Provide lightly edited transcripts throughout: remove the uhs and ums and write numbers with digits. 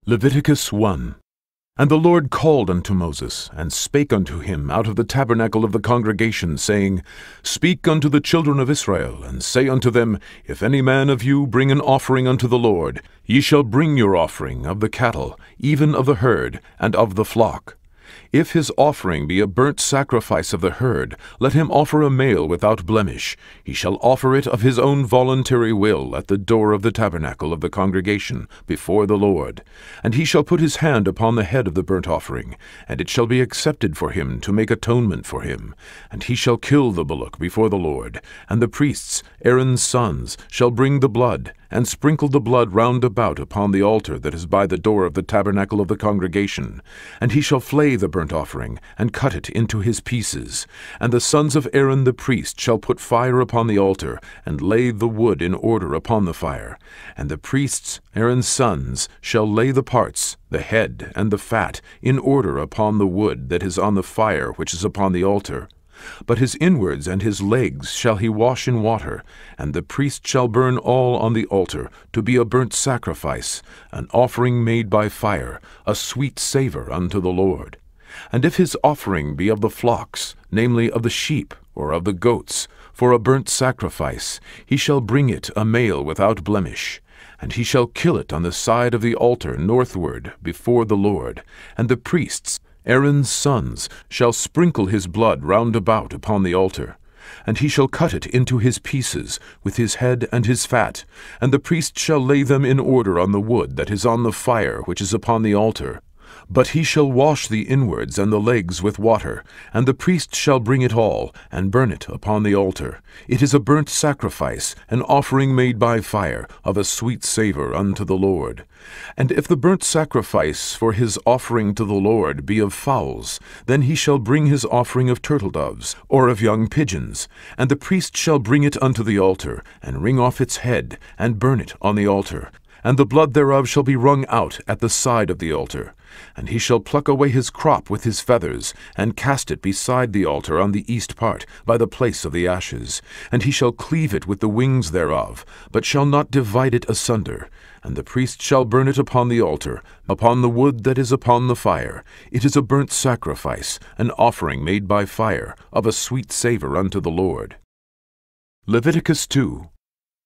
Leviticus 1. And the Lord called unto Moses, and spake unto him out of the tabernacle of the congregation, saying, Speak unto the children of Israel, and say unto them, If any man of you bring an offering unto the Lord, ye shall bring your offering of the cattle, even of the herd, and of the flock. If his offering be a burnt sacrifice of the herd, let him offer a male without blemish. He shall offer it of his own voluntary will at the door of the tabernacle of the congregation before the Lord. And he shall put his hand upon the head of the burnt offering, and it shall be accepted for him to make atonement for him. And he shall kill the bullock before the Lord. And the priests, Aaron's sons, shall bring the blood, and sprinkle the blood round about upon the altar that is by the door of the tabernacle of the congregation. And he shall flay the burnt offering, and cut it into his pieces. And the sons of Aaron the priest shall put fire upon the altar, and lay the wood in order upon the fire. And the priests, Aaron's sons, shall lay the parts, the head and the fat, in order upon the wood that is on the fire which is upon the altar. But his inwards and his legs shall he wash in water, and the priest shall burn all on the altar, to be a burnt sacrifice, an offering made by fire, a sweet savour unto the Lord. And if his offering be of the flocks, namely of the sheep, or of the goats, for a burnt sacrifice, he shall bring it a male without blemish. And he shall kill it on the side of the altar northward before the Lord. And the priests, Aaron's sons, shall sprinkle his blood round about upon the altar. And he shall cut it into his pieces, with his head and his fat. And the priest shall lay them in order on the wood that is on the fire which is upon the altar. But he shall wash the inwards and the legs with water, and the priest shall bring it all, and burn it upon the altar. It is a burnt sacrifice, an offering made by fire, of a sweet savour unto the Lord. And if the burnt sacrifice for his offering to the Lord be of fowls, then he shall bring his offering of turtle-doves, or of young pigeons. And the priest shall bring it unto the altar, and wring off its head, and burn it on the altar. And the blood thereof shall be wrung out at the side of the altar. And he shall pluck away his crop with his feathers, and cast it beside the altar on the east part, by the place of the ashes. And he shall cleave it with the wings thereof, but shall not divide it asunder. And the priest shall burn it upon the altar, upon the wood that is upon the fire. It is a burnt sacrifice, an offering made by fire, of a sweet savour unto the Lord. Leviticus 2.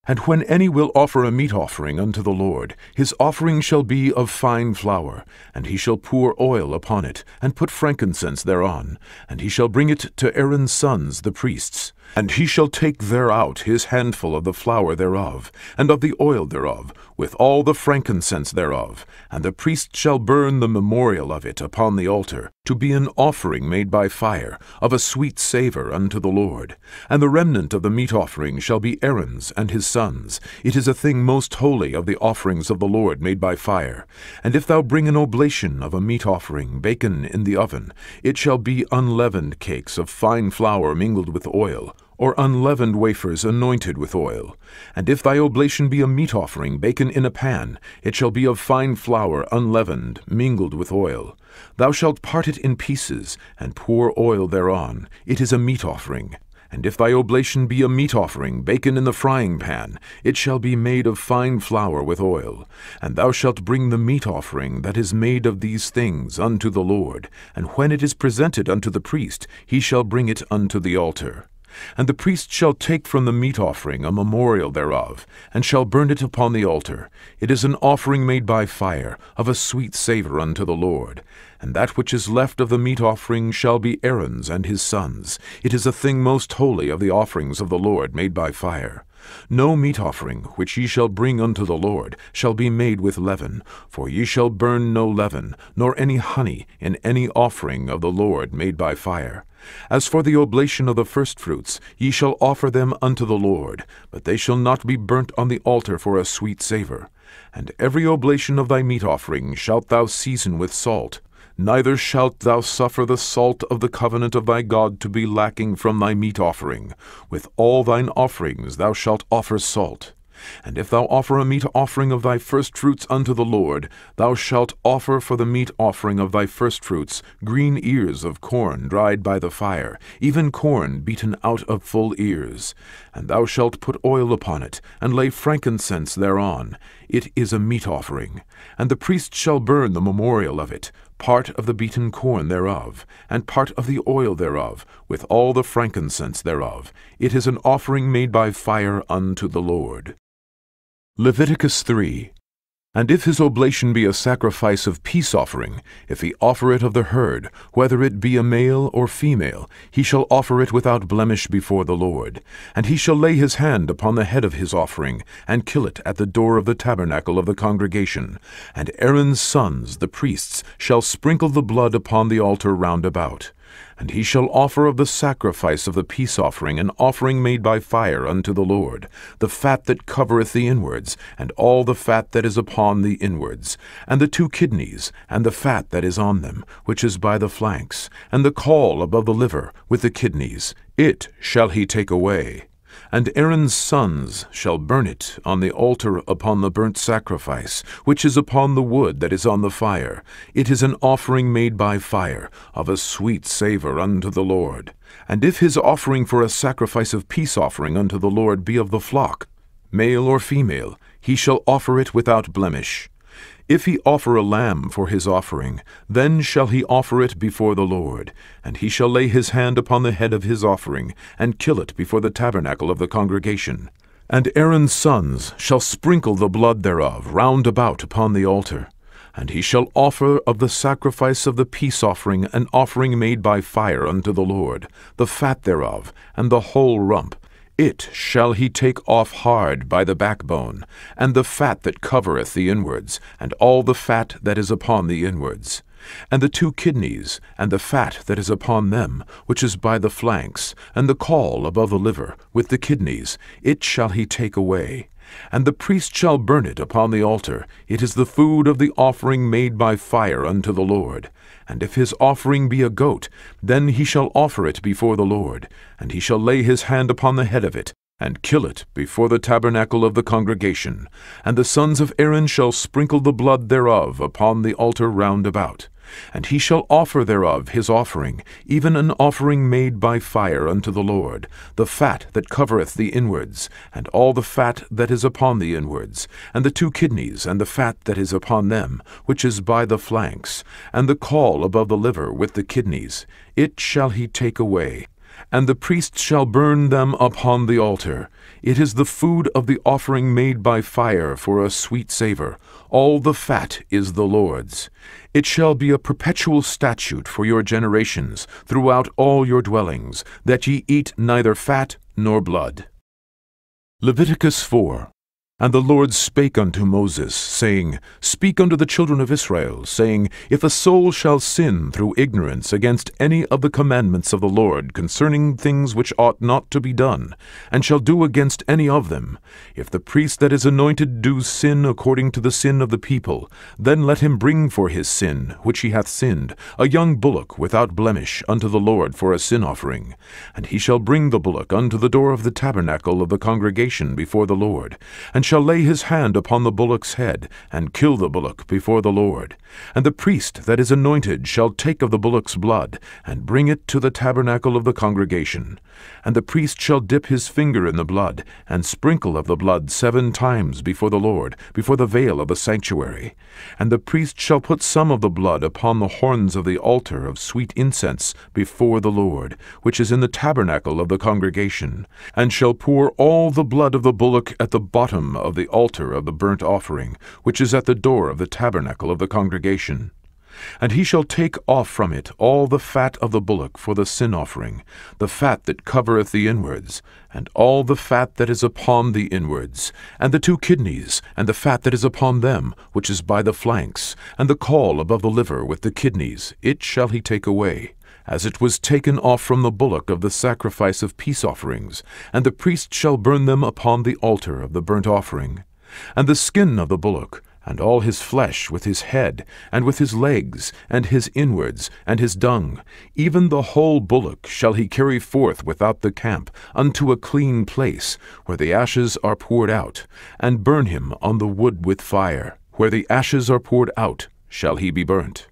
And when any will offer a meat offering unto the Lord, his offering shall be of fine flour, and he shall pour oil upon it, and put frankincense thereon, and he shall bring it to Aaron's sons the priests. And he shall take thereout his handful of the flour thereof, and of the oil thereof, with all the frankincense thereof, and the priest shall burn the memorial of it upon the altar, to be an offering made by fire, of a sweet savour unto the Lord. And the remnant of the meat offering shall be Aaron's and his sons. It is a thing most holy of the offerings of the Lord made by fire. And if thou bring an oblation of a meat offering baken in the oven, it shall be unleavened cakes of fine flour mingled with oil, or unleavened wafers anointed with oil. And if thy oblation be a meat offering baken in a pan, it shall be of fine flour unleavened, mingled with oil. Thou shalt part it in pieces, and pour oil thereon. It is a meat offering. And if thy oblation be a meat offering baken in the frying pan, it shall be made of fine flour with oil. And thou shalt bring the meat offering that is made of these things unto the Lord. And when it is presented unto the priest, he shall bring it unto the altar. And the priest shall take from the meat offering a memorial thereof, and shall burn it upon the altar. It is an offering made by fire, of a sweet savour unto the Lord. And that which is left of the meat offering shall be Aaron's and his sons. It is a thing most holy of the offerings of the Lord made by fire. No meat offering which ye shall bring unto the Lord shall be made with leaven, for ye shall burn no leaven, nor any honey in any offering of the Lord made by fire. As for the oblation of the firstfruits, ye shall offer them unto the Lord, but they shall not be burnt on the altar for a sweet savour. And every oblation of thy meat offering shalt thou season with salt. Neither shalt thou suffer the salt of the covenant of thy God to be lacking from thy meat offering. With all thine offerings thou shalt offer salt. And if thou offer a meat offering of thy firstfruits unto the Lord, thou shalt offer for the meat offering of thy firstfruits green ears of corn dried by the fire, even corn beaten out of full ears. And thou shalt put oil upon it, and lay frankincense thereon. It is a meat offering. And the priest shall burn the memorial of it, part of the beaten corn thereof, and part of the oil thereof, with all the frankincense thereof. It is an offering made by fire unto the Lord. Leviticus 3. And if his oblation be a sacrifice of peace offering, if he offer it of the herd, whether it be a male or female, he shall offer it without blemish before the Lord. And he shall lay his hand upon the head of his offering, and kill it at the door of the tabernacle of the congregation. And Aaron's sons, the priests, shall sprinkle the blood upon the altar round about. And he shall offer of the sacrifice of the peace offering an offering made by fire unto the Lord, the fat that covereth the inwards, and all the fat that is upon the inwards, and the 2 kidneys, and the fat that is on them, which is by the flanks, and the caul above the liver, with the kidneys. It shall he take away. And Aaron's sons shall burn it on the altar upon the burnt sacrifice, which is upon the wood that is on the fire. It is an offering made by fire, of a sweet savour unto the Lord. And if his offering for a sacrifice of peace offering unto the Lord be of the flock, male or female, he shall offer it without blemish. If he offer a lamb for his offering, then shall he offer it before the Lord, and he shall lay his hand upon the head of his offering, and kill it before the tabernacle of the congregation. And Aaron's sons shall sprinkle the blood thereof round about upon the altar. And he shall offer of the sacrifice of the peace offering an offering made by fire unto the Lord, the fat thereof, and the whole rump. It shall he take off hard by the backbone, and the fat that covereth the inwards, and all the fat that is upon the inwards, and the 2 kidneys, and the fat that is upon them, which is by the flanks, and the caul above the liver, with the kidneys. It shall he take away. And the priest shall burn it upon the altar. It is the food of the offering made by fire unto the Lord. And if his offering be a goat, then he shall offer it before the Lord, and he shall lay his hand upon the head of it, and kill it before the tabernacle of the congregation. And the sons of Aaron shall sprinkle the blood thereof upon the altar round about. And he shall offer thereof his offering, even an offering made by fire unto the Lord, the fat that covereth the inwards, and all the fat that is upon the inwards, and the 2 kidneys, and the fat that is upon them, which is by the flanks, and the caul above the liver with the kidneys. It shall he take away. And the priest shall burn them upon the altar. It is the food of the offering made by fire for a sweet savour. All the fat is the Lord's. It shall be a perpetual statute for your generations throughout all your dwellings, that ye eat neither fat nor blood. Leviticus 4. And the Lord spake unto Moses, saying, Speak unto the children of Israel, saying, If a soul shall sin through ignorance against any of the commandments of the Lord concerning things which ought not to be done, and shall do against any of them, if the priest that is anointed do sin according to the sin of the people, then let him bring for his sin, which he hath sinned, a young bullock without blemish unto the Lord for a sin offering. And he shall bring the bullock unto the door of the tabernacle of the congregation before the Lord, and shall lay his hand upon the bullock's head, and kill the bullock before the Lord. And the priest that is anointed shall take of the bullock's blood, and bring it to the tabernacle of the congregation. And the priest shall dip his finger in the blood, and sprinkle of the blood 7 times before the Lord, before the veil of the sanctuary. And the priest shall put some of the blood upon the horns of the altar of sweet incense before the Lord, which is in the tabernacle of the congregation, and shall pour all the blood of the bullock at the bottom of the altar of the burnt offering, which is at the door of the tabernacle of the congregation. And he shall take off from it all the fat of the bullock for the sin offering, the fat that covereth the inwards, and all the fat that is upon the inwards, and the 2 kidneys, and the fat that is upon them, which is by the flanks, and the caul above the liver with the kidneys. It shall he take away, as it was taken off from the bullock of the sacrifice of peace offerings, and the priest shall burn them upon the altar of the burnt offering. And the skin of the bullock, and all his flesh with his head, and with his legs, and his inwards, and his dung, even the whole bullock shall he carry forth without the camp, unto a clean place, where the ashes are poured out, and burn him on the wood with fire. Where the ashes are poured out shall he be burnt.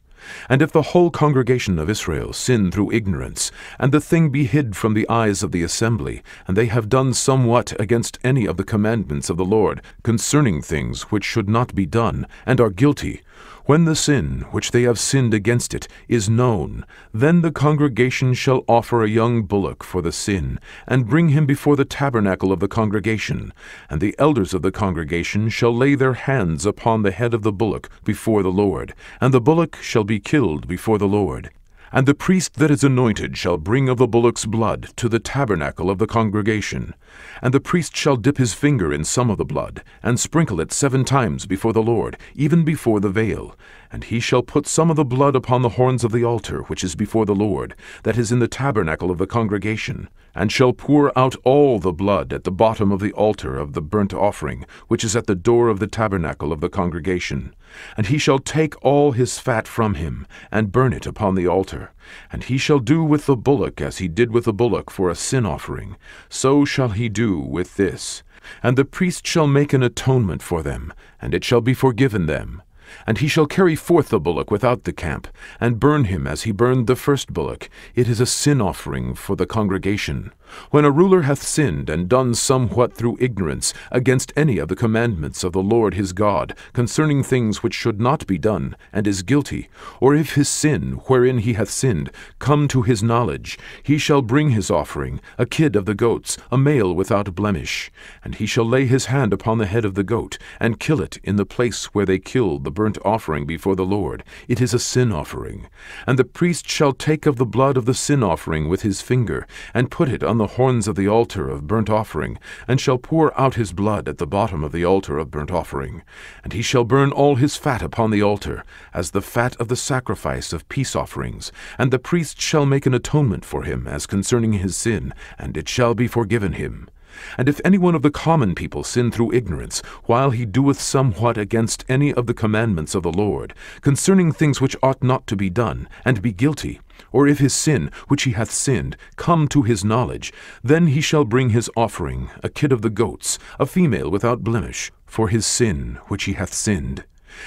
And if the whole congregation of Israel sin through ignorance, and the thing be hid from the eyes of the assembly, and they have done somewhat against any of the commandments of the Lord concerning things which should not be done, and are guilty, when the sin which they have sinned against it is known, then the congregation shall offer a young bullock for the sin, and bring him before the tabernacle of the congregation. And the elders of the congregation shall lay their hands upon the head of the bullock before the Lord, and the bullock shall be killed before the Lord. And the priest that is anointed shall bring of the bullock's blood to the tabernacle of the congregation. And the priest shall dip his finger in some of the blood, and sprinkle it 7 times before the Lord, even before the veil. And he shall put some of the blood upon the horns of the altar which is before the Lord, that is in the tabernacle of the congregation, and shall pour out all the blood at the bottom of the altar of the burnt offering, which is at the door of the tabernacle of the congregation. And he shall take all his fat from him, and burn it upon the altar. And he shall do with the bullock as he did with the bullock for a sin offering, so shall he do with this. And the priest shall make an atonement for them, and it shall be forgiven them. And he shall carry forth the bullock without the camp, and burn him as he burned the first bullock. It is a sin offering for the congregation. When a ruler hath sinned and done somewhat through ignorance against any of the commandments of the Lord his God concerning things which should not be done, and is guilty, or if his sin, wherein he hath sinned, come to his knowledge, he shall bring his offering, a kid of the goats, a male without blemish. And he shall lay his hand upon the head of the goat, and kill it in the place where they killed the burnt offering before the Lord. It is a sin offering. And the priest shall take of the blood of the sin offering with his finger, and put it on the horns of the altar of burnt offering, and shall pour out his blood at the bottom of the altar of burnt offering. And he shall burn all his fat upon the altar, as the fat of the sacrifice of peace offerings. And the priest shall make an atonement for him as concerning his sin, and it shall be forgiven him. And if any one of the common people sin through ignorance, while he doeth somewhat against any of the commandments of the Lord, concerning things which ought not to be done, and be guilty, or if his sin, which he hath sinned, come to his knowledge, then he shall bring his offering, a kid of the goats, a female without blemish, for his sin which he hath sinned.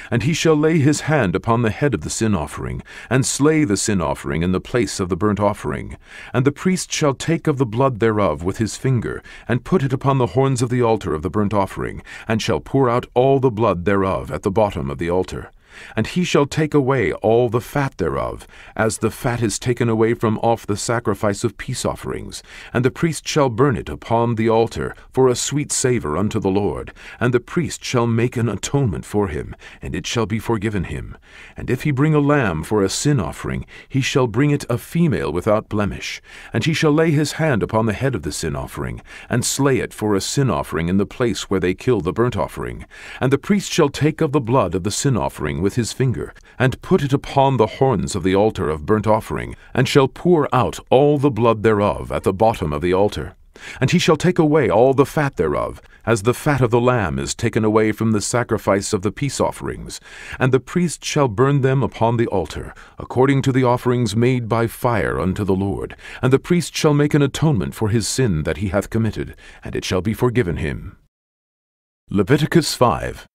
And he shall lay his hand upon the head of the sin offering, and slay the sin offering in the place of the burnt offering. And the priest shall take of the blood thereof with his finger, and put it upon the horns of the altar of the burnt offering, and shall pour out all the blood thereof at the bottom of the altar. And he shall take away all the fat thereof, as the fat is taken away from off the sacrifice of peace offerings. And the priest shall burn it upon the altar for a sweet savour unto the Lord. And the priest shall make an atonement for him, and it shall be forgiven him. And if he bring a lamb for a sin offering, he shall bring it a female without blemish. And he shall lay his hand upon the head of the sin offering, and slay it for a sin offering in the place where they kill the burnt offering. And the priest shall take of the blood of the sin offering with his finger, and put it upon the horns of the altar of burnt offering, and shall pour out all the blood thereof at the bottom of the altar. And he shall take away all the fat thereof, as the fat of the lamb is taken away from the sacrifice of the peace offerings. And the priest shall burn them upon the altar, according to the offerings made by fire unto the Lord. And the priest shall make an atonement for his sin that he hath committed, and it shall be forgiven him. Leviticus 5.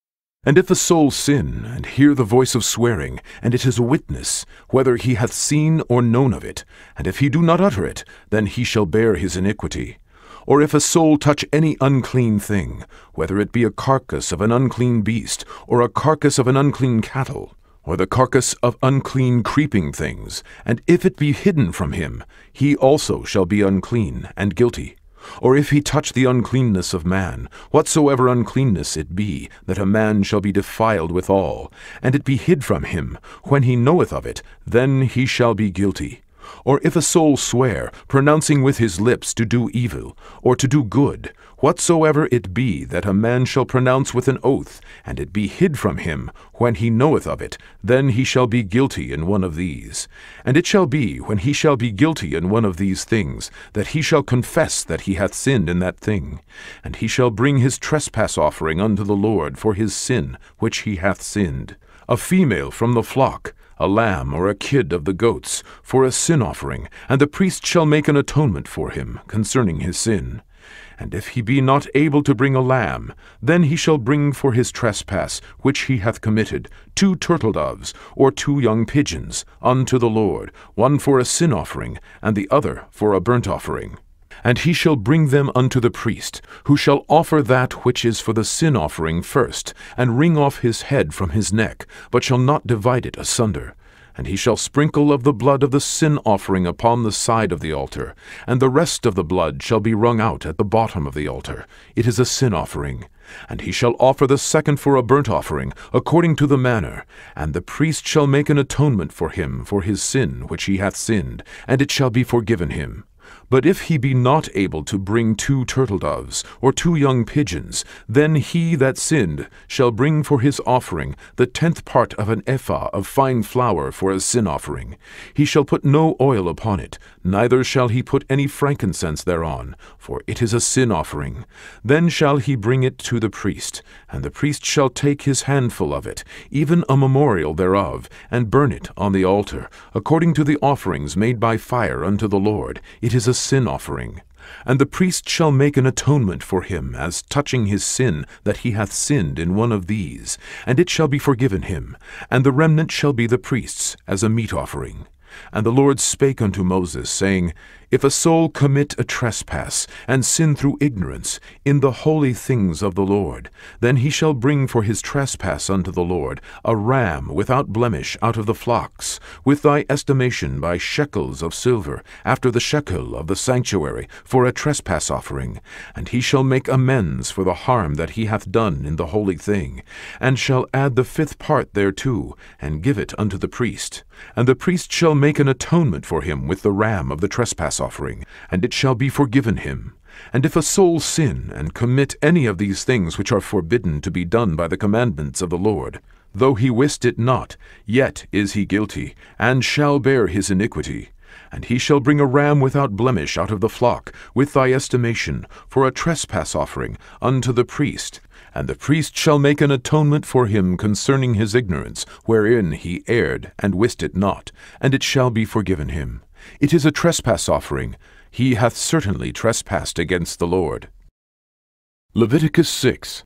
And if a soul sin, and hear the voice of swearing, and it is a witness, whether he hath seen or known of it, and if he do not utter it, then he shall bear his iniquity. Or if a soul touch any unclean thing, whether it be a carcass of an unclean beast, or a carcass of an unclean cattle, or the carcass of unclean creeping things, and if it be hidden from him, he also shall be unclean and guilty. Or if he touch the uncleanness of man, whatsoever uncleanness it be, that a man shall be defiled withal, and it be hid from him, when he knoweth of it, then he shall be guilty. Or if a soul swear, pronouncing with his lips to do evil, or to do good, whatsoever it be that a man shall pronounce with an oath, and it be hid from him, when he knoweth of it, then he shall be guilty in one of these. And it shall be, when he shall be guilty in one of these things, that he shall confess that he hath sinned in that thing. And he shall bring his trespass offering unto the Lord for his sin which he hath sinned, a female from the flock, a lamb or a kid of the goats, for a sin offering, and the priest shall make an atonement for him concerning his sin. And if he be not able to bring a lamb, then he shall bring for his trespass which he hath committed 2 turtle-doves, or 2 young pigeons, unto the Lord, one for a sin offering, and the other for a burnt offering. And he shall bring them unto the priest, who shall offer that which is for the sin offering first, and wring off his head from his neck, but shall not divide it asunder. And he shall sprinkle of the blood of the sin offering upon the side of the altar, and the rest of the blood shall be wrung out at the bottom of the altar. It is a sin offering. And he shall offer the second for a burnt offering, according to the manner. And the priest shall make an atonement for him for his sin which he hath sinned, and it shall be forgiven him. But if he be not able to bring 2 turtle-doves, or 2 young pigeons, then he that sinned shall bring for his offering the 10th part of an ephah of fine flour for a sin offering. He shall put no oil upon it, neither shall he put any frankincense thereon, for it is a sin offering. Then shall he bring it to the priest, and the priest shall take his handful of it, even a memorial thereof, and burn it on the altar, according to the offerings made by fire unto the Lord. It is a sin offering. And the priest shall make an atonement for him as touching his sin that he hath sinned in one of these, and it shall be forgiven him, and the remnant shall be the priest's as a meat offering. And the Lord spake unto Moses, saying, If a soul commit a trespass, and sin through ignorance, in the holy things of the Lord, then he shall bring for his trespass unto the Lord a ram without blemish out of the flocks, with thy estimation by shekels of silver, after the shekel of the sanctuary, for a trespass offering. And he shall make amends for the harm that he hath done in the holy thing, and shall add the 5th part thereto, and give it unto the priest. And the priest shall make an atonement for him with the ram of the trespass offering, and it shall be forgiven him. And if a soul sin, and commit any of these things which are forbidden to be done by the commandments of the Lord, though he wist it not, yet is he guilty, and shall bear his iniquity. And he shall bring a ram without blemish out of the flock, with thy estimation, for a trespass offering, unto the priest. And the priest shall make an atonement for him concerning his ignorance, wherein he erred, and wist it not, and it shall be forgiven him. It is a trespass offering. He hath certainly trespassed against the Lord. Leviticus 6.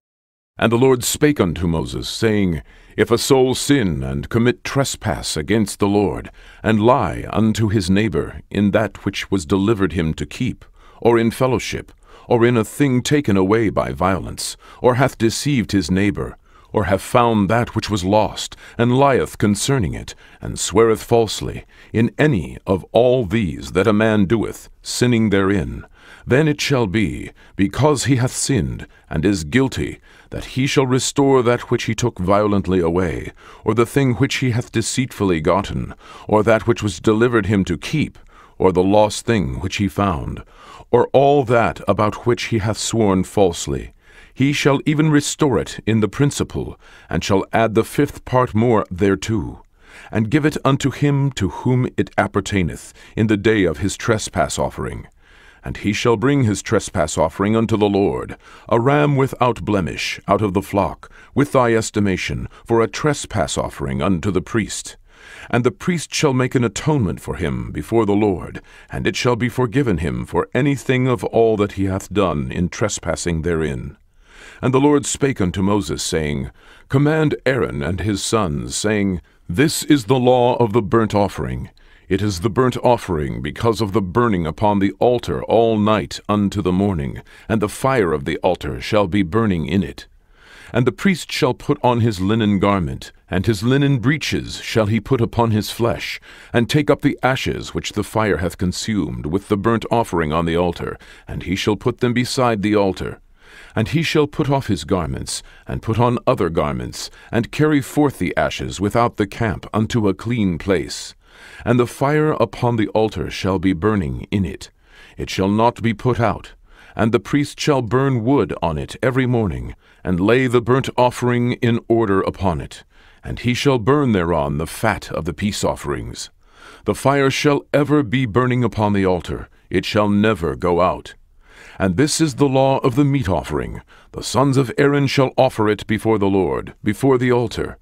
And the Lord spake unto Moses, saying, If a soul sin, and commit trespass against the Lord, and lie unto his neighbor in that which was delivered him to keep, or in fellowship, or in a thing taken away by violence, or hath deceived his neighbor, or hath found that which was lost, and lieth concerning it, and sweareth falsely, in any of all these that a man doeth, sinning therein, then it shall be, because he hath sinned, and is guilty, that he shall restore that which he took violently away, or the thing which he hath deceitfully gotten, or that which was delivered him to keep, or the lost thing which he found, or all that about which he hath sworn falsely. He shall even restore it in the principal, and shall add the 5th part more thereto, and give it unto him to whom it appertaineth in the day of his trespass offering. And he shall bring his trespass offering unto the Lord, a ram without blemish out of the flock, with thy estimation, for a trespass offering unto the priest. And the priest shall make an atonement for him before the Lord, and it shall be forgiven him for anything of all that he hath done in trespassing therein. And the Lord spake unto Moses, saying, Command Aaron and his sons, saying, This is the law of the burnt offering. It is the burnt offering because of the burning upon the altar all night unto the morning, and the fire of the altar shall be burning in it. And the priest shall put on his linen garment, and his linen breeches shall he put upon his flesh, and take up the ashes which the fire hath consumed with the burnt offering on the altar, and he shall put them beside the altar. And he shall put off his garments, and put on other garments, and carry forth the ashes without the camp unto a clean place. And the fire upon the altar shall be burning in it. It shall not be put out. And the priest shall burn wood on it every morning, and lay the burnt offering in order upon it. And he shall burn thereon the fat of the peace offerings. The fire shall ever be burning upon the altar. It shall never go out. And this is the law of the meat offering. The sons of Aaron shall offer it before the Lord, before the altar.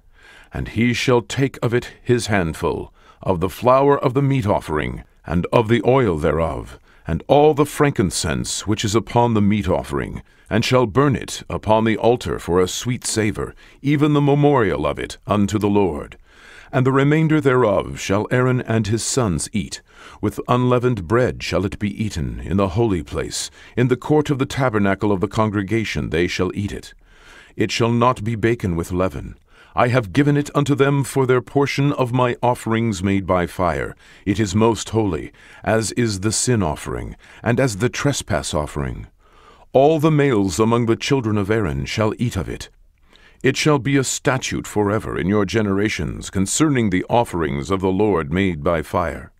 And he shall take of it his handful, of the flour of the meat offering, and of the oil thereof, and all the frankincense which is upon the meat offering, and shall burn it upon the altar for a sweet savour, even the memorial of it unto the Lord. And the remainder thereof shall Aaron and his sons eat. With unleavened bread shall it be eaten in the holy place. In the court of the tabernacle of the congregation they shall eat it. It shall not be baken with leaven. I have given it unto them for their portion of my offerings made by fire. It is most holy, as is the sin offering, and as the trespass offering. All the males among the children of Aaron shall eat of it. It shall be a statute forever in your generations concerning the offerings of the Lord made by fire.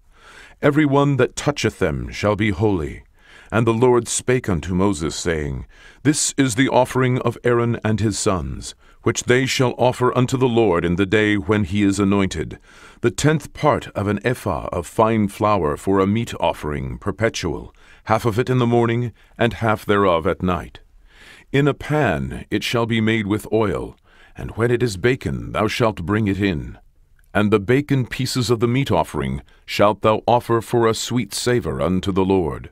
Every one that toucheth them shall be holy. And the Lord spake unto Moses, saying, This is the offering of Aaron and his sons, which they shall offer unto the Lord in the day when he is anointed, the 10th part of an ephah of fine flour for a meat offering perpetual, half of it in the morning, and half thereof at night. In a pan it shall be made with oil, and when it is baken thou shalt bring it in. And the baken pieces of the meat offering shalt thou offer for a sweet savour unto the Lord.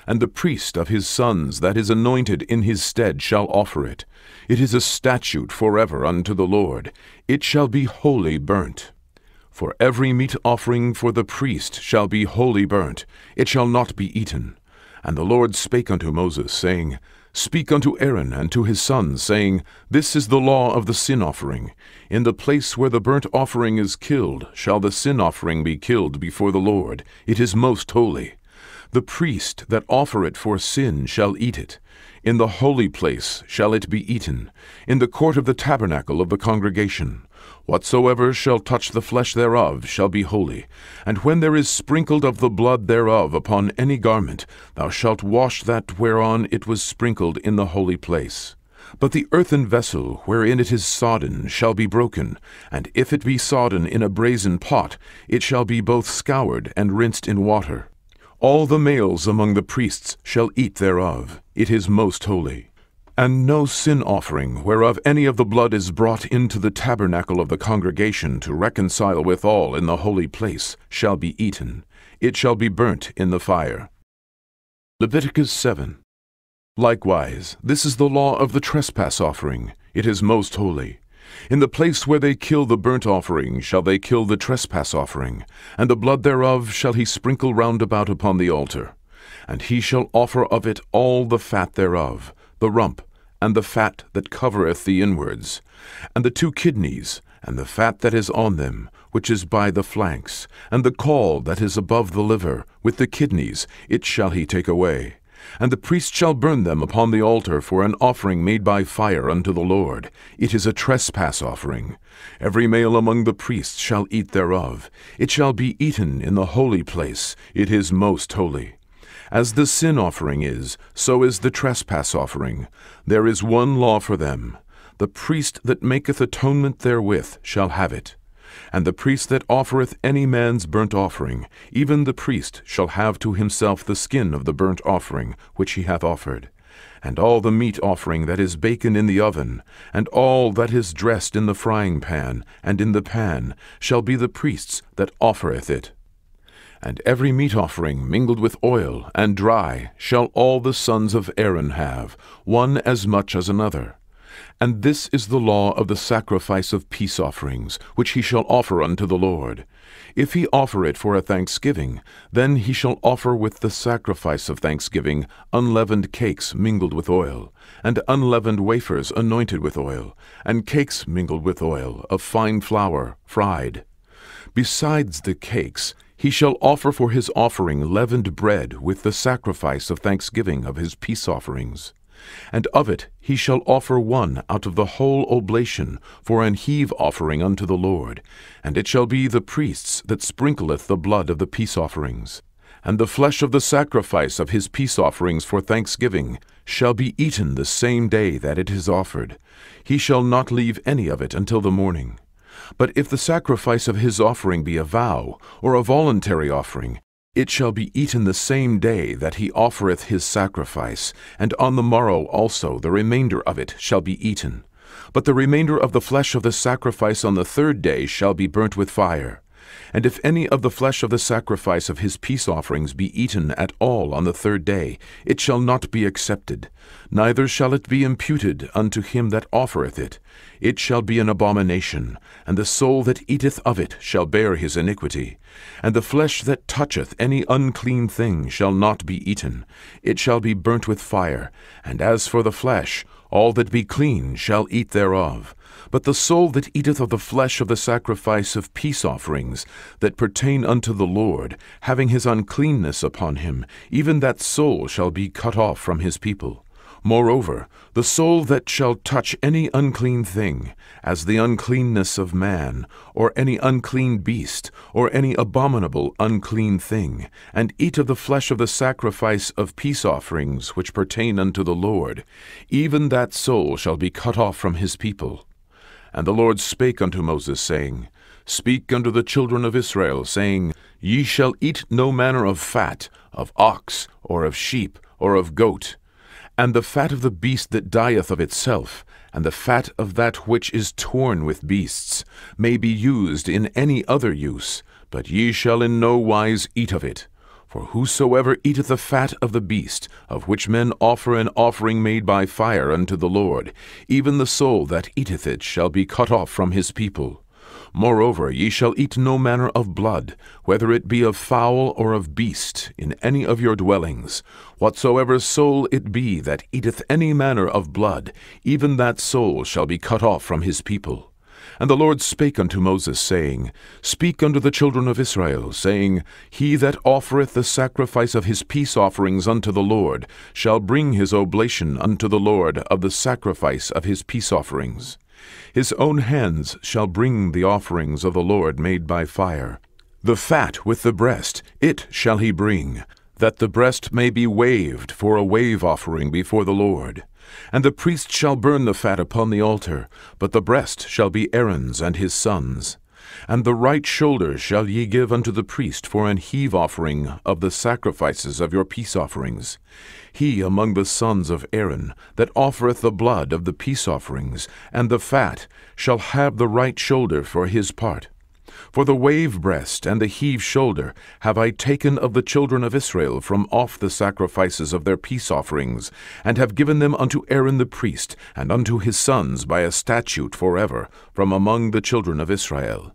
And the priest of his sons that is anointed in his stead shall offer it. It is a statute forever unto the Lord. It shall be wholly burnt. For every meat offering for the priest shall be wholly burnt. It shall not be eaten. And the Lord spake unto Moses, saying, Speak unto Aaron and to his sons, saying, This is the law of the sin offering. In the place where the burnt offering is killed shall the sin offering be killed before the Lord. It is most holy. The priest that offer it for sin shall eat it. In the holy place shall it be eaten, in the court of the tabernacle of the congregation. Whatsoever shall touch the flesh thereof shall be holy. And when there is sprinkled of the blood thereof upon any garment, thou shalt wash that whereon it was sprinkled in the holy place. But the earthen vessel wherein it is sodden shall be broken, and if it be sodden in a brazen pot, it shall be both scoured and rinsed in water. All the males among the priests shall eat thereof. It is most holy. And no sin offering, whereof any of the blood is brought into the tabernacle of the congregation to reconcile withal in the holy place, shall be eaten. It shall be burnt in the fire. Leviticus 7. Likewise, this is the law of the trespass offering. It is most holy. In the place where they kill the burnt offering shall they kill the trespass offering, and the blood thereof shall he sprinkle round about upon the altar. And he shall offer of it all the fat thereof, the rump, and the fat that covereth the inwards, and the 2 kidneys, and the fat that is on them, which is by the flanks, and the caul that is above the liver, with the kidneys, it shall he take away. And the priest shall burn them upon the altar for an offering made by fire unto the Lord. It is a trespass offering. Every male among the priests shall eat thereof. It shall be eaten in the holy place. It is most holy. As the sin offering is, so is the trespass offering. There is one law for them. The priest that maketh atonement therewith shall have it. And the priest that offereth any man's burnt offering, even the priest shall have to himself the skin of the burnt offering which he hath offered. And all the meat offering that is baken in the oven, and all that is dressed in the frying pan, and in the pan, shall be the priest's that offereth it. And every meat offering mingled with oil and dry shall all the sons of Aaron have, one as much as another. And this is the law of the sacrifice of peace offerings, which he shall offer unto the Lord. If he offer it for a thanksgiving, then he shall offer with the sacrifice of thanksgiving unleavened cakes mingled with oil, and unleavened wafers anointed with oil, and cakes mingled with oil of fine flour fried. Besides the cakes, he shall offer for his offering leavened bread with the sacrifice of thanksgiving of his peace offerings. And of it he shall offer one out of the whole oblation for an heave offering unto the Lord, and it shall be the priest's that sprinkleth the blood of the peace offerings. And the flesh of the sacrifice of his peace offerings for thanksgiving shall be eaten the same day that it is offered. He shall not leave any of it until the morning. But if the sacrifice of his offering be a vow, or a voluntary offering, it shall be eaten the same day that he offereth his sacrifice, and on the morrow also the remainder of it shall be eaten. But the remainder of the flesh of the sacrifice on the third day shall be burnt with fire. And if any of the flesh of the sacrifice of his peace offerings be eaten at all on the third day, it shall not be accepted, neither shall it be imputed unto him that offereth it. It shall be an abomination, and the soul that eateth of it shall bear his iniquity. And the flesh that toucheth any unclean thing shall not be eaten, it shall be burnt with fire. And as for the flesh, all that be clean shall eat thereof. But the soul that eateth of the flesh of the sacrifice of peace offerings that pertain unto the Lord, having his uncleanness upon him, even that soul shall be cut off from his people. Moreover, the soul that shall touch any unclean thing, as the uncleanness of man, or any unclean beast, or any abominable unclean thing, and eat of the flesh of the sacrifice of peace offerings which pertain unto the Lord, even that soul shall be cut off from his people. And the Lord spake unto Moses, saying, Speak unto the children of Israel, saying, Ye shall eat no manner of fat, of ox, or of sheep, or of goat, and the fat of the beast that dieth of itself, and the fat of that which is torn with beasts, may be used in any other use, but ye shall in no wise eat of it. For whosoever eateth the fat of the beast, of which men offer an offering made by fire unto the Lord, even the soul that eateth it shall be cut off from his people. Moreover, ye shall eat no manner of blood, whether it be of fowl or of beast, in any of your dwellings. Whatsoever soul it be that eateth any manner of blood, even that soul shall be cut off from his people. And the Lord spake unto Moses, saying, Speak unto the children of Israel, saying, He that offereth the sacrifice of his peace offerings unto the Lord shall bring his oblation unto the Lord of the sacrifice of his peace offerings. His own hands shall bring the offerings of the Lord made by fire. The fat with the breast, it shall he bring, that the breast may be waved for a wave offering before the Lord. And the priest shall burn the fat upon the altar, but the breast shall be Aaron's and his sons'. And the right shoulder shall ye give unto the priest for an heave offering of the sacrifices of your peace offerings. He among the sons of Aaron, that offereth the blood of the peace offerings, and the fat, shall have the right shoulder for his part. For the wave breast and the heave shoulder have I taken of the children of Israel from off the sacrifices of their peace offerings, and have given them unto Aaron the priest, and unto his sons by a statute forever, from among the children of Israel.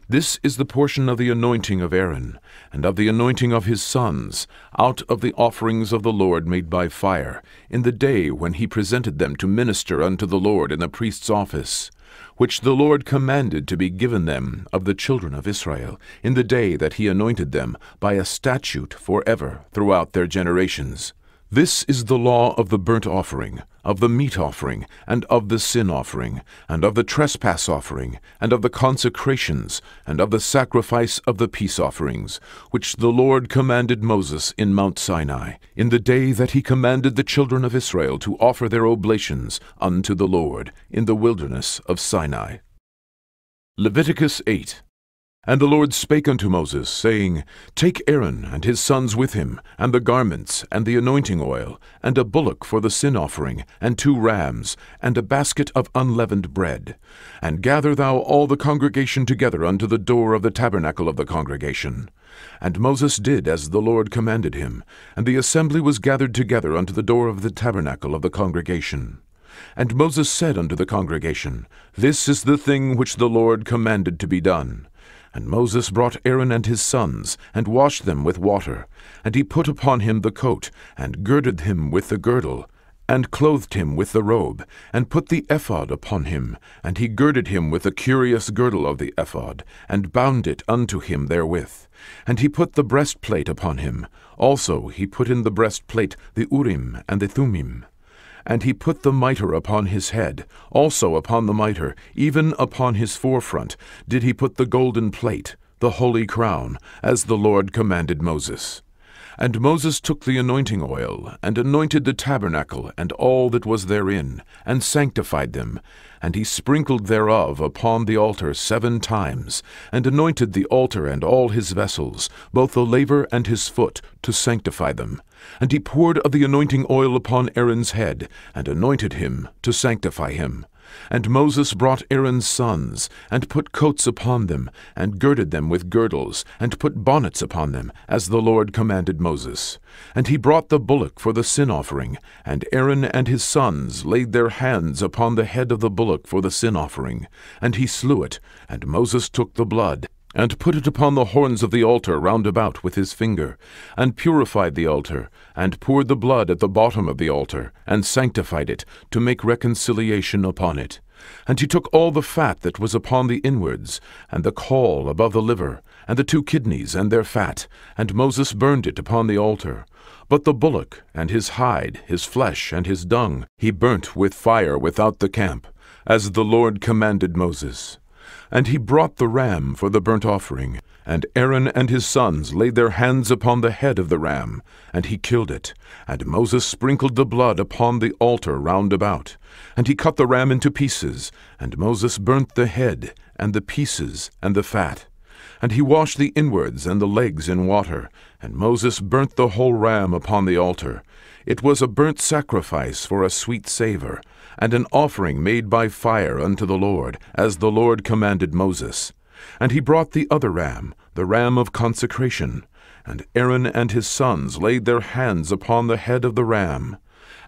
This is the portion of the anointing of Aaron, and of the anointing of his sons, out of the offerings of the Lord made by fire, in the day when he presented them to minister unto the Lord in the priest's office, which the Lord commanded to be given them of the children of Israel, in the day that he anointed them, by a statute forever throughout their generations. This is the law of the burnt offering, of the meat offering, and of the sin offering, and of the trespass offering, and of the consecrations, and of the sacrifice of the peace offerings, which the Lord commanded Moses in Mount Sinai, in the day that he commanded the children of Israel to offer their oblations unto the Lord in the wilderness of Sinai. Leviticus 8. And the Lord spake unto Moses, saying, Take Aaron and his sons with him, and the garments, and the anointing oil, and a bullock for the sin offering, and 2 rams, and a basket of unleavened bread. And gather thou all the congregation together unto the door of the tabernacle of the congregation. And Moses did as the Lord commanded him, and the assembly was gathered together unto the door of the tabernacle of the congregation. And Moses said unto the congregation, This is the thing which the Lord commanded to be done. And Moses brought Aaron and his sons, and washed them with water. And he put upon him the coat, and girded him with the girdle, and clothed him with the robe, and put the ephod upon him. And he girded him with the curious girdle of the ephod, and bound it unto him therewith. And he put the breastplate upon him. Also he put in the breastplate the Urim and the Thummim. And he put the mitre upon his head, also upon the mitre, even upon his forefront, did he put the golden plate, the holy crown, as the Lord commanded Moses. And Moses took the anointing oil, and anointed the tabernacle and all that was therein, and sanctified them. And he sprinkled thereof upon the altar 7 times, and anointed the altar and all his vessels, both the laver and his foot, to sanctify them. And he poured of the anointing oil upon Aaron's head, and anointed him to sanctify him. And Moses brought Aaron's sons, and put coats upon them, and girded them with girdles, and put bonnets upon them, as the Lord commanded Moses. And he brought the bullock for the sin offering, and Aaron and his sons laid their hands upon the head of the bullock for the sin offering. And he slew it, and Moses took the blood, and put it upon the horns of the altar round about with his finger, and purified the altar, and poured the blood at the bottom of the altar, and sanctified it, to make reconciliation upon it. And he took all the fat that was upon the inwards, and the caul above the liver, and the 2 kidneys and their fat, and Moses burned it upon the altar. But the bullock, and his hide, his flesh, and his dung, he burnt with fire without the camp, as the Lord commanded Moses. And he brought the ram for the burnt offering, and Aaron and his sons laid their hands upon the head of the ram, and he killed it. And Moses sprinkled the blood upon the altar round about. And he cut the ram into pieces, and Moses burnt the head, and the pieces, and the fat. And he washed the inwards and the legs in water, and Moses burnt the whole ram upon the altar. It was a burnt sacrifice for a sweet savour, and an offering made by fire unto the Lord, as the Lord commanded Moses. And he brought the other ram, the ram of consecration. And Aaron and his sons laid their hands upon the head of the ram.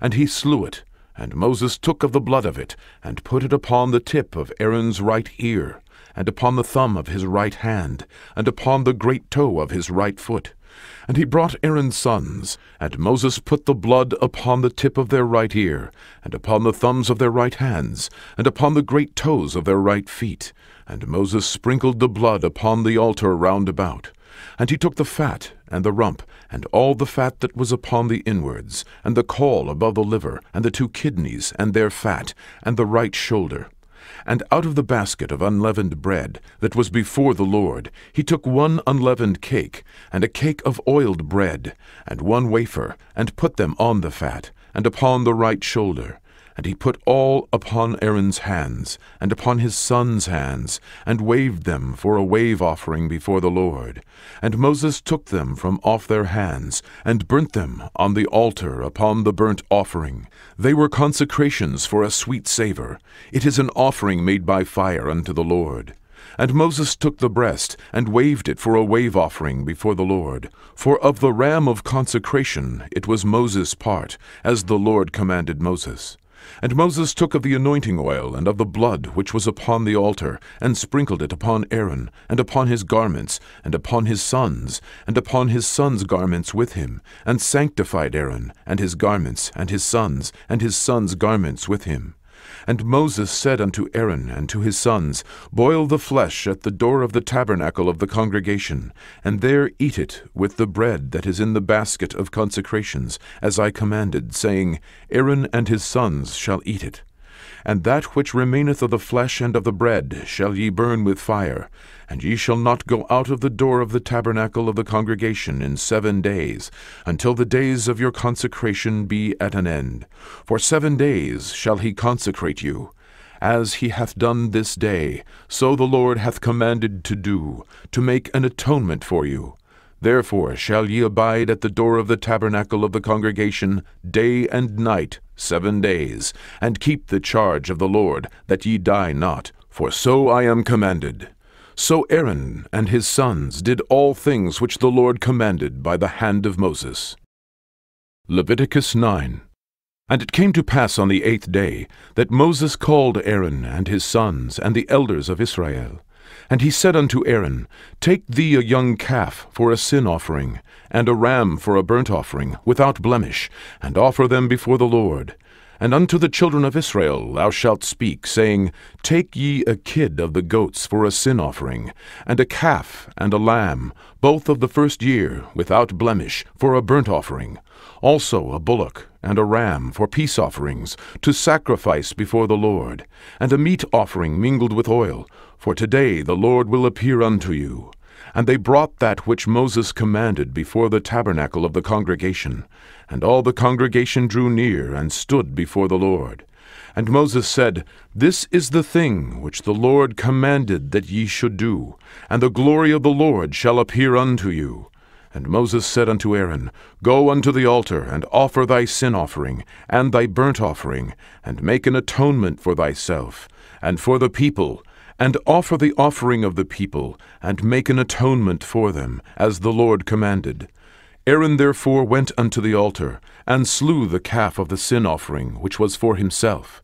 And he slew it, and Moses took of the blood of it, and put it upon the tip of Aaron's right ear, and upon the thumb of his right hand, and upon the great toe of his right foot. And he brought Aaron's sons, and Moses put the blood upon the tip of their right ear, and upon the thumbs of their right hands, and upon the great toes of their right feet. And Moses sprinkled the blood upon the altar round about. And he took the fat, and the rump, and all the fat that was upon the inwards, and the caul above the liver, and the 2 kidneys, and their fat, and the right shoulder. And out of the basket of unleavened bread that was before the Lord, he took 1 unleavened cake, and a cake of oiled bread, and 1 wafer, and put them on the fat, and upon the right shoulder. And he put all upon Aaron's hands, and upon his sons' hands, and waved them for a wave offering before the Lord. And Moses took them from off their hands, and burnt them on the altar upon the burnt offering. They were consecrations for a sweet savour. It is an offering made by fire unto the Lord. And Moses took the breast, and waved it for a wave offering before the Lord. For of the ram of consecration it was Moses' part, as the Lord commanded Moses. And Moses took of the anointing oil and of the blood which was upon the altar, and sprinkled it upon Aaron, and upon his garments, and upon his sons, and upon his sons' garments with him, and sanctified Aaron, and his garments, and his sons' garments with him. And Moses said unto Aaron and to his sons, Boil the flesh at the door of the tabernacle of the congregation, and there eat it with the bread that is in the basket of consecrations, as I commanded, saying, Aaron and his sons shall eat it. And that which remaineth of the flesh and of the bread shall ye burn with fire. And ye shall not go out of the door of the tabernacle of the congregation in 7 days, until the days of your consecration be at an end. For 7 days shall he consecrate you. As he hath done this day, so the Lord hath commanded to do, to make an atonement for you. Therefore shall ye abide at the door of the tabernacle of the congregation day and night 7 days, and keep the charge of the Lord, that ye die not, for so I am commanded. So Aaron and his sons did all things which the Lord commanded by the hand of Moses. Leviticus 9. And it came to pass on the 8th day, that Moses called Aaron and his sons and the elders of Israel. And he said unto Aaron, Take thee a young calf for a sin offering, and a ram for a burnt offering, without blemish, and offer them before the Lord. And unto the children of Israel thou shalt speak, saying, Take ye a kid of the goats for a sin offering, and a calf and a lamb, both of the first year, without blemish, for a burnt offering, also a bullock and a ram for peace offerings, to sacrifice before the Lord, and a meat offering mingled with oil, for today the Lord will appear unto you. And they brought that which Moses commanded before the tabernacle of the congregation. And all the congregation drew near and stood before the Lord. And Moses said, This is the thing which the Lord commanded that ye should do, and the glory of the Lord shall appear unto you. And Moses said unto Aaron, Go unto the altar, and offer thy sin offering, and thy burnt offering, and make an atonement for thyself, and for the people, and offer the offering of the people, and make an atonement for them, as the Lord commanded. Aaron therefore went unto the altar, and slew the calf of the sin offering, which was for himself.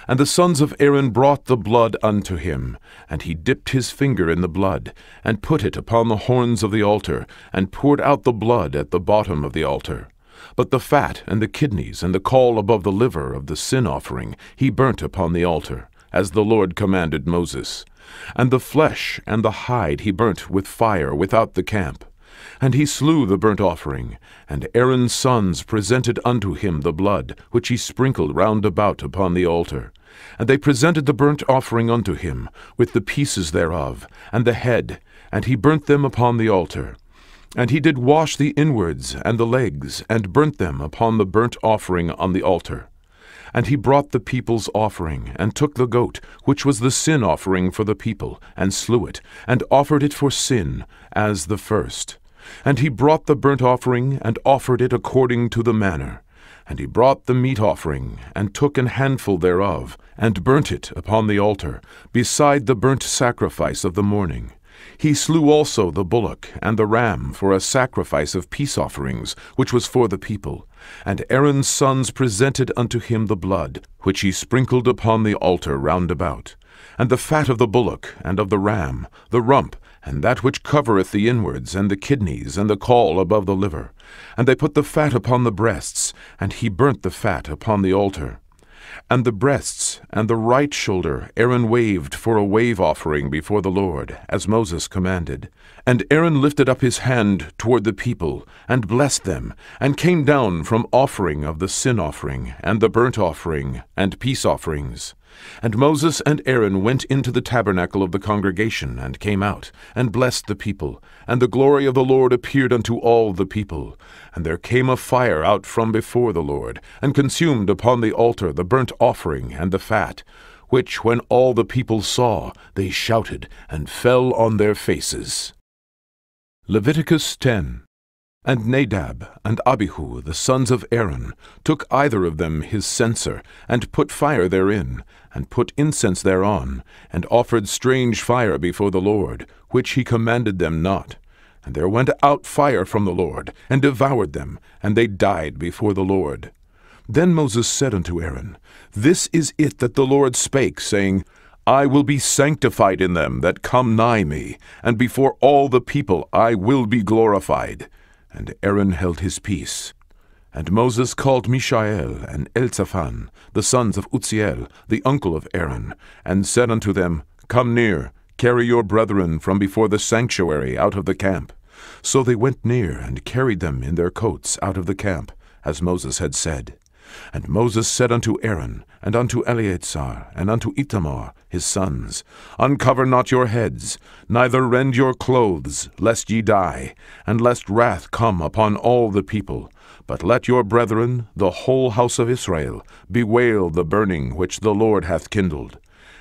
And the sons of Aaron brought the blood unto him, and he dipped his finger in the blood, and put it upon the horns of the altar, and poured out the blood at the bottom of the altar. But the fat and the kidneys and the caul above the liver of the sin offering he burnt upon the altar, as the Lord commanded Moses. And the flesh and the hide he burnt with fire without the camp. And he slew the burnt offering, and Aaron's sons presented unto him the blood, which he sprinkled round about upon the altar. And they presented the burnt offering unto him, with the pieces thereof, and the head, and he burnt them upon the altar. And he did wash the inwards and the legs, and burnt them upon the burnt offering on the altar. And he brought the people's offering, and took the goat, which was the sin offering for the people, and slew it, and offered it for sin, as the first. And he brought the burnt offering, and offered it according to the manner. And he brought the meat offering, and took an handful thereof, and burnt it upon the altar, beside the burnt sacrifice of the morning. He slew also the bullock and the ram for a sacrifice of peace offerings, which was for the people. And Aaron's sons presented unto him the blood, which he sprinkled upon the altar round about, and the fat of the bullock and of the ram, the rump, and that which covereth the inwards, and the kidneys, and the caul above the liver. And they put the fat upon the breasts, and he burnt the fat upon the altar. And the breasts and the right shoulder Aaron waved for a wave offering before the Lord, as Moses commanded. And Aaron lifted up his hand toward the people, and blessed them, and came down from offering of the sin offering, and the burnt offering, and peace offerings. And Moses and Aaron went into the tabernacle of the congregation, and came out, and blessed the people. And the glory of the Lord appeared unto all the people. And there came a fire out from before the Lord, and consumed upon the altar the burnt offering and the fat, which when all the people saw, they shouted, and fell on their faces. Leviticus 10. And Nadab and Abihu, the sons of Aaron, took either of them his censer, and put fire therein, and put incense thereon, and offered strange fire before the Lord, which he commanded them not. And there went out fire from the Lord, and devoured them, and they died before the Lord. Then Moses said unto Aaron, This is it that the Lord spake, saying, I will be sanctified in them that come nigh me, and before all the people I will be glorified. And Aaron held his peace. And Moses called Mishael and Elzaphan, the sons of Uzziel, the uncle of Aaron, and said unto them, Come near, carry your brethren from before the sanctuary out of the camp. So they went near, and carried them in their coats out of the camp, as Moses had said. And Moses said unto Aaron, and unto Eleazar, and unto Ithamar, his sons, Uncover not your heads, neither rend your clothes, lest ye die, and lest wrath come upon all the people. But let your brethren, the whole house of Israel, bewail the burning which the Lord hath kindled.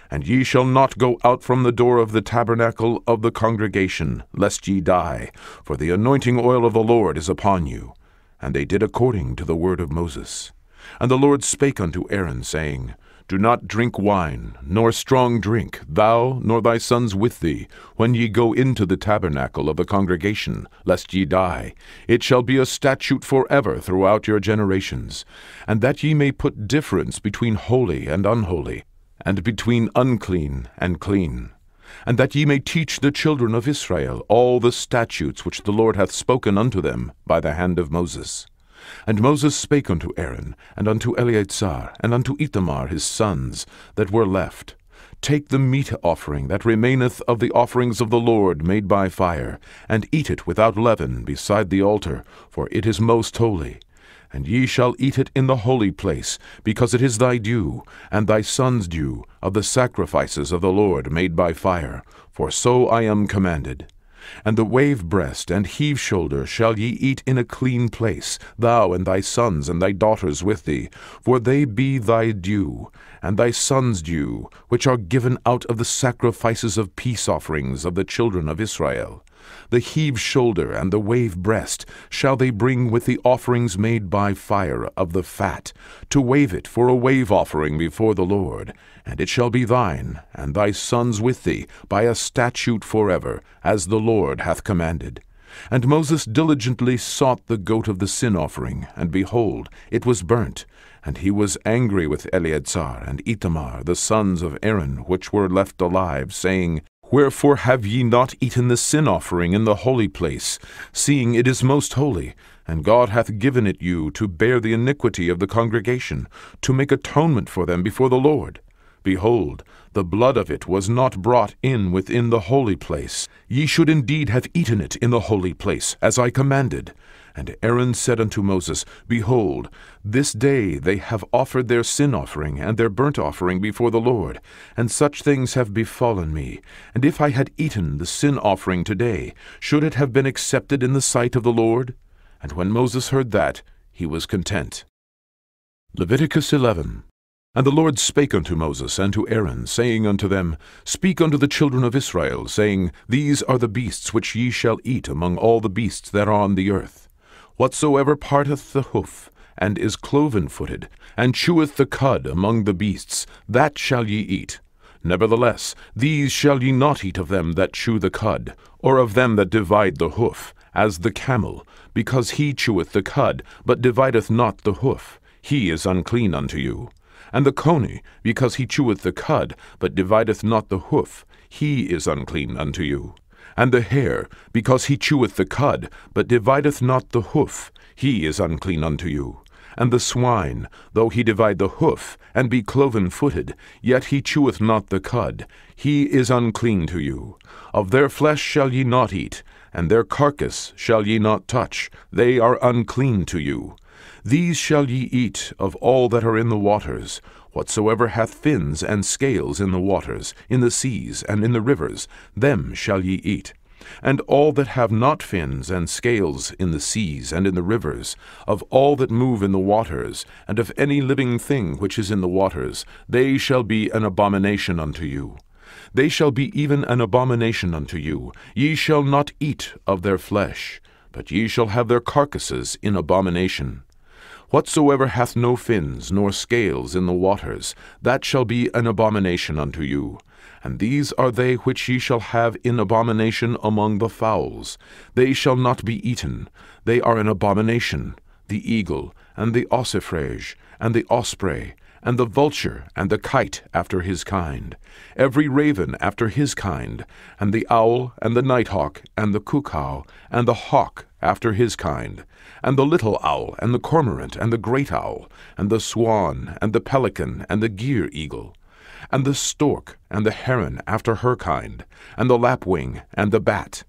And ye shall not go out from the door of the tabernacle of the congregation, lest ye die, for the anointing oil of the Lord is upon you. And they did according to the word of Moses. And the Lord spake unto Aaron, saying, Do not drink wine, nor strong drink, thou nor thy sons with thee, when ye go into the tabernacle of the congregation, lest ye die. It shall be a statute forever throughout your generations, and that ye may put difference between holy and unholy, and between unclean and clean, and that ye may teach the children of Israel all the statutes which the Lord hath spoken unto them by the hand of Moses. And Moses spake unto Aaron, and unto Eleazar, and unto Ithamar his sons, that were left, Take the meat offering that remaineth of the offerings of the Lord made by fire, and eat it without leaven beside the altar, for it is most holy. And ye shall eat it in the holy place, because it is thy due, and thy son's due, of the sacrifices of the Lord made by fire, for so I am commanded. And the wave breast and heave shoulder shall ye eat in a clean place, thou and thy sons and thy daughters with thee, for they be thy due, and thy sons' due, which are given out of the sacrifices of peace offerings of the children of Israel. The heave shoulder and the wave breast shall they bring with the offerings made by fire of the fat, to wave it for a wave offering before the Lord. And it shall be thine, and thy sons with thee, by a statute forever, as the Lord hath commanded. And Moses diligently sought the goat of the sin offering, and behold, it was burnt. And he was angry with Eleazar and Ithamar, the sons of Aaron, which were left alive, saying, Wherefore have ye not eaten the sin offering in the holy place, seeing it is most holy? And God hath given it you to bear the iniquity of the congregation, to make atonement for them before the Lord. Behold, the blood of it was not brought in within the holy place. Ye should indeed have eaten it in the holy place, as I commanded. And Aaron said unto Moses, Behold, this day they have offered their sin offering and their burnt offering before the Lord, and such things have befallen me. And if I had eaten the sin offering today, should it have been accepted in the sight of the Lord? And when Moses heard that, he was content. Leviticus 11. And the Lord spake unto Moses and to Aaron, saying unto them, Speak unto the children of Israel, saying, These are the beasts which ye shall eat among all the beasts that are on the earth. Whatsoever parteth the hoof, and is cloven-footed, and cheweth the cud among the beasts, that shall ye eat. Nevertheless, these shall ye not eat of them that chew the cud, or of them that divide the hoof, as the camel, because he cheweth the cud, but divideth not the hoof. He is unclean unto you. And the coney, because he cheweth the cud, but divideth not the hoof, he is unclean unto you. And the hare, because he cheweth the cud, but divideth not the hoof, he is unclean unto you. And the swine, though he divide the hoof, and be cloven-footed, yet he cheweth not the cud, he is unclean to you. Of their flesh shall ye not eat, and their carcass shall ye not touch, they are unclean to you. These shall ye eat of all that are in the waters, whatsoever hath fins and scales in the waters, in the seas, and in the rivers, them shall ye eat. And all that have not fins and scales in the seas and in the rivers, of all that move in the waters, and of any living thing which is in the waters, they shall be an abomination unto you. They shall be even an abomination unto you. Ye shall not eat of their flesh, but ye shall have their carcasses in abomination. Whatsoever hath no fins nor scales in the waters, that shall be an abomination unto you. And these are they which ye shall have in abomination among the fowls. They shall not be eaten. They are an abomination: the eagle, and the ossifrage, and the osprey, and the vulture, and the kite after his kind, every raven after his kind, and the owl, and the nighthawk, and the cuckoo, and the hawk after his kind, and the little owl, and the cormorant, and the great owl, and the swan, and the pelican, and the gier eagle, and the stork, and the heron after her kind, and the lapwing, and the bat.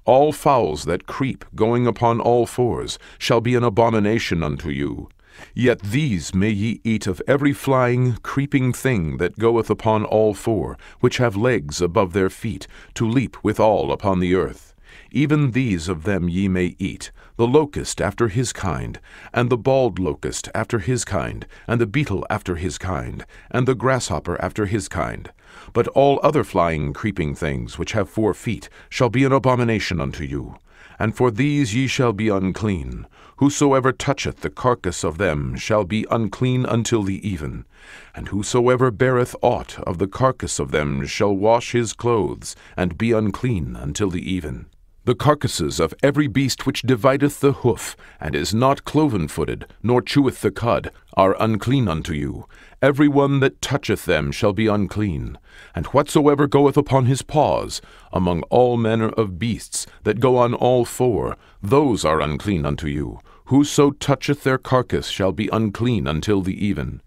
All fowls that creep, going upon all fours, shall be an abomination unto you. Yet these may ye eat of every flying, creeping thing that goeth upon all four, which have legs above their feet, to leap withal upon the earth. Even these of them ye may eat, the locust after his kind, and the bald locust after his kind, and the beetle after his kind, and the grasshopper after his kind. But all other flying, creeping things which have 4 feet shall be an abomination unto you. And for these ye shall be unclean. Whosoever toucheth the carcass of them shall be unclean until the even. And whosoever beareth aught of the carcass of them shall wash his clothes, and be unclean until the even. The carcasses of every beast which divideth the hoof, and is not cloven-footed, nor cheweth the cud, are unclean unto you. Every one that toucheth them shall be unclean. And whatsoever goeth upon his paws, among all manner of beasts that go on all 4, those are unclean unto you. Whoso toucheth their carcass shall be unclean until the even.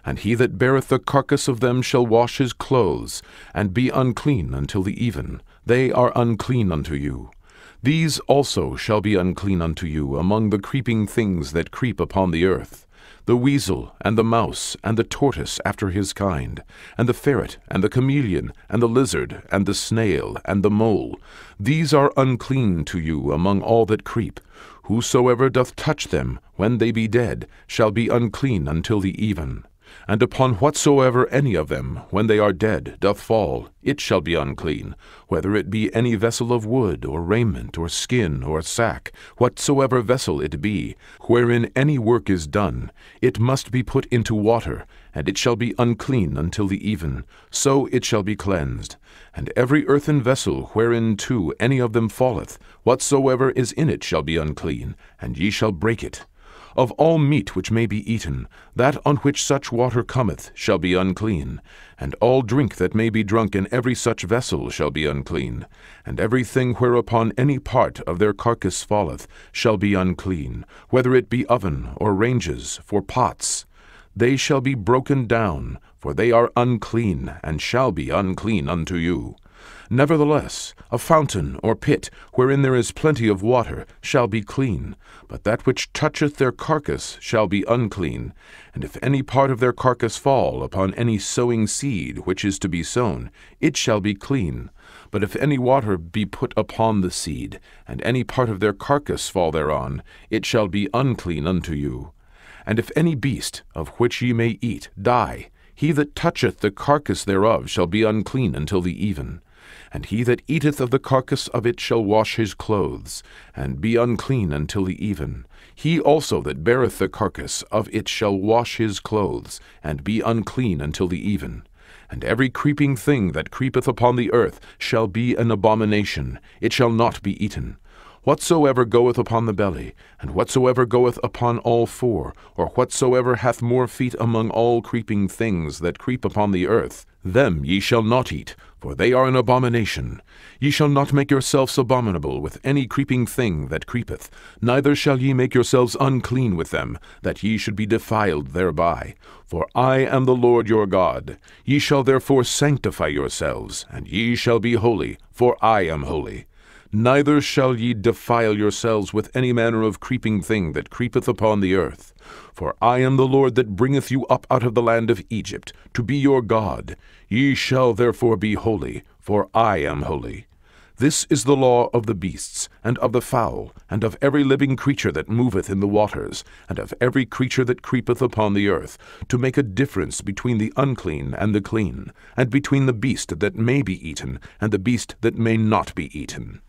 And he that beareth the carcass of them shall wash his clothes, and be unclean until the even. They are unclean unto you. These also shall be unclean unto you among the creeping things that creep upon the earth: the weasel, and the mouse, and the tortoise after his kind, and the ferret, and the chameleon, and the lizard, and the snail, and the mole. These are unclean to you among all that creep. Whosoever doth touch them, when they be dead, shall be unclean until the even. And upon whatsoever any of them, when they are dead, doth fall, it shall be unclean, whether it be any vessel of wood, or raiment, or skin, or sack, whatsoever vessel it be, wherein any work is done, it must be put into water, and it shall be unclean until the even, so it shall be cleansed. And every earthen vessel whereinto any of them falleth, whatsoever is in it shall be unclean, and ye shall break it. Of all meat which may be eaten, that on which such water cometh shall be unclean, and all drink that may be drunk in every such vessel shall be unclean, and everything whereupon any part of their carcass falleth shall be unclean, whether it be oven, or ranges, for pots. They shall be broken down, for they are unclean, and shall be unclean unto you. Nevertheless, a fountain or pit, wherein there is plenty of water, shall be clean, but that which toucheth their carcass shall be unclean. And if any part of their carcass fall upon any sowing seed which is to be sown, it shall be clean. But if any water be put upon the seed, and any part of their carcass fall thereon, it shall be unclean unto you. And if any beast, of which ye may eat, die, he that toucheth the carcass thereof shall be unclean until the even. And he that eateth of the carcass of it shall wash his clothes, and be unclean until the even. He also that beareth the carcass of it shall wash his clothes, and be unclean until the even. And every creeping thing that creepeth upon the earth shall be an abomination, it shall not be eaten. Whatsoever goeth upon the belly, and whatsoever goeth upon all four, or whatsoever hath more feet among all creeping things that creep upon the earth, them ye shall not eat, for they are an abomination. Ye shall not make yourselves abominable with any creeping thing that creepeth, neither shall ye make yourselves unclean with them, that ye should be defiled thereby. For I am the Lord your God. Ye shall therefore sanctify yourselves, and ye shall be holy, for I am holy. Neither shall ye defile yourselves with any manner of creeping thing that creepeth upon the earth. For I am the Lord that bringeth you up out of the land of Egypt, to be your God. Ye shall therefore be holy, for I am holy. This is the law of the beasts, and of the fowl, and of every living creature that moveth in the waters, and of every creature that creepeth upon the earth, to make a difference between the unclean and the clean, and between the beast that may be eaten, and the beast that may not be eaten.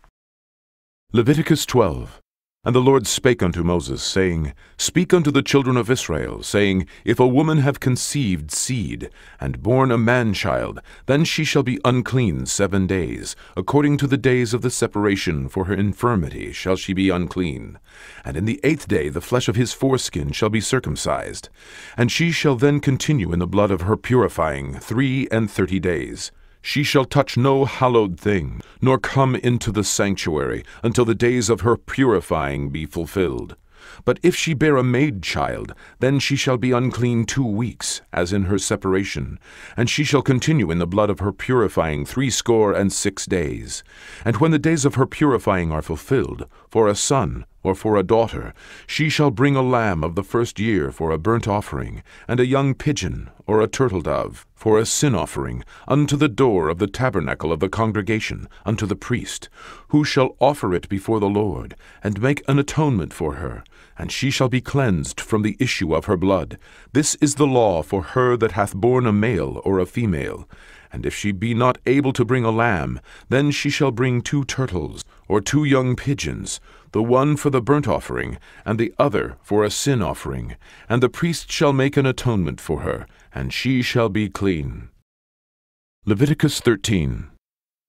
Leviticus 12. And the Lord spake unto Moses, saying, Speak unto the children of Israel, saying, If a woman have conceived seed, and born a man-child, then she shall be unclean 7 days. According to the days of the separation for her infirmity shall she be unclean. And in the 8th day the flesh of his foreskin shall be circumcised. And she shall then continue in the blood of her purifying 33 days. She shall touch no hallowed thing, nor come into the sanctuary, until the days of her purifying be fulfilled. But if she bear a maid-child, then she shall be unclean 2 weeks, as in her separation, and she shall continue in the blood of her purifying 66 days. And when the days of her purifying are fulfilled, for a son or for a daughter, she shall bring a lamb of the first year for a burnt offering, and a young pigeon or a turtle-dove for a sin offering, unto the door of the tabernacle of the congregation, unto the priest, who shall offer it before the Lord, and make an atonement for her, and she shall be cleansed from the issue of her blood. This is the law for her that hath borne a male or a female. And if she be not able to bring a lamb, then she shall bring 2 turtles, or 2 young pigeons, the one for the burnt offering, and the other for a sin offering. And the priest shall make an atonement for her, and she shall be clean. Leviticus 13.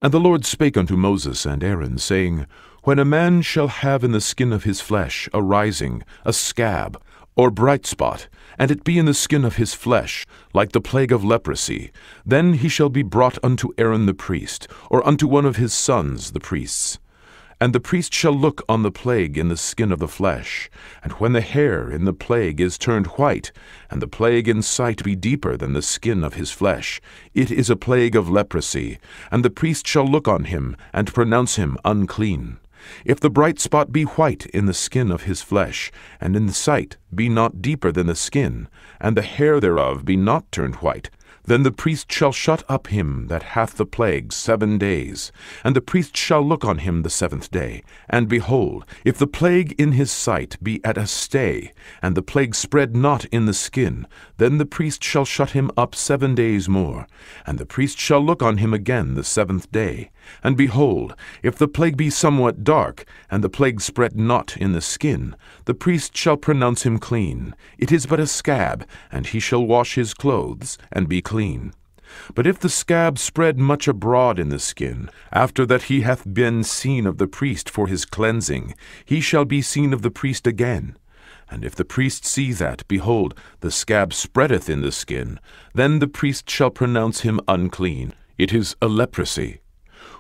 And the Lord spake unto Moses and Aaron, saying, When a man shall have in the skin of his flesh a rising, a scab, or bright spot, and it be in the skin of his flesh, like the plague of leprosy, then he shall be brought unto Aaron the priest, or unto one of his sons the priests. And the priest shall look on the plague in the skin of the flesh, and when the hair in the plague is turned white, and the plague in sight be deeper than the skin of his flesh, it is a plague of leprosy, and the priest shall look on him, and pronounce him unclean. If the bright spot be white in the skin of his flesh, and in the sight be not deeper than the skin, and the hair thereof be not turned white, then the priest shall shut up him that hath the plague 7 days, and the priest shall look on him the 7th day. And behold, if the plague in his sight be at a stay, and the plague spread not in the skin, then the priest shall shut him up 7 days more, and the priest shall look on him again the 7th day. And behold, if the plague be somewhat dark, and the plague spread not in the skin, the priest shall pronounce him clean. It is but a scab, and he shall wash his clothes, and be clean. But if the scab spread much abroad in the skin, after that he hath been seen of the priest for his cleansing, he shall be seen of the priest again. And if the priest see that, behold, the scab spreadeth in the skin, then the priest shall pronounce him unclean. It is a leprosy.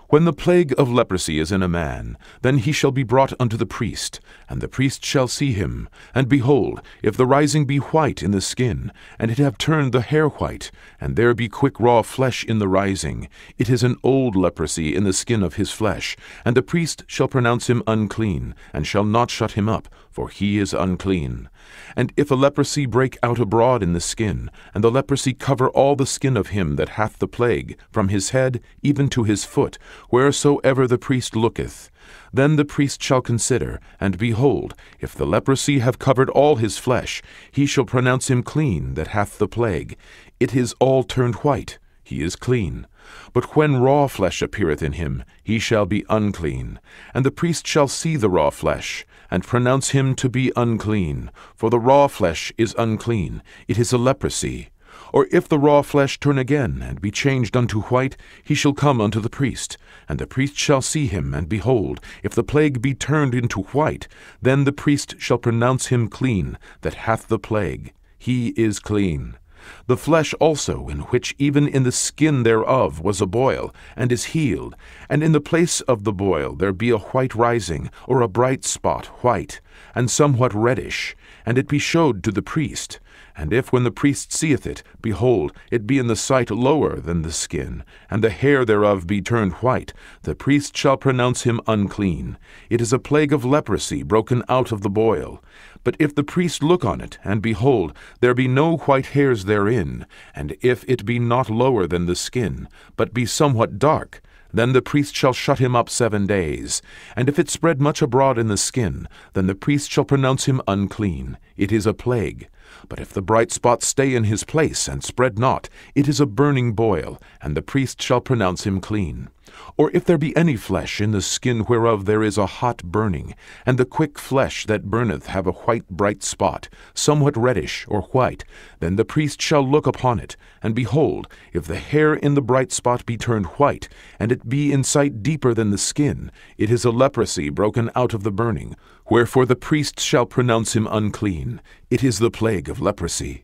When the plague of leprosy is in a man, then he shall be brought unto the priest, and the priest shall see him. And behold, if the rising be white in the skin, and it have turned the hair white, and there be quick raw flesh in the rising, it is an old leprosy in the skin of his flesh, and the priest shall pronounce him unclean, and shall not shut him up, for he is unclean. And if a leprosy break out abroad in the skin, and the leprosy cover all the skin of him that hath the plague, from his head even to his foot, wheresoever the priest looketh, then the priest shall consider, and behold, if the leprosy have covered all his flesh, he shall pronounce him clean that hath the plague. It is all turned white, he is clean. But when raw flesh appeareth in him, he shall be unclean. And the priest shall see the raw flesh, and pronounce him to be unclean. For the raw flesh is unclean, it is a leprosy. Or if the raw flesh turn again, and be changed unto white, he shall come unto the priest. And the priest shall see him, and behold, if the plague be turned into white, then the priest shall pronounce him clean that hath the plague. He is clean. The flesh also, in which even in the skin thereof was a boil, and is healed, and in the place of the boil there be a white rising, or a bright spot white, and somewhat reddish, and it be showed to the priest. And if when the priest seeth it, behold, it be in the sight lower than the skin, and the hair thereof be turned white, the priest shall pronounce him unclean. It is a plague of leprosy broken out of the boil. But if the priest look on it, and behold, there be no white hairs therein, and if it be not lower than the skin, but be somewhat dark, then the priest shall shut him up 7 days. And if it spread much abroad in the skin, then the priest shall pronounce him unclean. It is a plague. But if the bright spot stay in his place, and spread not, it is a burning boil, and the priest shall pronounce him clean. Or if there be any flesh in the skin whereof there is a hot burning, and the quick flesh that burneth have a white bright spot, somewhat reddish or white, then the priest shall look upon it, and behold, if the hair in the bright spot be turned white, and it be in sight deeper than the skin, it is a leprosy broken out of the burning, wherefore the priest shall pronounce him unclean. It is the plague of leprosy.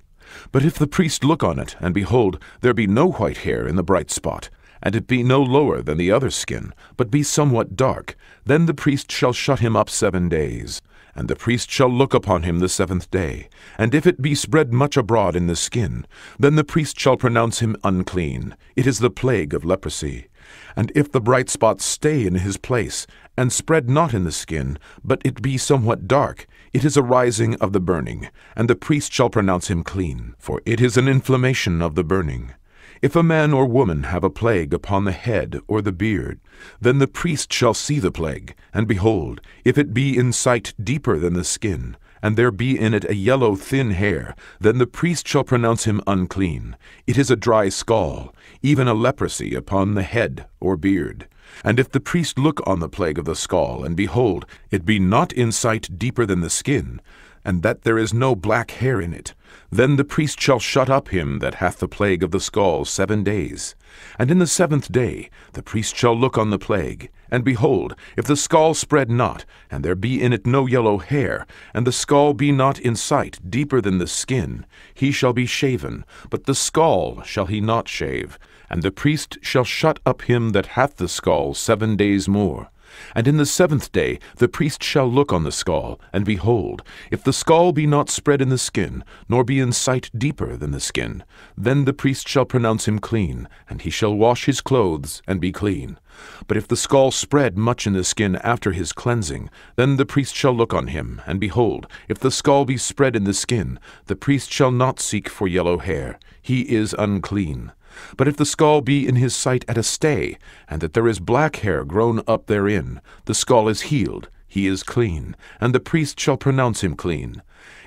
But if the priest look on it, and behold, there be no white hair in the bright spot, and it be no lower than the other skin, but be somewhat dark, then the priest shall shut him up 7 days. And the priest shall look upon him the 7th day. And if it be spread much abroad in the skin, then the priest shall pronounce him unclean. It is the plague of leprosy. And if the bright spot stay in his place, and spread not in the skin, but it be somewhat dark, it is a rising of the burning, and the priest shall pronounce him clean, for it is an inflammation of the burning. If a man or woman have a plague upon the head or the beard, then the priest shall see the plague, and behold, if it be in sight deeper than the skin, and there be in it a yellow thin hair, then the priest shall pronounce him unclean. It is a dry scall, even a leprosy upon the head or beard. And if the priest look on the plague of the scall, and behold, it be not in sight deeper than the skin, and that there is no black hair in it, then the priest shall shut up him that hath the plague of the scall 7 days. And in the 7th day the priest shall look on the plague, and behold, if the scall spread not, and there be in it no yellow hair, and the scall be not in sight deeper than the skin, he shall be shaven, but the scall shall he not shave. And the priest shall shut up him that hath the scall 7 days more. And in the 7th day the priest shall look on the skull, and behold, if the skull be not spread in the skin, nor be in sight deeper than the skin, then the priest shall pronounce him clean, and he shall wash his clothes, and be clean. But if the skull spread much in the skin after his cleansing, then the priest shall look on him, and behold, if the skull be spread in the skin, the priest shall not seek for yellow hair, he is unclean. But if the skull be in his sight at a stay, and that there is black hair grown up therein, the skull is healed, he is clean, and the priest shall pronounce him clean.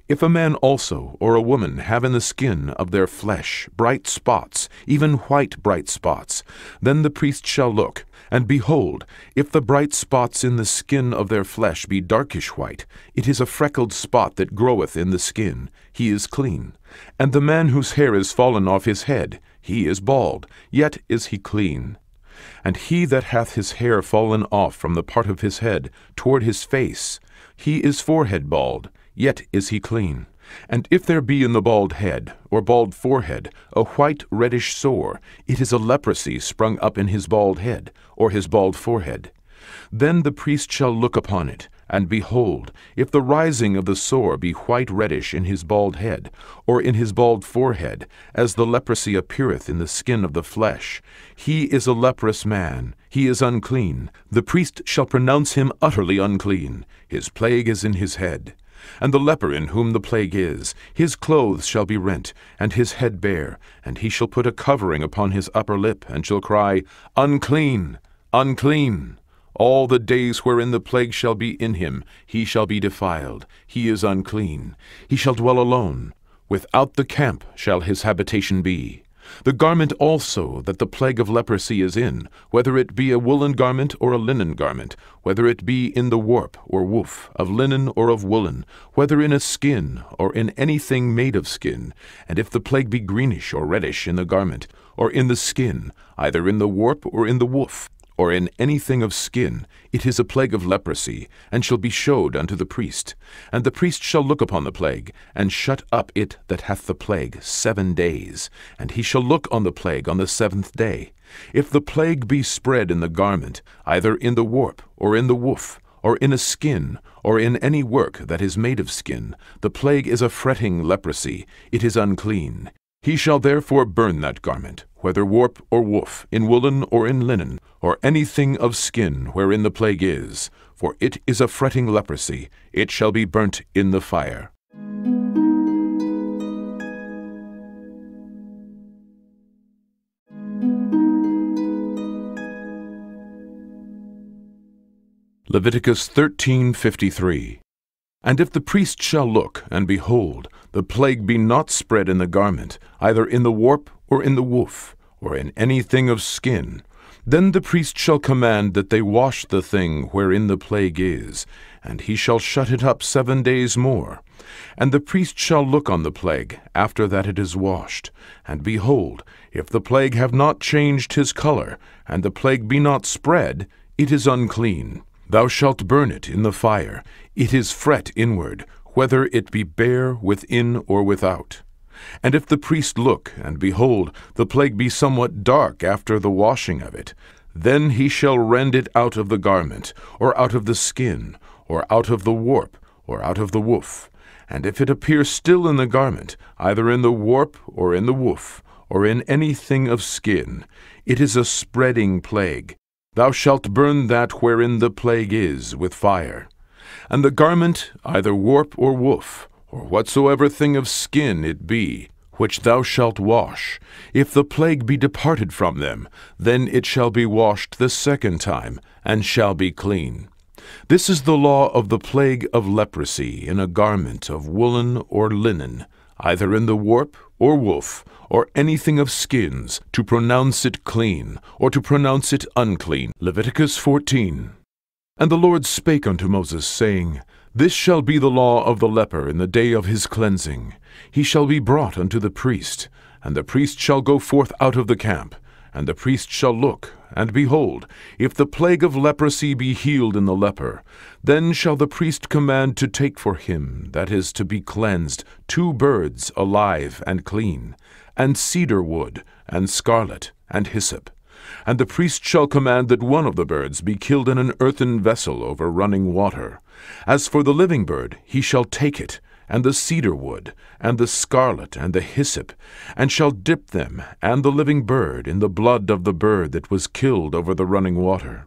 If a man also or a woman have in the skin of their flesh bright spots, even white bright spots, then the priest shall look, and behold, if the bright spots in the skin of their flesh be darkish white, it is a freckled spot that groweth in the skin, he is clean. And the man whose hair is fallen off his head, he is bald, yet is he clean. And he that hath his hair fallen off from the part of his head toward his face, he is forehead bald, yet is he clean. And if there be in the bald head, or bald forehead, a white reddish sore, it is a leprosy sprung up in his bald head, or his bald forehead. Then the priest shall look upon it, and behold, if the rising of the sore be white reddish in his bald head, or in his bald forehead, as the leprosy appeareth in the skin of the flesh, he is a leprous man, he is unclean. The priest shall pronounce him utterly unclean. His plague is in his head. And the leper in whom the plague is, his clothes shall be rent, and his head bare, and he shall put a covering upon his upper lip, and shall cry, Unclean, unclean. All the days wherein the plague shall be in him, he shall be defiled. He is unclean. He shall dwell alone. Without the camp shall his habitation be. The garment also that the plague of leprosy is in, whether it be a woolen garment or a linen garment, whether it be in the warp or woof, of linen or of woolen, whether in a skin or in anything made of skin, and if the plague be greenish or reddish in the garment, or in the skin, either in the warp or in the woof, or in anything of skin, it is a plague of leprosy, and shall be showed unto the priest. And the priest shall look upon the plague, and shut up it that hath the plague 7 days, and he shall look on the plague on the 7th day. If the plague be spread in the garment, either in the warp, or in the woof, or in a skin, or in any work that is made of skin, the plague is a fretting leprosy, it is unclean. He shall therefore burn that garment, whether warp or woof, in woolen or in linen, or anything of skin wherein the plague is, for it is a fretting leprosy, it shall be burnt in the fire. Leviticus 13:53. And if the priest shall look, and behold, the plague be not spread in the garment, either in the warp or in the woof, or in anything of skin, then the priest shall command that they wash the thing wherein the plague is, and he shall shut it up 7 days more. And the priest shall look on the plague after that it is washed, and behold, if the plague have not changed his color, and the plague be not spread, it is unclean. Thou shalt burn it in the fire. It is fret inward, whether it be bare within or without. And if the priest look, and behold, the plague be somewhat dark after the washing of it, then he shall rend it out of the garment, or out of the skin, or out of the warp, or out of the woof. And if it appear still in the garment, either in the warp, or in the woof, or in anything of skin, it is a spreading plague. Thou shalt burn that wherein the plague is with fire. And the garment, either warp or woof, or whatsoever thing of skin it be, which thou shalt wash, if the plague be departed from them, then it shall be washed the 2nd time, and shall be clean. This is the law of the plague of leprosy in a garment of woolen or linen, either in the warp or woof, or anything of skins, to pronounce it clean, or to pronounce it unclean. Leviticus 14. And the Lord spake unto Moses, saying, This shall be the law of the leper in the day of his cleansing. He shall be brought unto the priest, and the priest shall go forth out of the camp, and the priest shall look, and behold, if the plague of leprosy be healed in the leper, then shall the priest command to take for him, that is to be cleansed, 2 birds alive and clean, and cedar wood, and scarlet, and hyssop. And the priest shall command that one of the birds be killed in an earthen vessel over running water. As for the living bird, he shall take it, and the cedar wood, and the scarlet, and the hyssop, and shall dip them, and the living bird, in the blood of the bird that was killed over the running water.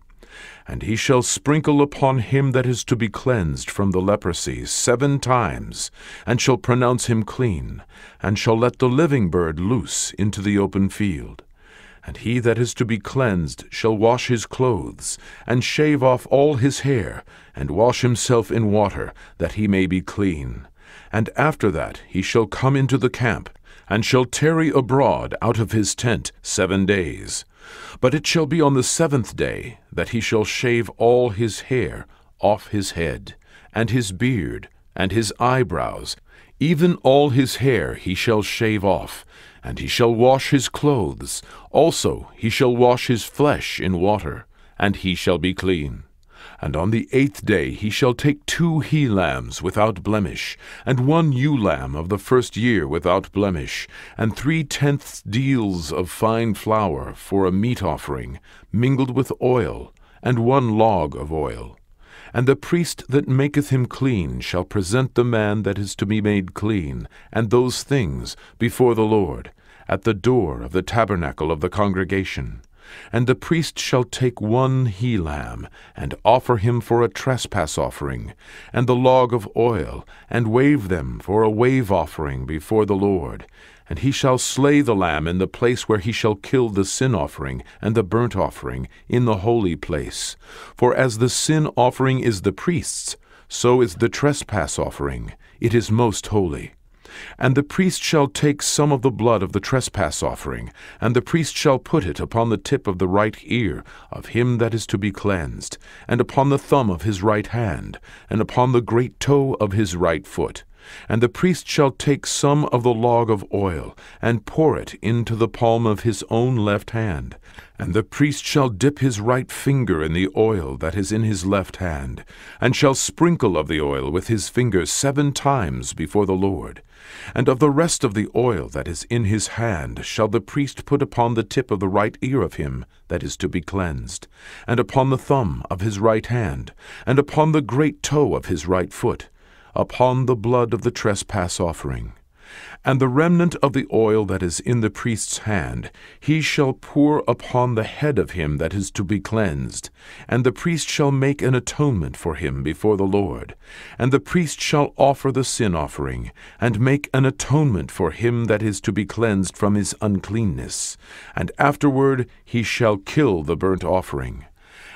And he shall sprinkle upon him that is to be cleansed from the leprosy 7 times, and shall pronounce him clean, and shall let the living bird loose into the open field. And he that is to be cleansed shall wash his clothes, and shave off all his hair, and wash himself in water, that he may be clean. And after that he shall come into the camp, and shall tarry abroad out of his tent 7 days. But it shall be on the 7th day that he shall shave all his hair off his head, and his beard, and his eyebrows, even all his hair he shall shave off, and he shall wash his clothes. Also he shall wash his flesh in water, and he shall be clean. And on the 8th day he shall take 2 he-lambs without blemish, and 1 ewe-lamb of the first year without blemish, and 3/10 deals of fine flour for a meat offering, mingled with oil, and 1 log of oil. And the priest that maketh him clean shall present the man that is to be made clean, and those things, before the Lord, at the door of the tabernacle of the congregation. And the priest shall take 1 he-lamb, and offer him for a trespass offering, and the log of oil, and wave them for a wave offering before the Lord. And he shall slay the lamb in the place where he shall kill the sin offering and the burnt offering in the holy place. For as the sin offering is the priest's, so is the trespass offering. It is most holy. And the priest shall take some of the blood of the trespass offering, and the priest shall put it upon the tip of the right ear of him that is to be cleansed, and upon the thumb of his right hand, and upon the great toe of his right foot. And the priest shall take some of the log of oil, and pour it into the palm of his own left hand. And the priest shall dip his right finger in the oil that is in his left hand, and shall sprinkle of the oil with his finger 7 times before the Lord. And of the rest of the oil that is in his hand shall the priest put upon the tip of the right ear of him that is to be cleansed, and upon the thumb of his right hand, and upon the great toe of his right foot, upon the blood of the trespass offering. And the remnant of the oil that is in the priest's hand he shall pour upon the head of him that is to be cleansed, and the priest shall make an atonement for him before the Lord. And the priest shall offer the sin offering, and make an atonement for him that is to be cleansed from his uncleanness. And afterward he shall kill the burnt offering.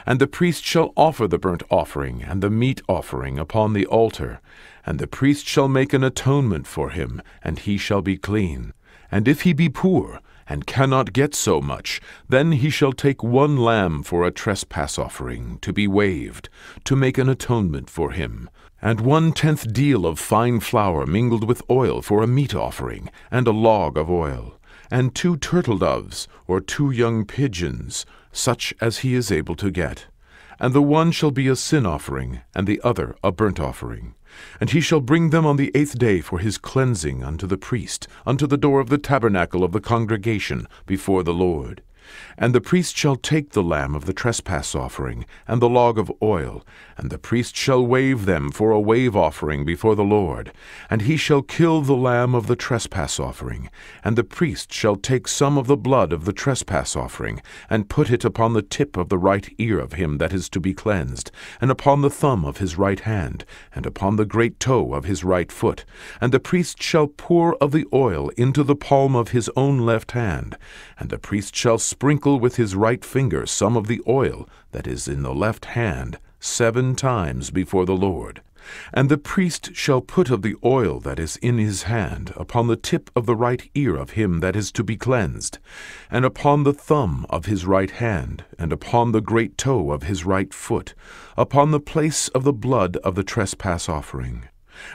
And the priest shall offer the burnt offering and the meat offering upon the altar, and the priest shall make an atonement for him, and he shall be clean. And if he be poor, and cannot get so much, then he shall take 1 lamb for a trespass offering, to be waved, to make an atonement for him, and 1/10 deal of fine flour mingled with oil for a meat offering, and a log of oil, and 2 turtle doves, or 2 young pigeons, such as he is able to get. And the one shall be a sin offering, and the other a burnt offering. And he shall bring them on the 8th day for his cleansing unto the priest, unto the door of the tabernacle of the congregation before the Lord. And the priest shall take the lamb of the trespass offering, and the log of oil, and the priest shall wave them for a wave offering before the Lord. And he shall kill the lamb of the trespass offering, and the priest shall take some of the blood of the trespass offering, and put it upon the tip of the right ear of him that is to be cleansed, and upon the thumb of his right hand, and upon the great toe of his right foot. And the priest shall pour of the oil into the palm of his own left hand, and the priest shall sprinkle with his right finger some of the oil that is in the left hand 7 times before the Lord. And the priest shall put of the oil that is in his hand upon the tip of the right ear of him that is to be cleansed, and upon the thumb of his right hand, and upon the great toe of his right foot, upon the place of the blood of the trespass offering.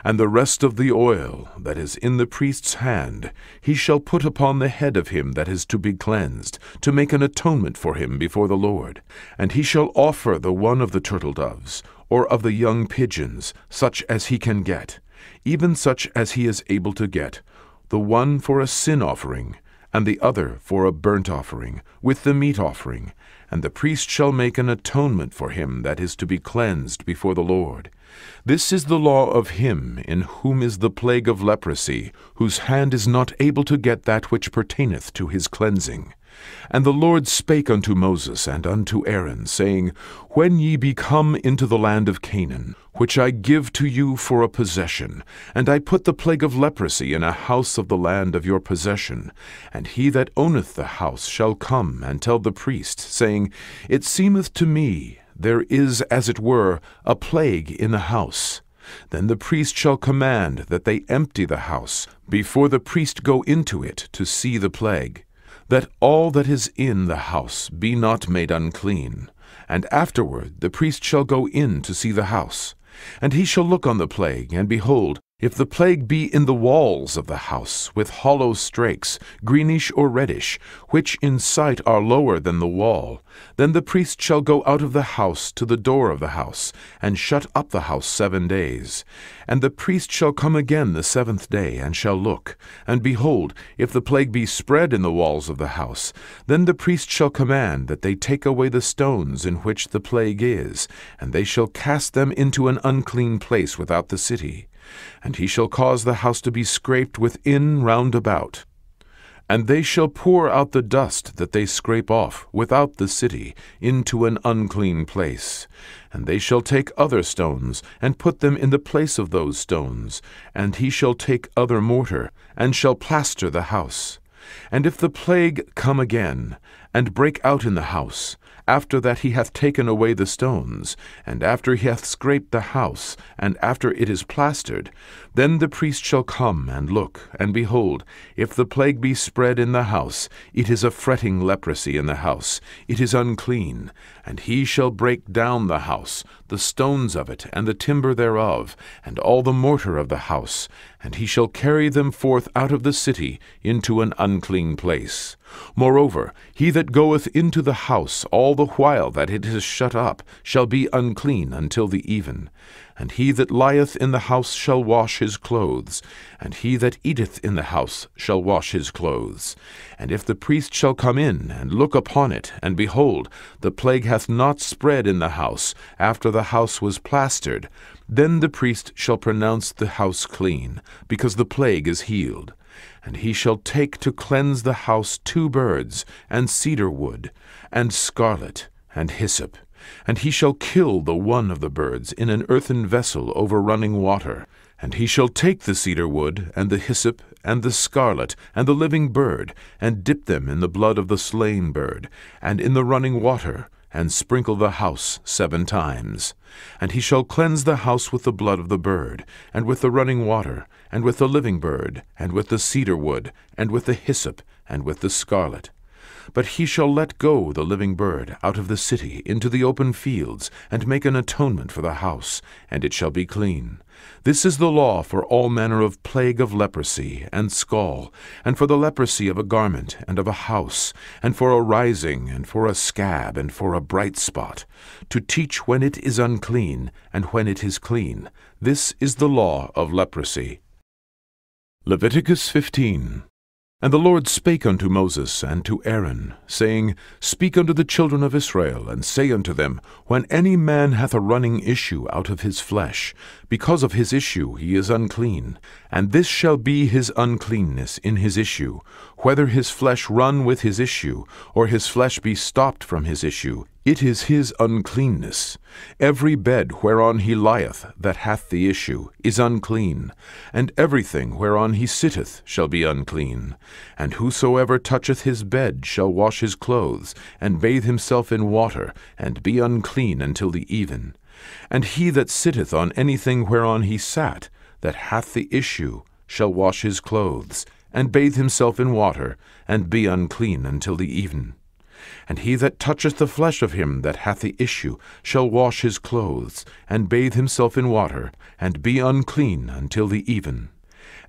And the rest of the oil that is in the priest's hand he shall put upon the head of him that is to be cleansed, to make an atonement for him before the Lord. And he shall offer the one of the turtle doves, or of the young pigeons, such as he can get, even such as he is able to get, the one for a sin offering, and the other for a burnt offering, with the meat offering. And the priest shall make an atonement for him that is to be cleansed before the Lord. This is the law of him in whom is the plague of leprosy, whose hand is not able to get that which pertaineth to his cleansing. And the Lord spake unto Moses and unto Aaron, saying, When ye be come into the land of Canaan, which I give to you for a possession, and I put the plague of leprosy in a house of the land of your possession, and he that owneth the house shall come and tell the priest, saying, It seemeth to me there is, as it were, a plague in the house. Then the priest shall command that they empty the house, before the priest go into it to see the plague, that all that is in the house be not made unclean. And afterward the priest shall go in to see the house. And he shall look on the plague, and behold, if the plague be in the walls of the house, with hollow strakes, greenish or reddish, which in sight are lower than the wall, then the priest shall go out of the house to the door of the house, and shut up the house 7 days. And the priest shall come again the 7th day, and shall look. And behold, if the plague be spread in the walls of the house, then the priest shall command that they take away the stones in which the plague is, and they shall cast them into an unclean place without the city. And he shall cause the house to be scraped within round about. And they shall pour out the dust that they scrape off without the city into an unclean place. And they shall take other stones, and put them in the place of those stones. And he shall take other mortar, and shall plaster the house. And if the plague come again, and break out in the house, after that he hath taken away the stones, and after he hath scraped the house, and after it is plastered, then the priest shall come and look, and behold, if the plague be spread in the house, it is a fretting leprosy in the house, it is unclean. And he shall break down the house, the stones of it, and the timber thereof, and all the mortar of the house, and he shall carry them forth out of the city into an unclean place. Moreover, he that goeth into the house all the while that it is shut up shall be unclean until the even. And he that lieth in the house shall wash his clothes, and he that eateth in the house shall wash his clothes. And if the priest shall come in and look upon it, and behold, the plague hath not spread in the house after the house was plastered, then the priest shall pronounce the house clean, because the plague is healed. And he shall take to cleanse the house 2 birds, and cedar wood, and scarlet, and hyssop. And he shall kill the one of the birds in an earthen vessel over running water. And he shall take the cedar wood, and the hyssop, and the scarlet, and the living bird, and dip them in the blood of the slain bird, and in the running water, and sprinkle the house 7 times. And he shall cleanse the house with the blood of the bird, and with the running water, and with the living bird, and with the cedar wood, and with the hyssop, and with the scarlet. But he shall let go the living bird out of the city into the open fields, and make an atonement for the house, and it shall be clean. This is the law for all manner of plague of leprosy and scall, and for the leprosy of a garment and of a house, and for a rising, and for a scab, and for a bright spot, to teach when it is unclean, and when it is clean. This is the law of leprosy. Leviticus 15. And the Lord spake unto Moses and to Aaron, saying, Speak unto the children of Israel, and say unto them, When any man hath a running issue out of his flesh, because of his issue he is unclean, and this shall be his uncleanness in his issue, whether his flesh run with his issue, or his flesh be stopped from his issue, it is his uncleanness. Every bed whereon he lieth that hath the issue is unclean, and everything whereon he sitteth shall be unclean. And whosoever toucheth his bed shall wash his clothes, and bathe himself in water, and be unclean until the even. And he that sitteth on anything whereon he sat, that hath the issue, shall wash his clothes, and bathe himself in water, and be unclean until the even. And he that toucheth the flesh of him that hath the issue shall wash his clothes, and bathe himself in water, and be unclean until the even.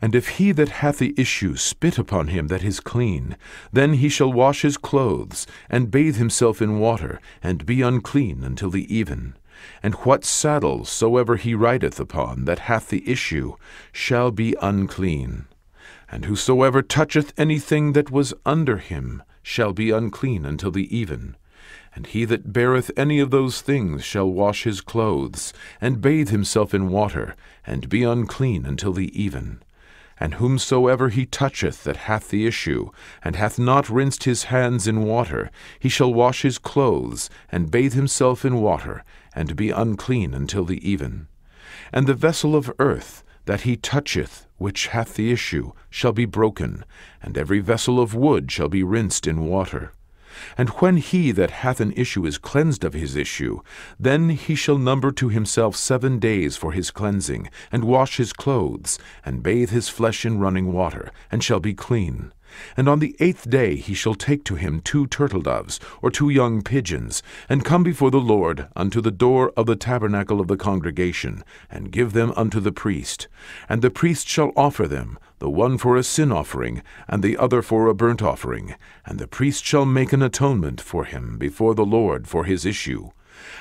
And if he that hath the issue spit upon him that is clean, then he shall wash his clothes, and bathe himself in water, and be unclean until the even. And what saddle soever he rideth upon that hath the issue shall be unclean. And whosoever toucheth anything that was under him shall be unclean until the even. And he that beareth any of those things shall wash his clothes, and bathe himself in water, and be unclean until the even. And whomsoever he toucheth that hath the issue, and hath not rinsed his hands in water, he shall wash his clothes, and bathe himself in water, and be unclean until the even. And the vessel of earth that he toucheth, which hath the issue, shall be broken, and every vessel of wood shall be rinsed in water. And when he that hath an issue is cleansed of his issue, then he shall number to himself 7 days for his cleansing, and wash his clothes, and bathe his flesh in running water, and shall be clean. And on the 8th day he shall take to him 2 turtle-doves, or 2 young pigeons, and come before the Lord unto the door of the tabernacle of the congregation, and give them unto the priest. And the priest shall offer them, the one for a sin offering, and the other for a burnt offering. And the priest shall make an atonement for him before the Lord for his issue.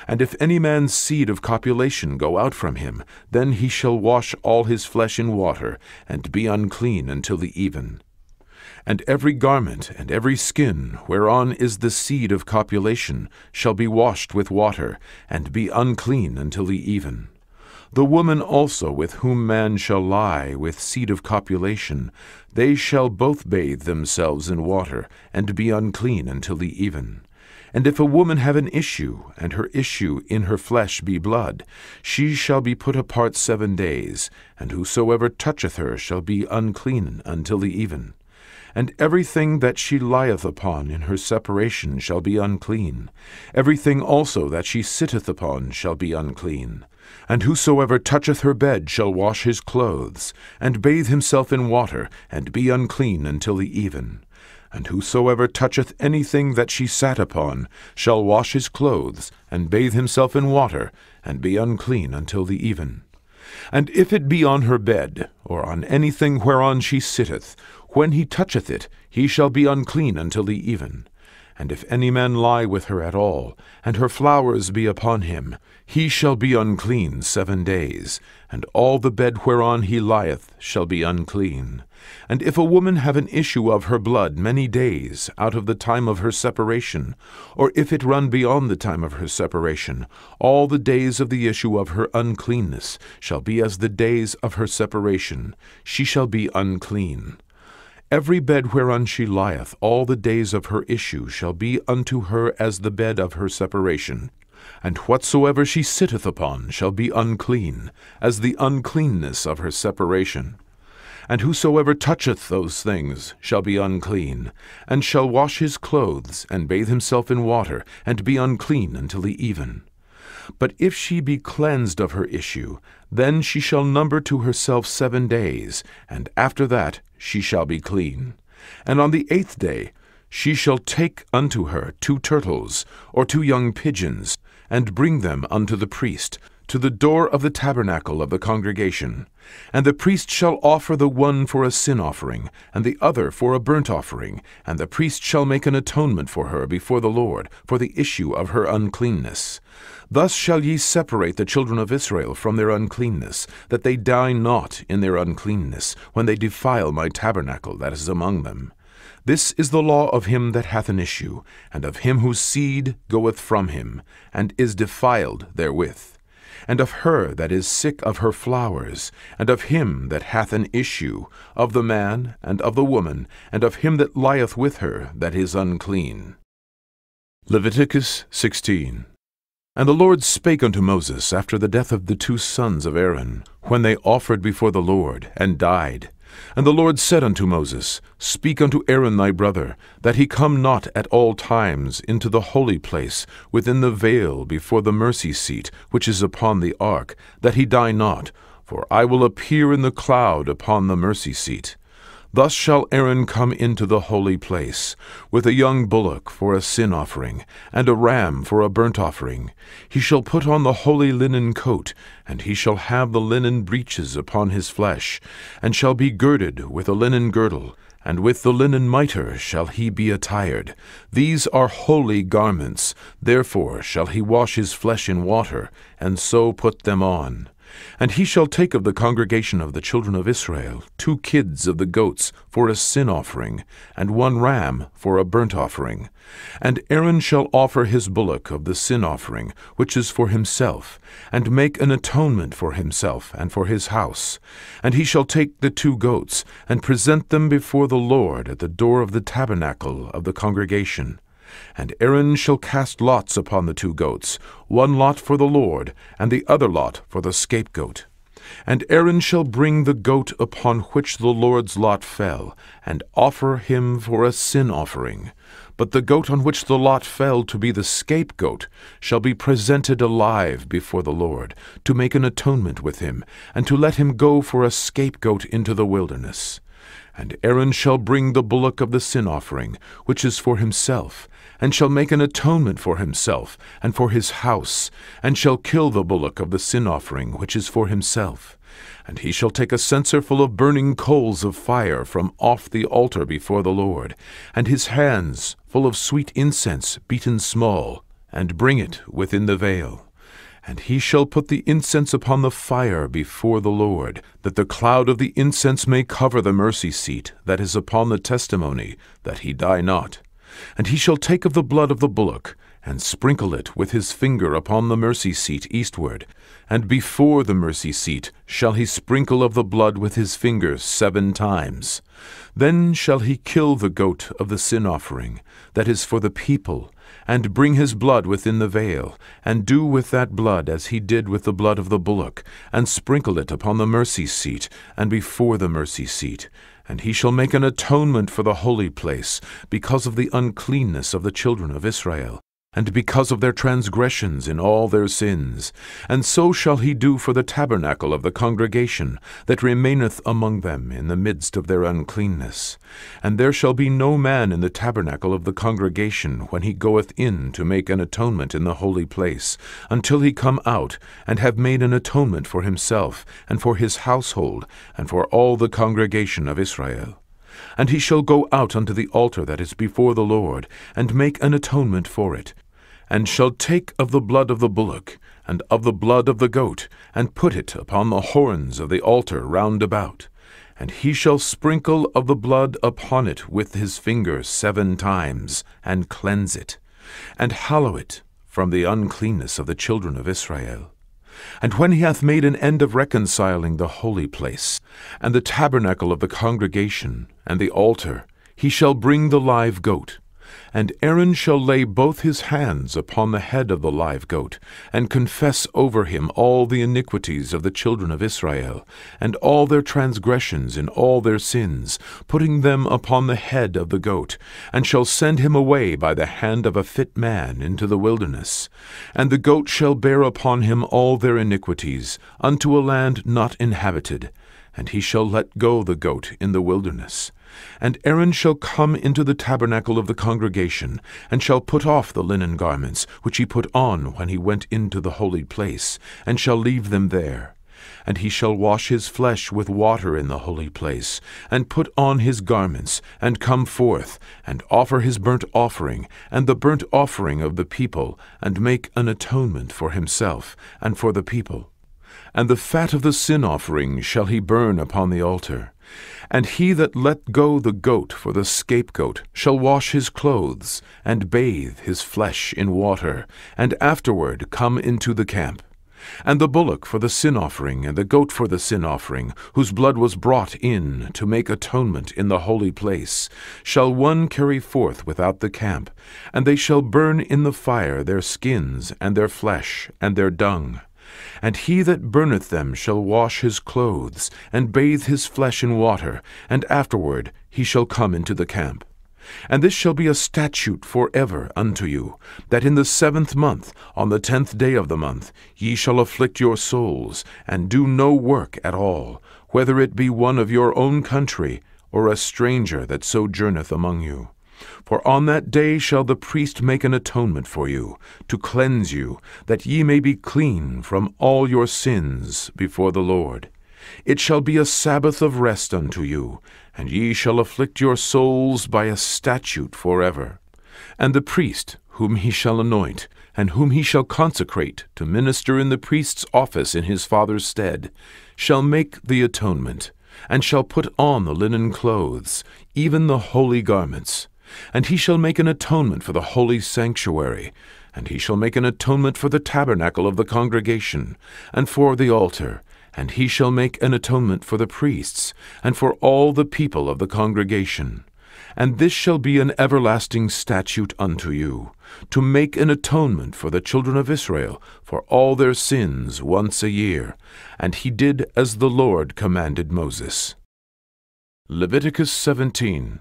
And if any man's seed of copulation go out from him, then he shall wash all his flesh in water, and be unclean until the even. And every garment and every skin whereon is the seed of copulation shall be washed with water, and be unclean until the even. The woman also with whom man shall lie with seed of copulation, they shall both bathe themselves in water, and be unclean until the even. And if a woman have an issue, and her issue in her flesh be blood, she shall be put apart 7 days, and whosoever toucheth her shall be unclean until the even. And everything that she lieth upon in her separation shall be unclean. Everything also that she sitteth upon shall be unclean. And whosoever toucheth her bed shall wash his clothes, and bathe himself in water, and be unclean until the even. And whosoever toucheth anything that she sat upon shall wash his clothes, and bathe himself in water, and be unclean until the even. And if it be on her bed, or on anything whereon she sitteth, when he toucheth it, he shall be unclean until the even. And if any man lie with her at all, and her flowers be upon him, he shall be unclean 7 days, and all the bed whereon he lieth shall be unclean. And if a woman have an issue of her blood many days out of the time of her separation, or if it run beyond the time of her separation, all the days of the issue of her uncleanness shall be as the days of her separation. She shall be unclean. Every bed whereon she lieth all the days of her issue shall be unto her as the bed of her separation. And whatsoever she sitteth upon shall be unclean, as the uncleanness of her separation. And whosoever toucheth those things shall be unclean, and shall wash his clothes, and bathe himself in water, and be unclean until the even. But if she be cleansed of her issue, then she shall number to herself 7 days, and after that she shall be clean. And on the 8th day she shall take unto her 2 turtles, or 2 young pigeons, and bring them unto the priest, to the door of the tabernacle of the congregation. And the priest shall offer the one for a sin offering, and the other for a burnt offering, and the priest shall make an atonement for her before the Lord, for the issue of her uncleanness. Thus shall ye separate the children of Israel from their uncleanness, that they die not in their uncleanness, when they defile my tabernacle that is among them. This is the law of him that hath an issue, and of him whose seed goeth from him, and is defiled therewith, and of her that is sick of her flowers, and of him that hath an issue, of the man, and of the woman, and of him that lieth with her that is unclean. Leviticus 16. And the Lord spake unto Moses after the death of the 2 sons of Aaron, when they offered before the Lord, and died. And the Lord said unto Moses, Speak unto Aaron thy brother, that he come not at all times into the holy place, within the veil before the mercy seat, which is upon the ark, that he die not, for I will appear in the cloud upon the mercy seat. Thus shall Aaron come into the holy place, with a young bullock for a sin offering, and a ram for a burnt offering. He shall put on the holy linen coat, and he shall have the linen breeches upon his flesh, and shall be girded with a linen girdle, and with the linen mitre shall he be attired. These are holy garments, therefore shall he wash his flesh in water, and so put them on. And he shall take of the congregation of the children of Israel 2 kids of the goats for a sin offering, and 1 ram for a burnt offering. And Aaron shall offer his bullock of the sin offering, which is for himself, and make an atonement for himself and for his house. And he shall take the 2 goats, and present them before the Lord at the door of the tabernacle of the congregation. And Aaron shall cast lots upon the 2 goats, 1 lot for the Lord, and the other lot for the scapegoat. And Aaron shall bring the goat upon which the Lord's lot fell, and offer him for a sin offering. But the goat on which the lot fell to be the scapegoat shall be presented alive before the Lord, to make an atonement with him, and to let him go for a scapegoat into the wilderness. And Aaron shall bring the bullock of the sin offering, which is for himself, and shall make an atonement for himself and for his house, and shall kill the bullock of the sin offering, which is for himself. And he shall take a censer full of burning coals of fire from off the altar before the Lord, and his hands full of sweet incense beaten small, and bring it within the veil. And he shall put the incense upon the fire before the Lord, that the cloud of the incense may cover the mercy seat that is upon the testimony, that he die not. And he shall take of the blood of the bullock, and sprinkle it with his finger upon the mercy seat eastward. And before the mercy seat shall he sprinkle of the blood with his finger 7 times. Then shall he kill the goat of the sin offering, that is for the people, and bring his blood within the veil, and do with that blood as he did with the blood of the bullock, and sprinkle it upon the mercy seat, and before the mercy seat. And he shall make an atonement for the holy place, because of the uncleanness of the children of Israel, and because of their transgressions in all their sins. And so shall he do for the tabernacle of the congregation, that remaineth among them in the midst of their uncleanness. And there shall be no man in the tabernacle of the congregation when he goeth in to make an atonement in the holy place, until he come out, and have made an atonement for himself, and for his household, and for all the congregation of Israel. And he shall go out unto the altar that is before the Lord, and make an atonement for it, and shall take of the blood of the bullock, and of the blood of the goat, and put it upon the horns of the altar round about. And he shall sprinkle of the blood upon it with his finger 7 times, and cleanse it, and hallow it from the uncleanness of the children of Israel. And when he hath made an end of reconciling the holy place, and the tabernacle of the congregation, and the altar, he shall bring the live goat. And Aaron shall lay both his hands upon the head of the live goat, and confess over him all the iniquities of the children of Israel, and all their transgressions in all their sins, putting them upon the head of the goat, and shall send him away by the hand of a fit man into the wilderness. And the goat shall bear upon him all their iniquities, unto a land not inhabited, and he shall let go the goat in the wilderness. And Aaron shall come into the tabernacle of the congregation, and shall put off the linen garments, which he put on when he went into the holy place, and shall leave them there. And he shall wash his flesh with water in the holy place, and put on his garments, and come forth, and offer his burnt offering, and the burnt offering of the people, and make an atonement for himself, and for the people. And the fat of the sin offering shall he burn upon the altar. And he that let go the goat for the scapegoat shall wash his clothes, and bathe his flesh in water, and afterward come into the camp. And the bullock for the sin offering, and the goat for the sin offering, whose blood was brought in to make atonement in the holy place, shall one carry forth without the camp, and they shall burn in the fire their skins, and their flesh, and their dung. And he that burneth them shall wash his clothes, and bathe his flesh in water, and afterward he shall come into the camp. And this shall be a statute forever unto you, that in the 7th month, on the 10th day of the month, ye shall afflict your souls, and do no work at all, whether it be one of your own country, or a stranger that sojourneth among you. For on that day shall the priest make an atonement for you, to cleanse you, that ye may be clean from all your sins before the Lord. It shall be a Sabbath of rest unto you, and ye shall afflict your souls by a statute forever. And the priest, whom he shall anoint, and whom he shall consecrate to minister in the priest's office in his father's stead, shall make the atonement, and shall put on the linen clothes, even the holy garments. And he shall make an atonement for the holy sanctuary, and he shall make an atonement for the tabernacle of the congregation, and for the altar, and he shall make an atonement for the priests, and for all the people of the congregation. And this shall be an everlasting statute unto you, to make an atonement for the children of Israel for all their sins once a year. And he did as the Lord commanded Moses. Leviticus 17.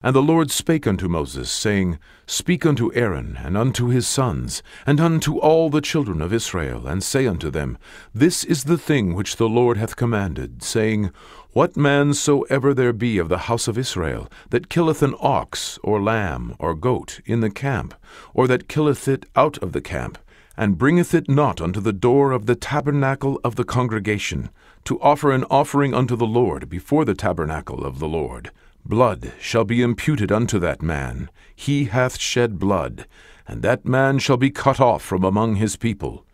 And the Lord spake unto Moses, saying, Speak unto Aaron, and unto his sons, and unto all the children of Israel, and say unto them, This is the thing which the Lord hath commanded, saying, What man soever there be of the house of Israel, that killeth an ox, or lamb, or goat, in the camp, or that killeth it out of the camp, and bringeth it not unto the door of the tabernacle of the congregation, to offer an offering unto the Lord before the tabernacle of the Lord, blood shall be imputed unto that man. He hath shed blood, and that man shall be cut off from among his people,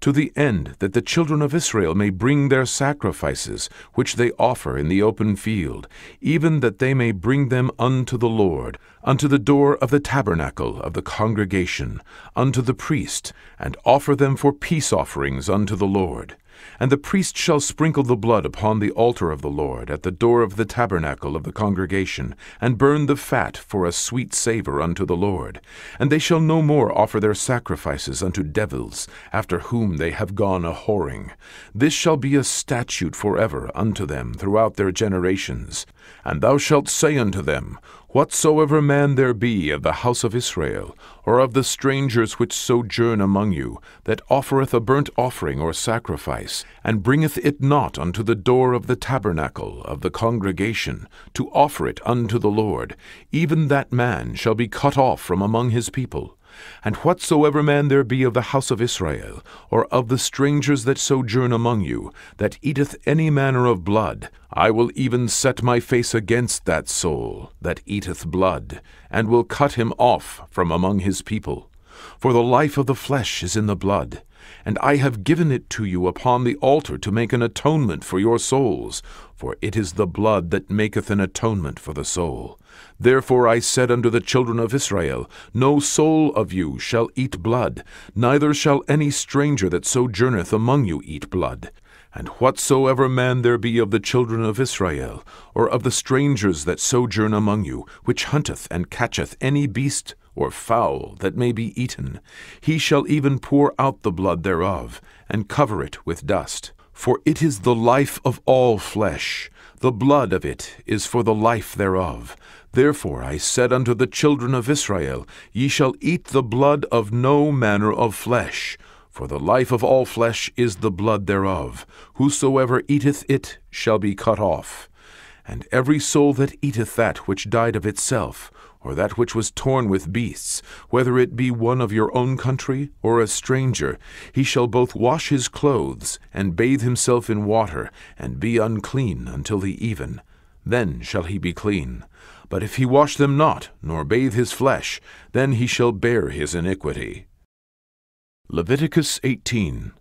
to the end that the children of Israel may bring their sacrifices, which they offer in the open field, even that they may bring them unto the Lord, unto the door of the tabernacle of the congregation, unto the priest, and offer them for peace offerings unto the Lord. And the priest shall sprinkle the blood upon the altar of the Lord at the door of the tabernacle of the congregation, and burn the fat for a sweet savour unto the Lord. And they shall no more offer their sacrifices unto devils, after whom they have gone a-whoring. This shall be a statute forever unto them throughout their generations. And thou shalt say unto them, Whatsoever man there be of the house of Israel, or of the strangers which sojourn among you, that offereth a burnt offering or sacrifice, and bringeth it not unto the door of the tabernacle of the congregation, to offer it unto the Lord, even that man shall be cut off from among his people. And whatsoever man there be of the house of Israel, or of the strangers that sojourn among you, that eateth any manner of blood, I will even set my face against that soul that eateth blood, and will cut him off from among his people. For the life of the flesh is in the blood, and I have given it to you upon the altar to make an atonement for your souls, for it is the blood that maketh an atonement for the soul. Therefore I said unto the children of Israel, No soul of you shall eat blood, neither shall any stranger that sojourneth among you eat blood. And whatsoever man there be of the children of Israel, or of the strangers that sojourn among you, which hunteth and catcheth any beast or fowl that may be eaten, he shall even pour out the blood thereof, and cover it with dust. For it is the life of all flesh, the blood of it is for the life thereof. Therefore I said unto the children of Israel, Ye shall eat the blood of no manner of flesh, for the life of all flesh is the blood thereof. Whosoever eateth it shall be cut off. And every soul that eateth that which died of itself, or that which was torn with beasts, whether it be one of your own country or a stranger, he shall both wash his clothes, and bathe himself in water, and be unclean until the even. Then shall he be clean. But if he wash them not, nor bathe his flesh, then he shall bear his iniquity. Leviticus 18.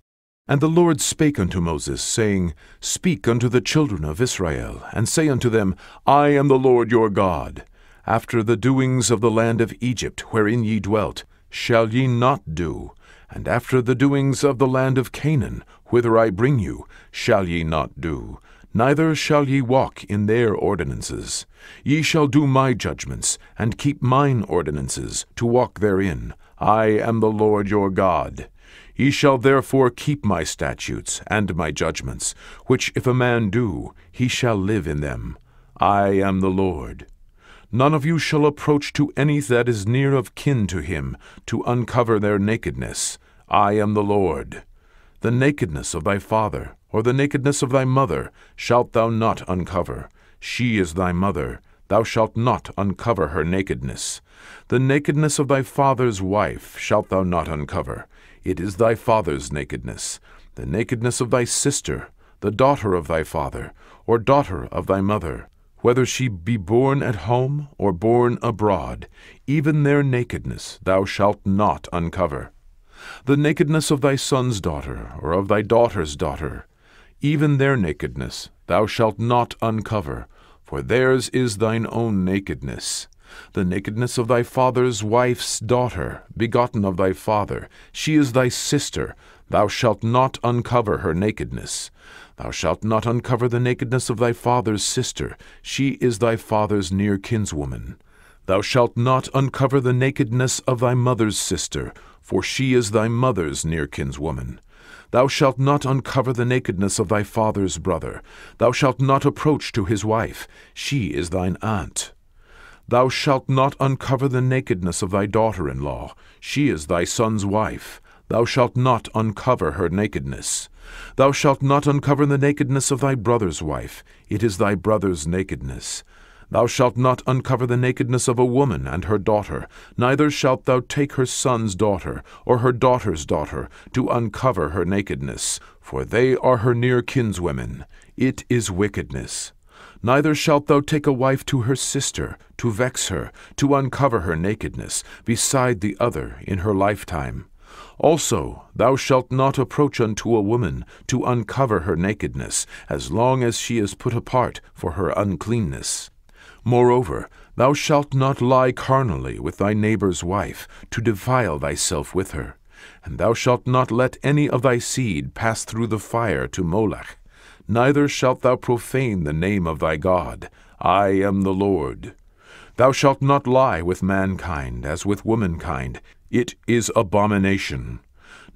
And the Lord spake unto Moses, saying, Speak unto the children of Israel, and say unto them, I am the Lord your God. After the doings of the land of Egypt, wherein ye dwelt, shall ye not do, and after the doings of the land of Canaan, whither I bring you, shall ye not do, neither shall ye walk in their ordinances. Ye shall do my judgments, and keep mine ordinances, to walk therein. I am the Lord your God. Ye shall therefore keep my statutes and my judgments, which if a man do, he shall live in them. I am the Lord. None of you shall approach to any that is near of kin to him, to uncover their nakedness. I am the Lord. The nakedness of thy father, or the nakedness of thy mother, shalt thou not uncover. She is thy mother. Thou shalt not uncover her nakedness. The nakedness of thy father's wife shalt thou not uncover. It is thy father's nakedness. The nakedness of thy sister, the daughter of thy father, or daughter of thy mother, whether she be born at home or born abroad, even their nakedness thou shalt not uncover. The nakedness of thy son's daughter, or of thy daughter's daughter, even their nakedness thou shalt not uncover, for theirs is thine own nakedness. The nakedness of thy father's wife's daughter, begotten of thy father, she is thy sister, thou shalt not uncover her nakedness. Thou shalt not uncover the nakedness of thy father's sister, she is thy father's near kinswoman. Thou shalt not uncover the nakedness of thy mother's sister, for she is thy mother's near kinswoman. Thou shalt not uncover the nakedness of thy father's brother. Thou shalt not approach to his wife, she is thine aunt. Thou shalt not uncover the nakedness of thy daughter-in-law, she is thy son's wife. Thou shalt not uncover her nakedness. Thou shalt not uncover the nakedness of thy brother's wife, it is thy brother's nakedness. Thou shalt not uncover the nakedness of a woman and her daughter, neither shalt thou take her son's daughter, or her daughter's daughter, to uncover her nakedness, for they are her near kinswomen. It is wickedness. Neither shalt thou take a wife to her sister, to vex her, to uncover her nakedness, beside the other in her lifetime. Also, thou shalt not approach unto a woman, to uncover her nakedness, as long as she is put apart for her uncleanness. Moreover, thou shalt not lie carnally with thy neighbor's wife, to defile thyself with her. And thou shalt not let any of thy seed pass through the fire to Molech. Neither shalt thou profane the name of thy God. I am the Lord. Thou shalt not lie with mankind as with womankind. It is abomination.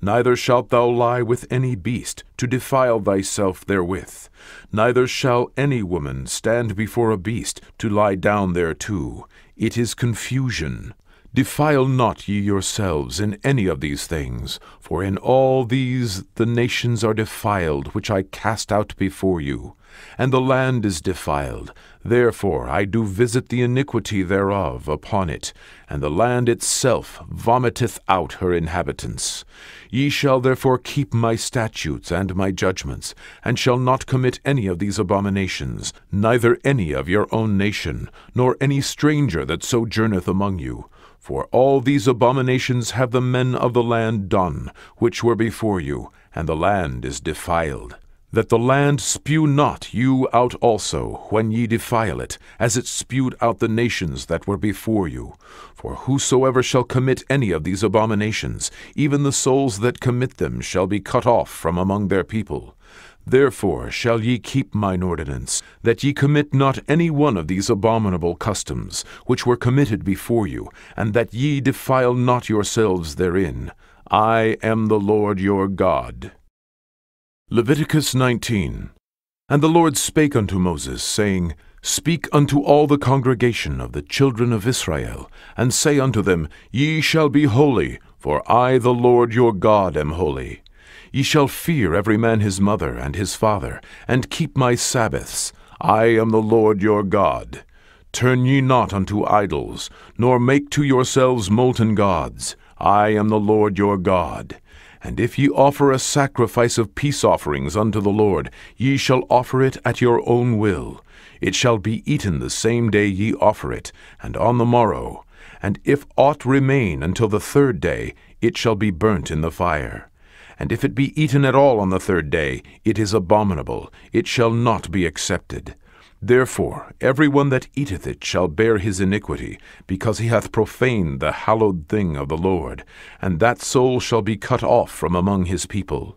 Neither shalt thou lie with any beast, to defile thyself therewith. Neither shall any woman stand before a beast, to lie down thereto. It is confusion. Defile not ye yourselves in any of these things, for in all these the nations are defiled, which I cast out before you. And the land is defiled, therefore I do visit the iniquity thereof upon it, and the land itself vomiteth out her inhabitants. Ye shall therefore keep my statutes and my judgments, and shall not commit any of these abominations, neither any of your own nation, nor any stranger that sojourneth among you. For all these abominations have the men of the land done, which were before you, and the land is defiled. That the land spew not you out also, when ye defile it, as it spewed out the nations that were before you. For whosoever shall commit any of these abominations, even the souls that commit them shall be cut off from among their people. Therefore shall ye keep mine ordinance, that ye commit not any one of these abominable customs, which were committed before you, and that ye defile not yourselves therein. I am the Lord your God. Leviticus 19. And the Lord spake unto Moses, saying, Speak unto all the congregation of the children of Israel, and say unto them, Ye shall be holy, for I the Lord your God am holy. Ye shall fear every man his mother and his father, and keep my Sabbaths. I am the Lord your God. Turn ye not unto idols, nor make to yourselves molten gods. I am the Lord your God. And if ye offer a sacrifice of peace offerings unto the Lord, ye shall offer it at your own will. It shall be eaten the same day ye offer it, and on the morrow. And if aught remain until the third day, it shall be burnt in the fire. And if it be eaten at all on the third day, it is abominable, it shall not be accepted. Therefore every one that eateth it shall bear his iniquity, because he hath profaned the hallowed thing of the Lord, and that soul shall be cut off from among his people.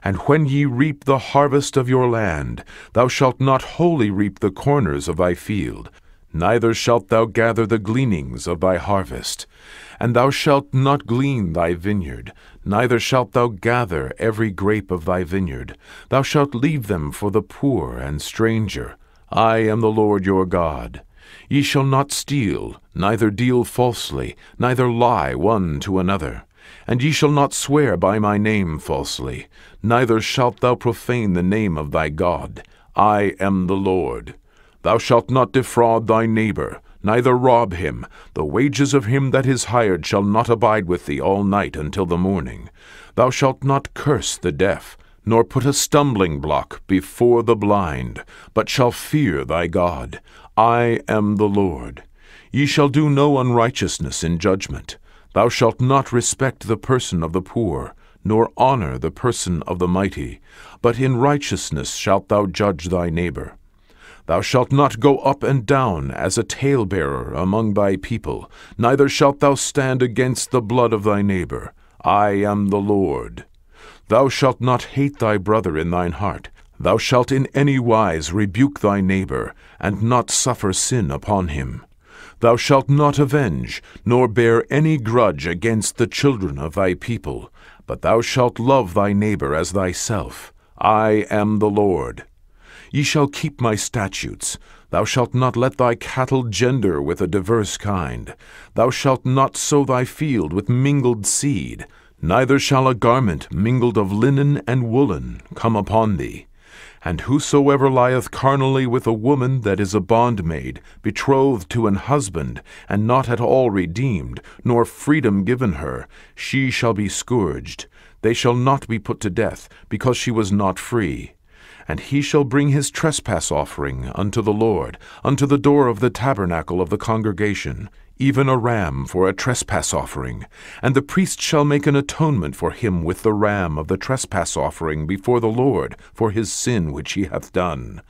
And when ye reap the harvest of your land, thou shalt not wholly reap the corners of thy field, neither shalt thou gather the gleanings of thy harvest. And thou shalt not glean thy vineyard, neither shalt thou gather every grape of thy vineyard. Thou shalt leave them for the poor and stranger. I am the Lord your God. Ye shall not steal, neither deal falsely, neither lie one to another. And ye shall not swear by my name falsely, neither shalt thou profane the name of thy God. I am the Lord. Thou shalt not defraud thy neighbor, neither rob him. The wages of him that is hired shall not abide with thee all night until the morning. Thou shalt not curse the deaf, nor put a stumbling block before the blind, but shall fear thy God. I am the Lord. Ye shall do no unrighteousness in judgment. Thou shalt not respect the person of the poor, nor honor the person of the mighty, but in righteousness shalt thou judge thy neighbor. Thou shalt not go up and down as a talebearer among thy people, neither shalt thou stand against the blood of thy neighbor. I am the Lord. Thou shalt not hate thy brother in thine heart. Thou shalt in any wise rebuke thy neighbor, and not suffer sin upon him. Thou shalt not avenge, nor bear any grudge against the children of thy people, but thou shalt love thy neighbor as thyself. I am the Lord. Ye shall keep my statutes. Thou shalt not let thy cattle gender with a diverse kind. Thou shalt not sow thy field with mingled seed, neither shall a garment mingled of linen and woolen come upon thee. And whosoever lieth carnally with a woman that is a bondmaid, betrothed to an husband, and not at all redeemed, nor freedom given her, she shall be scourged. They shall not be put to death, because she was not free. And he shall bring his trespass offering unto the Lord, unto the door of the tabernacle of the congregation, even a ram for a trespass offering. And the priest shall make an atonement for him with the ram of the trespass offering before the Lord for his sin which he hath done.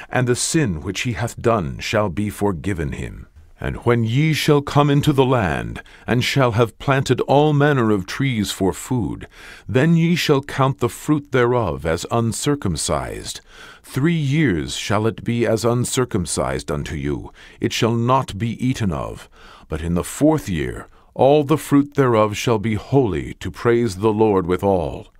And the sin which he hath done shall be forgiven him. And when ye shall come into the land, and shall have planted all manner of trees for food, then ye shall count the fruit thereof as uncircumcised. 3 years shall it be as uncircumcised unto you, it shall not be eaten of. But in the 4th year all the fruit thereof shall be holy to praise the Lord withal.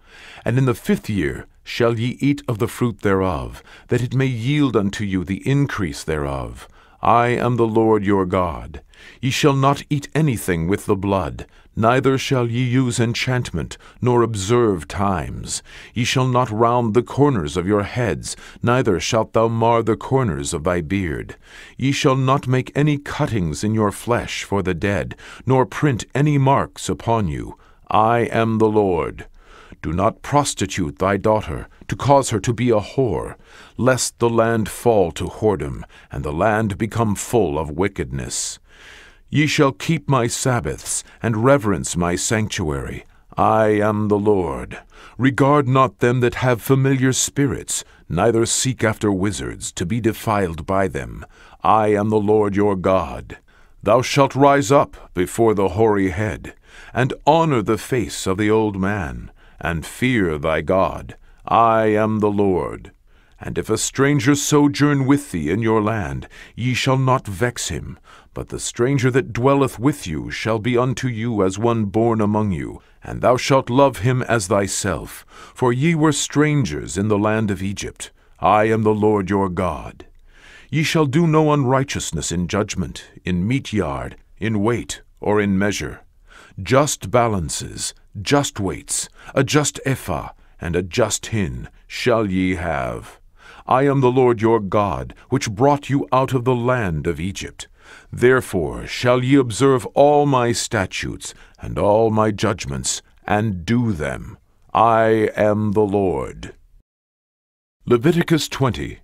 And in the 5th year shall ye eat of the fruit thereof, that it may yield unto you the increase thereof. I am the Lord your God. Ye shall not eat anything with the blood, neither shall ye use enchantment, nor observe times. Ye shall not round the corners of your heads, neither shalt thou mar the corners of thy beard. Ye shall not make any cuttings in your flesh for the dead, nor print any marks upon you. I am the Lord. Do not prostitute thy daughter, to cause her to be a whore, lest the land fall to whoredom, and the land become full of wickedness. Ye shall keep my Sabbaths, and reverence my sanctuary. I am the Lord. Regard not them that have familiar spirits, neither seek after wizards, to be defiled by them. I am the Lord your God. Thou shalt rise up before the hoary head, and honor the face of the old man, and fear thy God. I am the Lord. And if a stranger sojourn with thee in your land, ye shall not vex him, but the stranger that dwelleth with you shall be unto you as one born among you, and thou shalt love him as thyself, for ye were strangers in the land of Egypt. I am the Lord your God. Ye shall do no unrighteousness in judgment, in meat yard, in weight, or in measure. Just balances, just weights, a just ephah, and a just hin shall ye have. I am the Lord your God, which brought you out of the land of Egypt. Therefore shall ye observe all my statutes, and all my judgments, and do them. I am the Lord. Leviticus 20.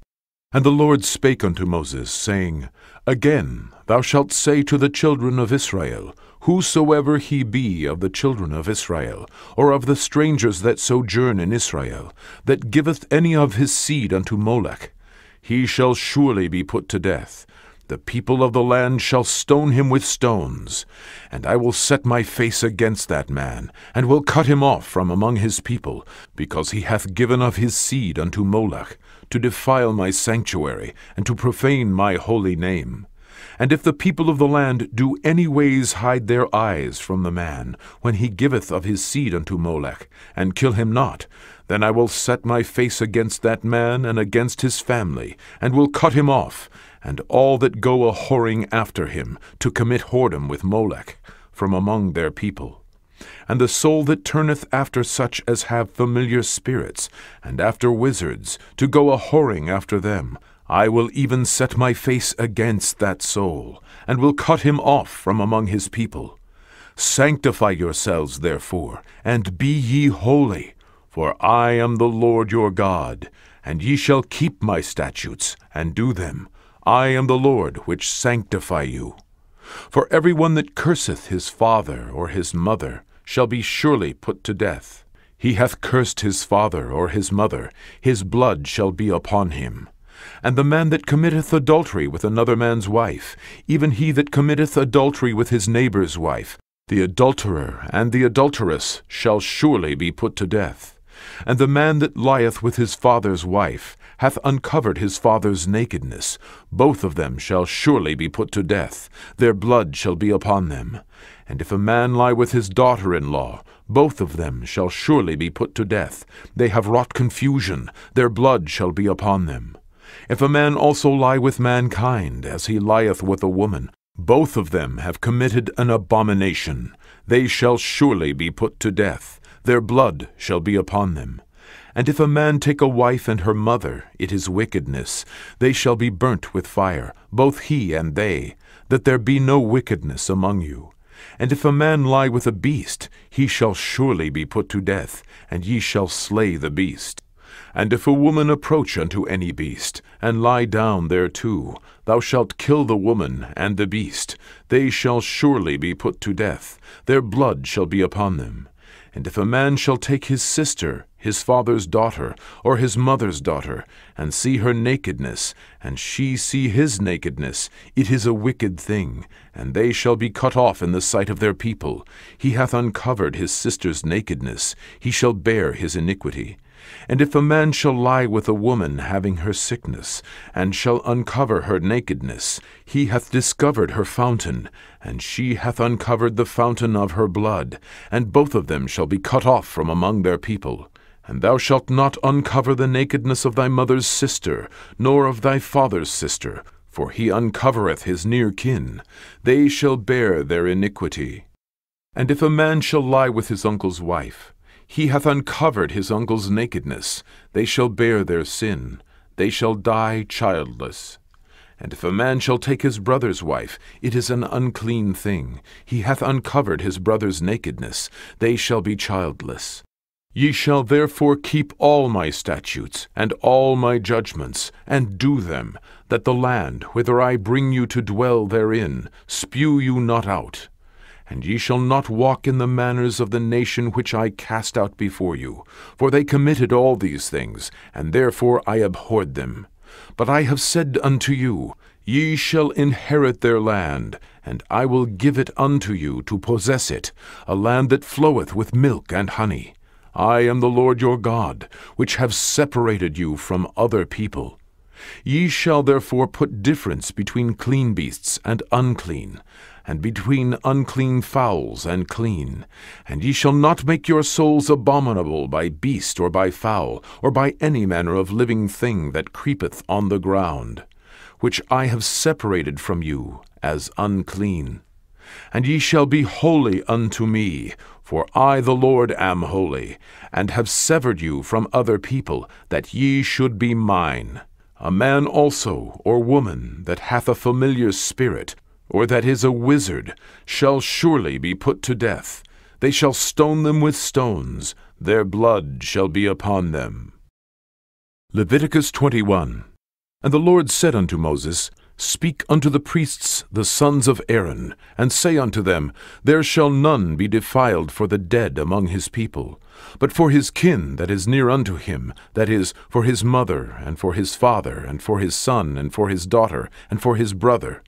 And the Lord spake unto Moses, saying, Again thou shalt say to the children of Israel, Whosoever he be of the children of Israel, or of the strangers that sojourn in Israel, that giveth any of his seed unto Molech, he shall surely be put to death. The people of the land shall stone him with stones. And I will set my face against that man, and will cut him off from among his people, because he hath given of his seed unto Molech, to defile my sanctuary, and to profane my holy name. And if the people of the land do any ways hide their eyes from the man, when he giveth of his seed unto Molech, and kill him not, then I will set my face against that man and against his family, and will cut him off, and all that go a-whoring after him, to commit whoredom with Molech, from among their people. And the soul that turneth after such as have familiar spirits, and after wizards, to go a-whoring after them, I will even set my face against that soul, and will cut him off from among his people. Sanctify yourselves, therefore, and be ye holy, for I am the Lord your God, and ye shall keep my statutes, and do them. I am the Lord which sanctify you. For every one that curseth his father or his mother shall be surely put to death. He hath cursed his father or his mother, his blood shall be upon him. And the man that committeth adultery with another man's wife, even he that committeth adultery with his neighbor's wife, the adulterer and the adulteress shall surely be put to death. And the man that lieth with his father's wife hath uncovered his father's nakedness. Both of them shall surely be put to death. Their blood shall be upon them. And if a man lie with his daughter-in-law, both of them shall surely be put to death. They have wrought confusion. Their blood shall be upon them. If a man also lie with mankind, as he lieth with a woman, both of them have committed an abomination. They shall surely be put to death. Their blood shall be upon them. And if a man take a wife and her mother, it is wickedness. They shall be burnt with fire, both he and they, that there be no wickedness among you. And if a man lie with a beast, he shall surely be put to death, and ye shall slay the beast. And if a woman approach unto any beast, and lie down thereto, thou shalt kill the woman and the beast. They shall surely be put to death. Their blood shall be upon them. And if a man shall take his sister, his father's daughter, or his mother's daughter, and see her nakedness, and she see his nakedness, it is a wicked thing, and they shall be cut off in the sight of their people. He hath uncovered his sister's nakedness, he shall bear his iniquity. And if a man shall lie with a woman having her sickness, and shall uncover her nakedness, he hath discovered her fountain, and she hath uncovered the fountain of her blood, and both of them shall be cut off from among their people. And thou shalt not uncover the nakedness of thy mother's sister, nor of thy father's sister, for he uncovereth his near kin. They shall bear their iniquity. And if a man shall lie with his uncle's wife, he hath uncovered his uncle's nakedness. They shall bear their sin. They shall die childless. And if a man shall take his brother's wife, it is an unclean thing. He hath uncovered his brother's nakedness. They shall be childless. Ye shall therefore keep all my statutes and all my judgments, and do them, that the land, whither I bring you to dwell therein, spew you not out. And ye shall not walk in the manners of the nation which I cast out before you, for they committed all these things, and therefore I abhorred them. But I have said unto you, Ye shall inherit their land, and I will give it unto you to possess it, a land that floweth with milk and honey. I am the Lord your God, which have separated you from other people. Ye shall therefore put difference between clean beasts and unclean, and between unclean fowls and clean. And ye shall not make your souls abominable by beast or by fowl, or by any manner of living thing that creepeth on the ground, which I have separated from you as unclean. And ye shall be holy unto me, for I the Lord am holy, and have severed you from other people, that ye should be mine. A man also, or woman, that hath a familiar spirit, or that is a wizard, shall surely be put to death. They shall stone them with stones. Their blood shall be upon them. Leviticus 21. And the Lord said unto Moses, Speak unto the priests, the sons of Aaron, and say unto them, There shall none be defiled for the dead among his people, but for his kin that is near unto him, that is, for his mother, and for his father, and for his son, and for his daughter, and for his brother,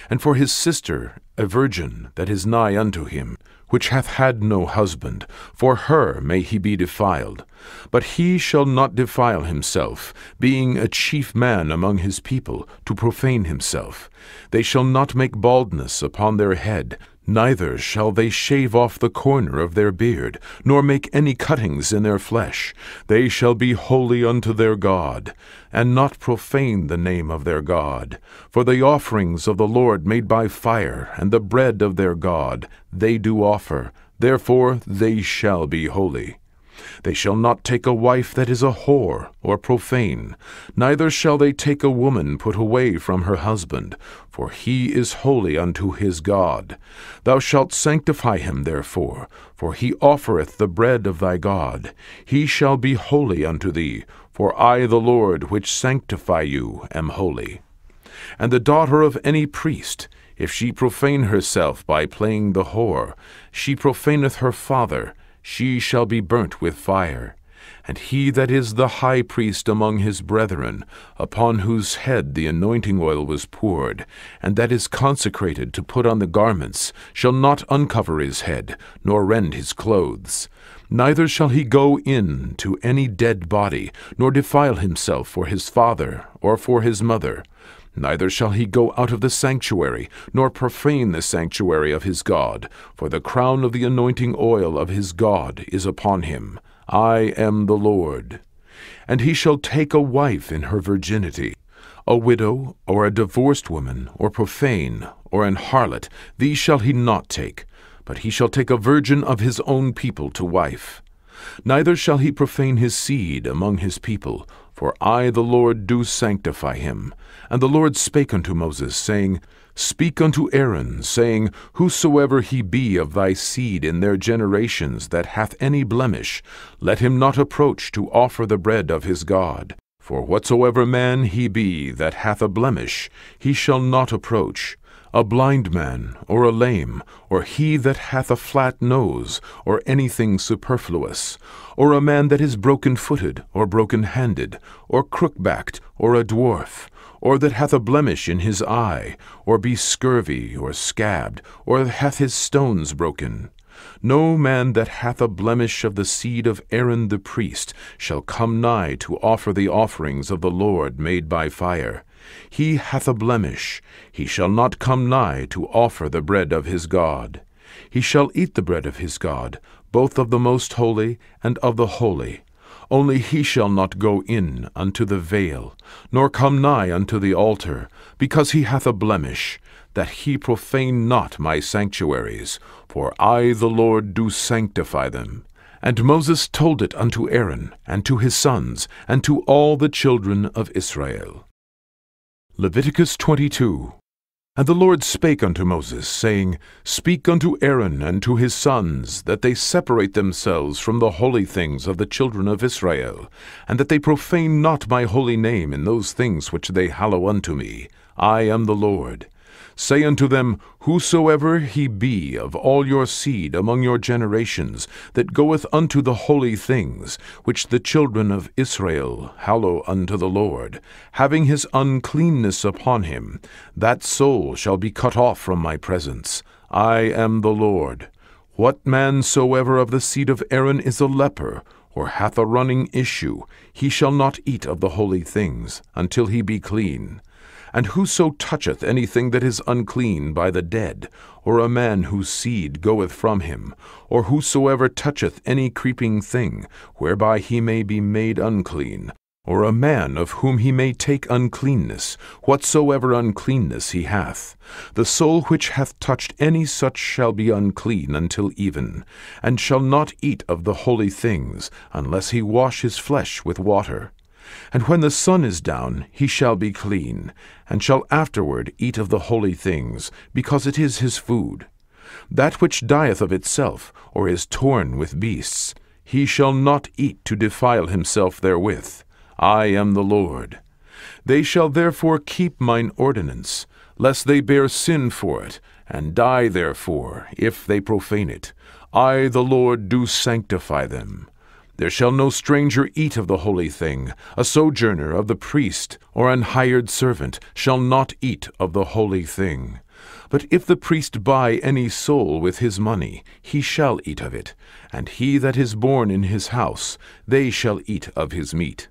and for his sister, a virgin that is nigh unto him, which hath had no husband, for her may he be defiled. But he shall not defile himself, being a chief man among his people, to profane himself. They shall not make baldness upon their head, neither shall they shave off the corner of their beard, nor make any cuttings in their flesh. They shall be holy unto their God, and not profane the name of their God. For the offerings of the Lord made by fire, and the bread of their God, they do offer. Therefore they shall be holy. They shall not take a wife that is a whore, or profane, neither shall they take a woman put away from her husband, for he is holy unto his God. Thou shalt sanctify him therefore, for he offereth the bread of thy God. He shall be holy unto thee, for I the Lord which sanctify you am holy. And the daughter of any priest, If she profane herself by playing the whore, she profaneth her father, she shall be burnt with fire. And he that is the high priest among his brethren, upon whose head the anointing oil was poured, and that is consecrated to put on the garments, shall not uncover his head, nor rend his clothes. Neither shall he go in to any dead body, nor defile himself for his father or for his mother. Neither shall he go out of the sanctuary, nor profane the sanctuary of his God, for the crown of the anointing oil of his God is upon him. I am the Lord. And he shall take a wife in her virginity. A widow, or a divorced woman, or profane, or an harlot, these shall he not take, but he shall take a virgin of his own people to wife. Neither shall he profane his seed among his people, for I the Lord do sanctify him. And the Lord spake unto Moses, saying, Speak unto Aaron, saying, Whosoever he be of thy seed in their generations that hath any blemish, let him not approach to offer the bread of his God. For whatsoever man he be that hath a blemish, he shall not approach. A blind man, or a lame, or he that hath a flat nose, or anything superfluous, or a man that is broken-footed, or broken-handed, or crook-backed, or a dwarf, or that hath a blemish in his eye, or be scurvy, or scabbed, or hath his stones broken. No man that hath a blemish of the seed of Aaron the priest shall come nigh to offer the offerings of the Lord made by fire. He hath a blemish, he shall not come nigh to offer the bread of his God. He shall eat the bread of his God, both of the most holy and of the holy. Only he shall not go in unto the veil, nor come nigh unto the altar, because he hath a blemish, that he profane not my sanctuaries, for I the Lord do sanctify them. And Moses told it unto Aaron, and to his sons, and to all the children of Israel. Leviticus 22. And the Lord spake unto Moses, saying, Speak unto Aaron and to his sons, that they separate themselves from the holy things of the children of Israel, and that they profane not my holy name in those things which they hallow unto me. I am the Lord. Say unto them, Whosoever he be of all your seed among your generations, that goeth unto the holy things, which the children of Israel hallow unto the Lord, having his uncleanness upon him, that soul shall be cut off from my presence. I am the Lord. What man soever of the seed of Aaron is a leper, or hath a running issue, he shall not eat of the holy things, until he be clean. And whoso toucheth anything that is unclean by the dead, or a man whose seed goeth from him, or whosoever toucheth any creeping thing, whereby he may be made unclean, or a man of whom he may take uncleanness, whatsoever uncleanness he hath, the soul which hath touched any such shall be unclean until even, and shall not eat of the holy things, unless he wash his flesh with water. And when the sun is down, he shall be clean, and shall afterward eat of the holy things, because it is his food. That which dieth of itself, or is torn with beasts, he shall not eat to defile himself therewith. I am the Lord. They shall therefore keep mine ordinance, lest they bear sin for it, and die therefore, if they profane it. I the Lord do sanctify them. There shall no stranger eat of the holy thing. A sojourner of the priest, or an hired servant, shall not eat of the holy thing. But if the priest buy any soul with his money, he shall eat of it, and he that is born in his house, they shall eat of his meat.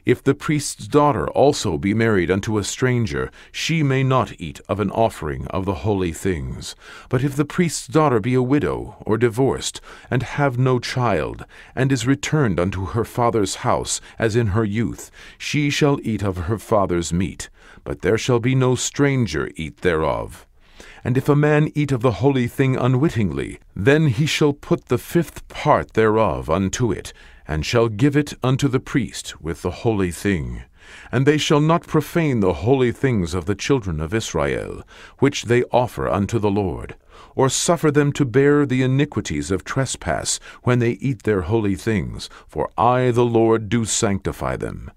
If the priest's daughter also be married unto a stranger, she may not eat of an offering of the holy things. But if the priest's daughter be a widow, or divorced, and have no child, and is returned unto her father's house, as in her youth, she shall eat of her father's meat, but there shall be no stranger eat thereof. And if a man eat of the holy thing unwittingly, then he shall put the 5th part thereof unto it, and shall give it unto the priest with the holy thing. And they shall not profane the holy things of the children of Israel, which they offer unto the Lord. or suffer them to bear the iniquities of trespass when they eat their holy things, for I the Lord do sanctify them.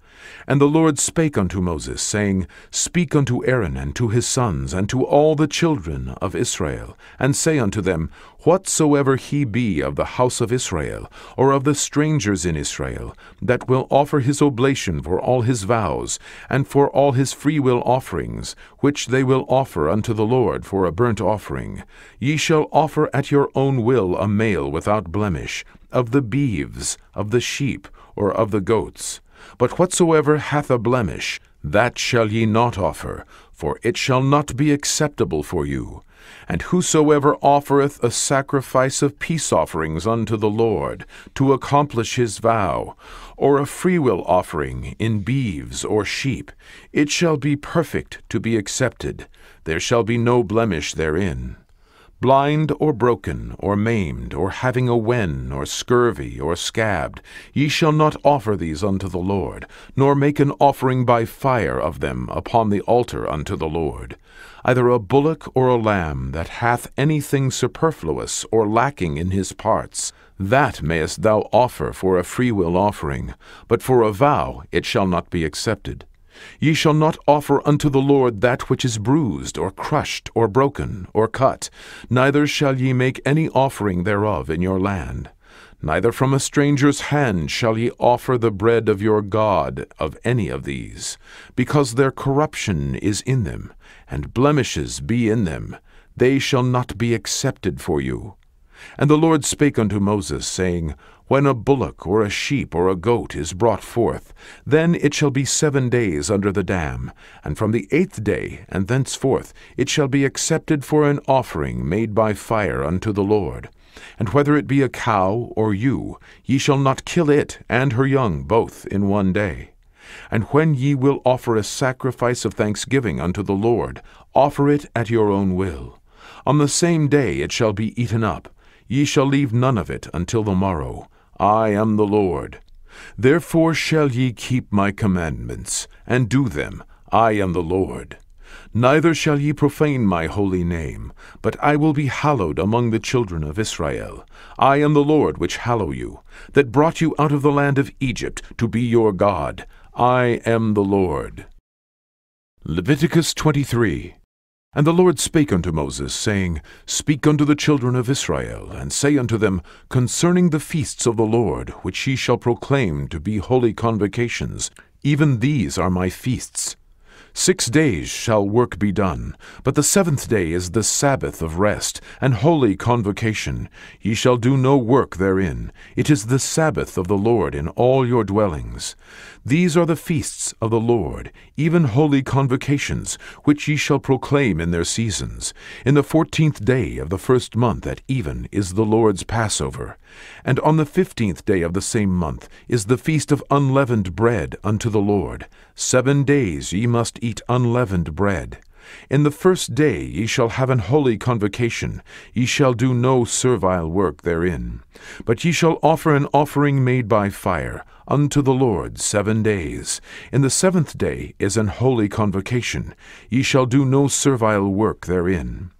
And the Lord spake unto Moses, saying, Speak unto Aaron and to his sons, and to all the children of Israel, and say unto them, Whatsoever he be of the house of Israel, or of the strangers in Israel, that will offer his oblation for all his vows, and for all his freewill offerings, which they will offer unto the Lord for a burnt offering, ye shall offer at your own will a male without blemish, of the beeves, of the sheep, or of the goats. But whatsoever hath a blemish, that shall ye not offer, for it shall not be acceptable for you. And whosoever offereth a sacrifice of peace offerings unto the Lord, to accomplish his vow, or a freewill offering in beeves or sheep, it shall be perfect to be accepted. There shall be no blemish therein. Blind or broken, or maimed, or having a wen, or scurvy, or scabbed, ye shall not offer these unto the Lord, nor make an offering by fire of them upon the altar unto the Lord. Either a bullock or a lamb that hath anything superfluous or lacking in his parts, that mayest thou offer for a freewill offering, but for a vow it shall not be accepted. Ye shall not offer unto the Lord that which is bruised, or crushed, or broken, or cut, neither shall ye make any offering thereof in your land. Neither from a stranger's hand shall ye offer the bread of your God of any of these, because their corruption is in them, and blemishes be in them. They shall not be accepted for you. And the Lord spake unto Moses, saying, When a bullock or a sheep or a goat is brought forth, then it shall be 7 days under the dam, and from the 8th day and thenceforth it shall be accepted for an offering made by fire unto the Lord. And whether it be a cow or ewe, ye shall not kill it and her young both in 1 day. And when ye will offer a sacrifice of thanksgiving unto the Lord, offer it at your own will. On the same day it shall be eaten up. Ye shall leave none of it until the morrow. I am the Lord. Therefore shall ye keep my commandments, and do them. I am the Lord. Neither shall ye profane my holy name, but I will be hallowed among the children of Israel. I am the Lord which hallow you, that brought you out of the land of Egypt to be your God. I am the Lord. Leviticus 23. And the Lord spake unto Moses, saying, Speak unto the children of Israel, and say unto them, Concerning the feasts of the Lord, which ye shall proclaim to be holy convocations, even these are my feasts. 6 days shall work be done, but the 7th day is the Sabbath of rest, and holy convocation. Ye shall do no work therein. It is the Sabbath of the Lord in all your dwellings. These are the feasts of the Lord, even holy convocations, which ye shall proclaim in their seasons. In the 14th day of the 1st month at even is the Lord's Passover. And on the 15th day of the same month is the feast of unleavened bread unto the Lord. 7 days ye must eat unleavened bread. In the 1st day ye shall have an holy convocation. Ye shall do no servile work therein. But ye shall offer an offering made by fire unto the Lord 7 days. In the 7th day is an holy convocation. Ye shall do no servile work therein.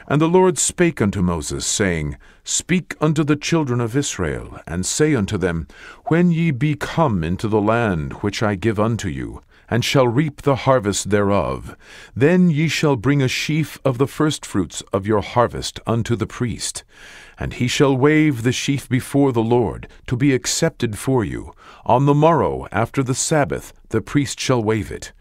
And the Lord spake unto Moses, saying, Speak unto the children of Israel, and say unto them, When ye be come into the land which I give unto you, and shall reap the harvest thereof, then ye shall bring a sheaf of the firstfruits of your harvest unto the priest. And he shall wave the sheaf before the Lord, to be accepted for you. On the morrow after the Sabbath the priest shall wave it.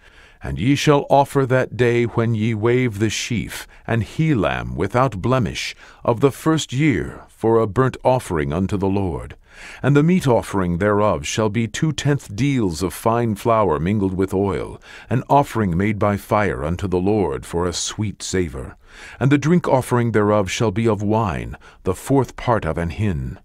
And ye shall offer that day when ye wave the sheaf, an he-lamb without blemish, of the 1st year, for a burnt offering unto the Lord. And the meat offering thereof shall be 2/10 deals of fine flour mingled with oil, an offering made by fire unto the Lord for a sweet savour. And the drink offering thereof shall be of wine, the 4th part of an hin.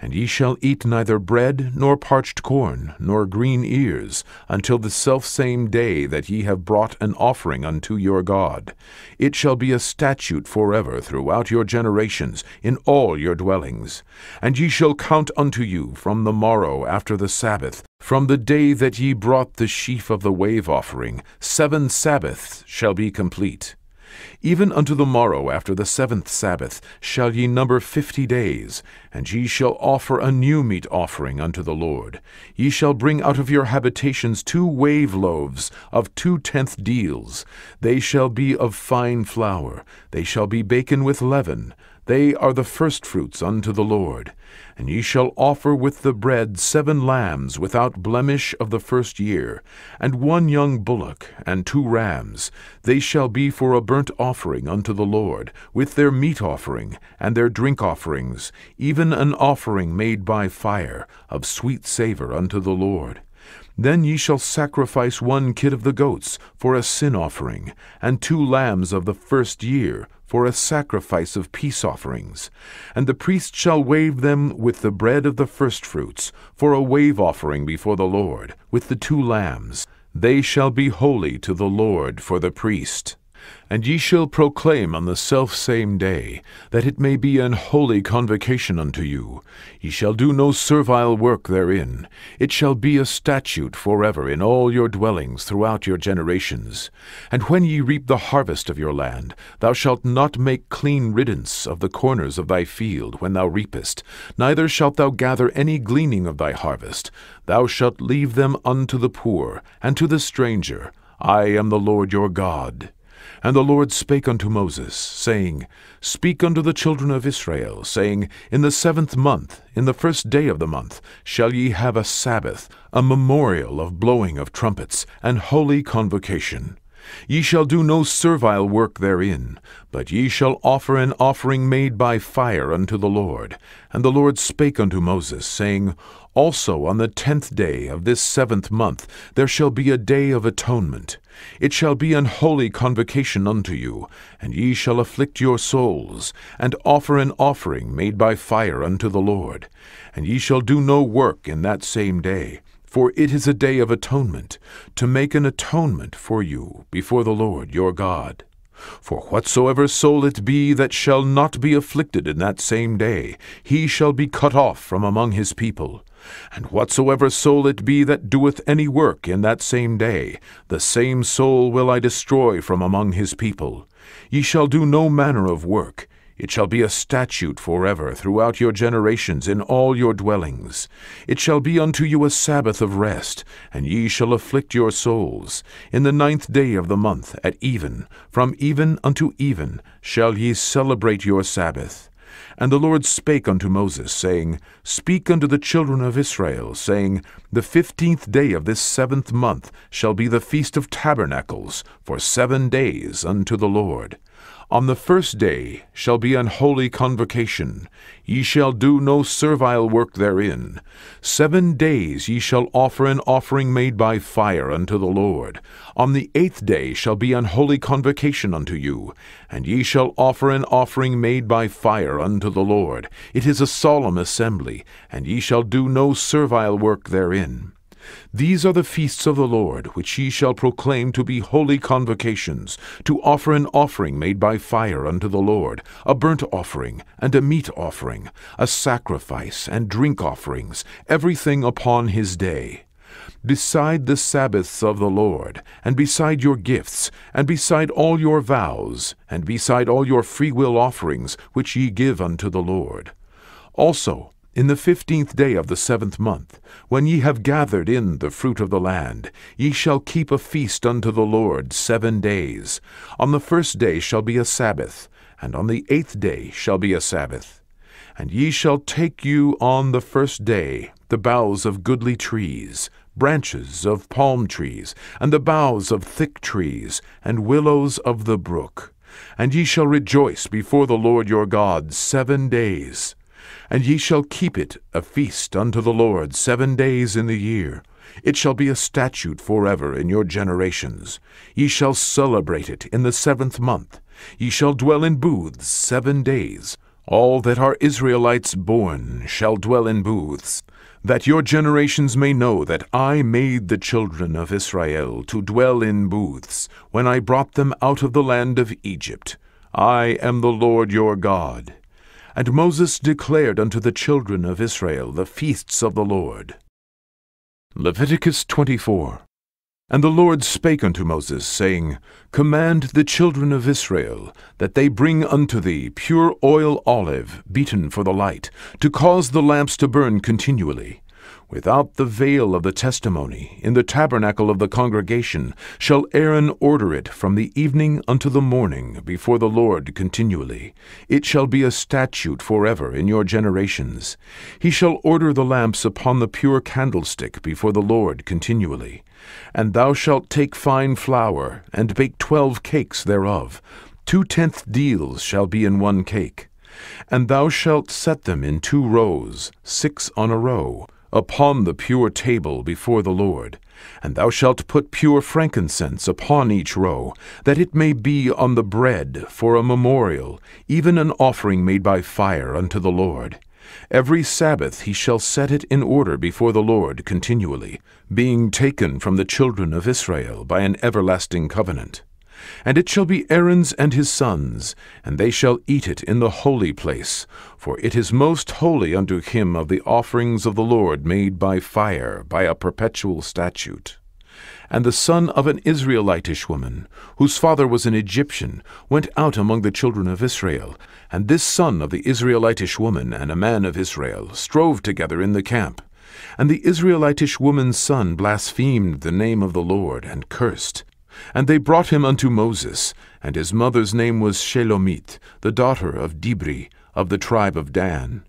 And ye shall eat neither bread, nor parched corn, nor green ears, until the selfsame day that ye have brought an offering unto your God. It shall be a statute forever throughout your generations, in all your dwellings. And ye shall count unto you from the morrow after the Sabbath, from the day that ye brought the sheaf of the wave offering, 7 Sabbaths shall be complete. Even unto the morrow after the 7th Sabbath shall ye number 50 days, and ye shall offer a new meat offering unto the Lord. Ye shall bring out of your habitations 2 wave loaves of 2/10 deals. They shall be of fine flour. They shall be baken with leaven. They are the firstfruits unto the Lord. And ye shall offer with the bread 7 lambs without blemish of the 1st year, and 1 young bullock, and 2 rams. They shall be for a burnt offering unto the Lord, with their meat offering, and their drink offerings, even an offering made by fire, of sweet savour unto the Lord. Then ye shall sacrifice 1 kid of the goats for a sin offering, and 2 lambs of the 1st year for a sacrifice of peace offerings. And the priest shall wave them with the bread of the firstfruits for a wave offering before the Lord, with the 2 lambs. They shall be holy to the Lord for the priest. And ye shall proclaim on the selfsame day, that it may be an holy convocation unto you. Ye shall do no servile work therein. It shall be a statute forever in all your dwellings throughout your generations. And when ye reap the harvest of your land, thou shalt not make clean riddance of the corners of thy field when thou reapest, neither shalt thou gather any gleaning of thy harvest. Thou shalt leave them unto the poor, and to the stranger. I am the Lord your God. And the Lord spake unto Moses, saying, Speak unto the children of Israel, saying, In the 7th month, in the 1st day of the month, shall ye have a Sabbath, a memorial of blowing of trumpets, and holy convocation. Ye shall do no servile work therein, but ye shall offer an offering made by fire unto the Lord. And the Lord spake unto Moses, saying, Also on the 10th day of this 7th month there shall be a day of atonement. It shall be an holy convocation unto you, and ye shall afflict your souls, and offer an offering made by fire unto the Lord. And ye shall do no work in that same day, for it is a day of atonement, to make an atonement for you before the Lord your God. For whatsoever soul it be that shall not be afflicted in that same day, he shall be cut off from among his people. And whatsoever soul it be that doeth any work in that same day, the same soul will I destroy from among his people. Ye shall do no manner of work. It shall be a statute forever throughout your generations in all your dwellings. It shall be unto you a Sabbath of rest, and ye shall afflict your souls. In the 9th day of the month at even, from even unto even, shall ye celebrate your Sabbath. And the Lord spake unto Moses, saying, Speak unto the children of Israel, saying, The 15th day of this 7th month shall be the Feast of Tabernacles, for 7 days unto the Lord. On the 1st day shall be an holy convocation. Ye shall do no servile work therein. 7 days ye shall offer an offering made by fire unto the Lord. On the 8th day shall be an holy convocation unto you, and ye shall offer an offering made by fire unto the Lord. It is a solemn assembly, and ye shall do no servile work therein. These are the feasts of the Lord, which ye shall proclaim to be holy convocations, to offer an offering made by fire unto the Lord, a burnt offering, and a meat offering, a sacrifice, and drink offerings, everything upon his day. Beside the Sabbaths of the Lord, and beside your gifts, and beside all your vows, and beside all your freewill offerings, which ye give unto the Lord. Also, in the 15th day of the 7th month, when ye have gathered in the fruit of the land, ye shall keep a feast unto the Lord 7 days. On the 1st day shall be a Sabbath, and on the 8th day shall be a Sabbath. And ye shall take you on the 1st day the boughs of goodly trees, branches of palm trees, and the boughs of thick trees, and willows of the brook. And ye shall rejoice before the Lord your God 7 days. And ye shall keep it a feast unto the Lord 7 days in the year. It shall be a statute forever in your generations. Ye shall celebrate it in the 7th month. Ye shall dwell in booths 7 days. All that are Israelites born shall dwell in booths, that your generations may know that I made the children of Israel to dwell in booths, when I brought them out of the land of Egypt. I am the Lord your God. And Moses declared unto the children of Israel the feasts of the Lord. Leviticus 24. And the Lord spake unto Moses, saying, Command the children of Israel, that they bring unto thee pure oil olive, beaten for the light, to cause the lamps to burn continually. Without the veil of the testimony, in the tabernacle of the congregation, shall Aaron order it from the evening unto the morning before the Lord continually. It shall be a statute forever in your generations. He shall order the lamps upon the pure candlestick before the Lord continually. And thou shalt take fine flour, and bake 12 cakes thereof. 2/10 deals shall be in one cake. And thou shalt set them in 2 rows, 6 on a row, upon the pure table before the Lord. And thou shalt put pure frankincense upon each row, that it may be on the bread for a memorial, even an offering made by fire unto the Lord. Every Sabbath he shall set it in order before the Lord continually, being taken from the children of Israel by an everlasting covenant. And it shall be Aaron's and his sons, and they shall eat it in the holy place, for it is most holy unto him of the offerings of the Lord made by fire, by a perpetual statute. And the son of an Israelitish woman, whose father was an Egyptian, went out among the children of Israel, and this son of the Israelitish woman and a man of Israel strove together in the camp. And the Israelitish woman's son blasphemed the name of the Lord, and cursed. And they brought him unto Moses, and his mother's name was Shelomith, the daughter of Dibri, of the tribe of Dan.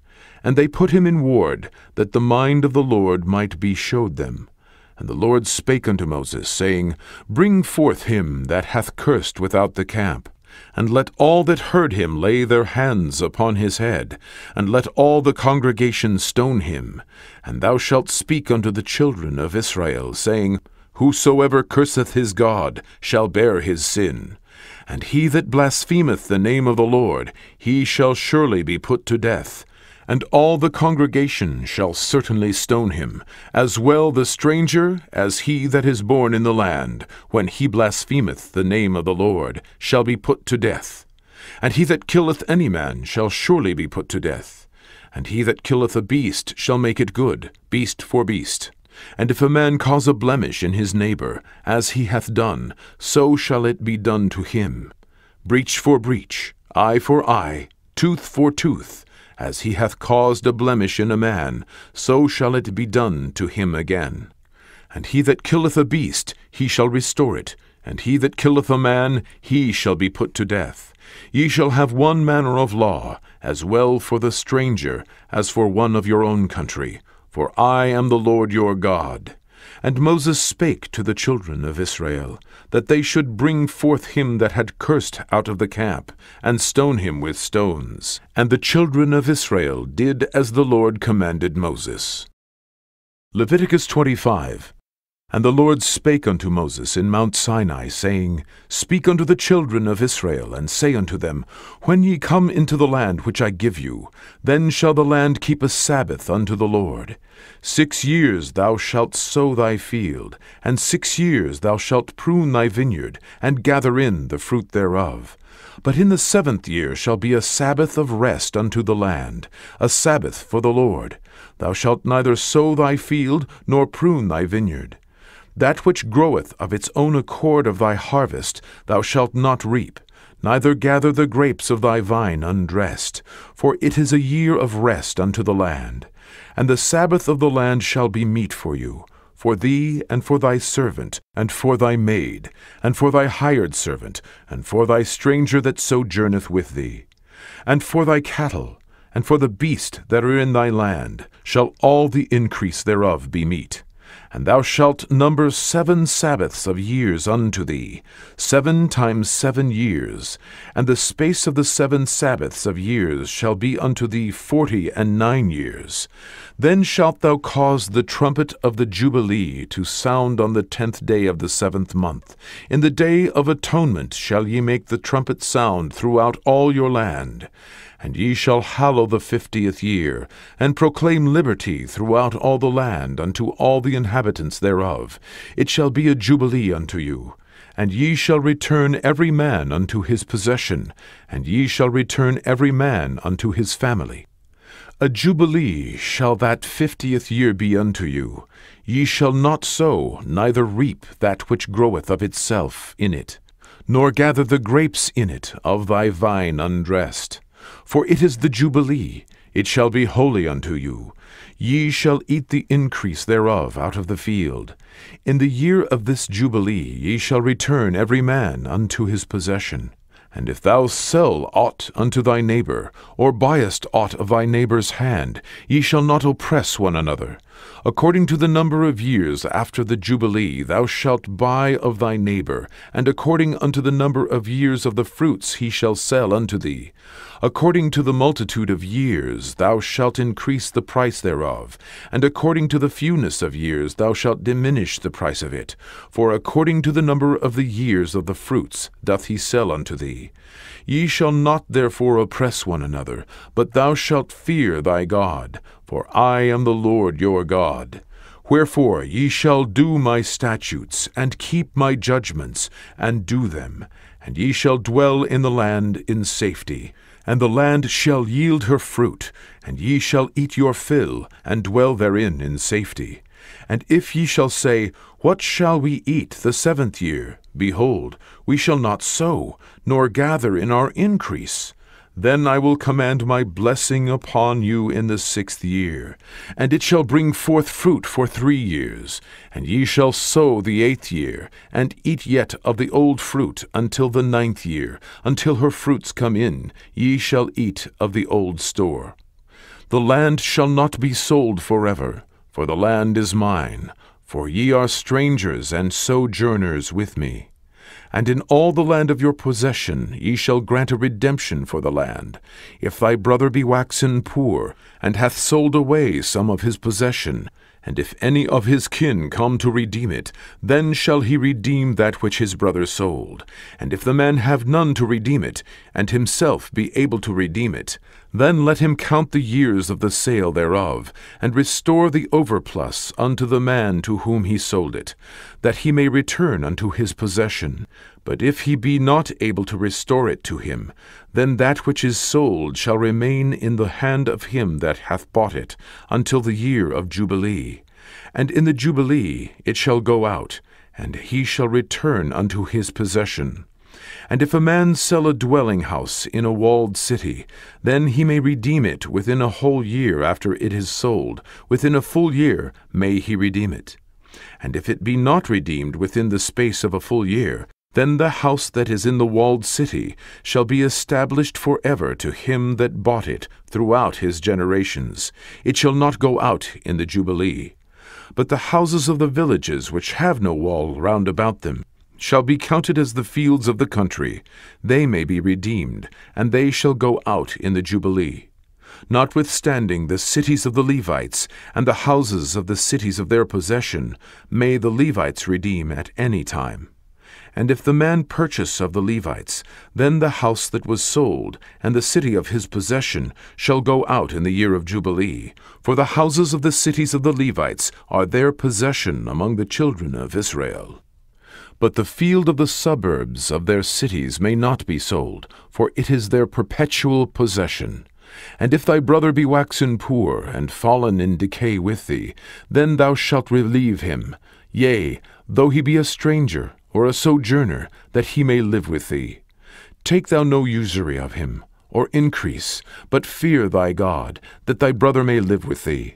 And they put him in ward, that the mind of the Lord might be showed them. And the Lord spake unto Moses, saying, Bring forth him that hath cursed without the camp, and let all that heard him lay their hands upon his head, and let all the congregation stone him. And thou shalt speak unto the children of Israel, saying, Whosoever curseth his God shall bear his sin. And he that blasphemeth the name of the Lord, he shall surely be put to death. And all the congregation shall certainly stone him, as well the stranger as he that is born in the land, when he blasphemeth the name of the Lord, shall be put to death. And he that killeth any man shall surely be put to death. And he that killeth a beast shall make it good, beast for beast. And if a man cause a blemish in his neighbor, as he hath done, so shall it be done to him. Breach for breach, eye for eye, tooth for tooth. As he hath caused a blemish in a man, so shall it be done to him again. And he that killeth a beast, he shall restore it. And he that killeth a man, he shall be put to death. Ye shall have one manner of law, as well for the stranger as for one of your own country. For I am the Lord your God. And Moses spake to the children of Israel, that they should bring forth him that had cursed out of the camp, and stone him with stones. And the children of Israel did as the Lord commanded Moses. Leviticus 25. And the Lord spake unto Moses in Mount Sinai, saying, Speak unto the children of Israel, and say unto them, When ye come into the land which I give you, then shall the land keep a Sabbath unto the Lord. 6 years thou shalt sow thy field, and 6 years thou shalt prune thy vineyard, and gather in the fruit thereof. But in the 7th year shall be a Sabbath of rest unto the land, a Sabbath for the Lord. Thou shalt neither sow thy field, nor prune thy vineyard. That which groweth of its own accord of thy harvest thou shalt not reap, neither gather the grapes of thy vine undressed, for it is a year of rest unto the land. And the Sabbath of the land shall be meat for you, for thee, and for thy servant, and for thy maid, and for thy hired servant, and for thy stranger that sojourneth with thee. And for thy cattle, and for the beast that are in thy land, shall all the increase thereof be meat. And thou shalt number 7 Sabbaths of years unto thee, 7 times 7 years. And the space of the 7 Sabbaths of years shall be unto thee 49 years. Then shalt thou cause the trumpet of the Jubilee to sound on the 10th day of the 7th month. In the day of atonement shall ye make the trumpet sound throughout all your land. And ye shall hallow the 50th year, and proclaim liberty throughout all the land unto all the inhabitants thereof. It shall be a jubilee unto you. And ye shall return every man unto his possession, and ye shall return every man unto his family. A jubilee shall that 50th year be unto you. Ye shall not sow, neither reap that which groweth of itself in it, nor gather the grapes in it of thy vine undressed. For it is the jubilee, it shall be holy unto you. Ye shall eat the increase thereof out of the field. In the year of this jubilee ye shall return every man unto his possession. And if thou sell aught unto thy neighbor, or buyest aught of thy neighbor's hand, ye shall not oppress one another. According to the number of years after the jubilee thou shalt buy of thy neighbor, and according unto the number of years of the fruits he shall sell unto thee. According to the multitude of years thou shalt increase the price thereof, and according to the fewness of years thou shalt diminish the price of it. For according to the number of the years of the fruits doth he sell unto thee. Ye shall not therefore oppress one another, but thou shalt fear thy God, for I am the Lord your God. Wherefore ye shall do my statutes, and keep my judgments, and do them, and ye shall dwell in the land in safety. And the land shall yield her fruit, and ye shall eat your fill, and dwell therein in safety. And if ye shall say, What shall we eat the 7th year? Behold, we shall not sow, nor gather in our increase. Then I will command my blessing upon you in the 6th year, and it shall bring forth fruit for 3 years. And ye shall sow the 8th year, and eat yet of the old fruit until the 9th year, until her fruits come in, ye shall eat of the old store. The land shall not be sold forever, for the land is mine, for ye are strangers and sojourners with me. And in all the land of your possession ye shall grant a redemption for the land. If thy brother be waxen poor, and hath sold away some of his possession, and if any of his kin come to redeem it, then shall he redeem that which his brother sold. And if the man have none to redeem it, and himself be able to redeem it, then let him count the years of the sale thereof, and restore the overplus unto the man to whom he sold it, that he may return unto his possession. But if he be not able to restore it to him, then that which is sold shall remain in the hand of him that hath bought it, until the year of Jubilee. And in the Jubilee it shall go out, and he shall return unto his possession. And if a man sell a dwelling house in a walled city, then he may redeem it within a whole year after it is sold. Within a full year may he redeem it. And if it be not redeemed within the space of a full year, then the house that is in the walled city shall be established forever to him that bought it throughout his generations. It shall not go out in the Jubilee. But the houses of the villages which have no wall round about them shall be counted as the fields of the country. They may be redeemed, and they shall go out in the Jubilee. Notwithstanding the cities of the Levites, and the houses of the cities of their possession, may the Levites redeem at any time. And if the man purchase of the Levites, then the house that was sold, and the city of his possession, shall go out in the year of Jubilee. For the houses of the cities of the Levites are their possession among the children of Israel. But the field of the suburbs of their cities may not be sold, for it is their perpetual possession. And if thy brother be waxen poor, and fallen in decay with thee, then thou shalt relieve him, yea, though he be a stranger, or a sojourner, that he may live with thee. Take thou no usury of him, or increase, but fear thy God, that thy brother may live with thee.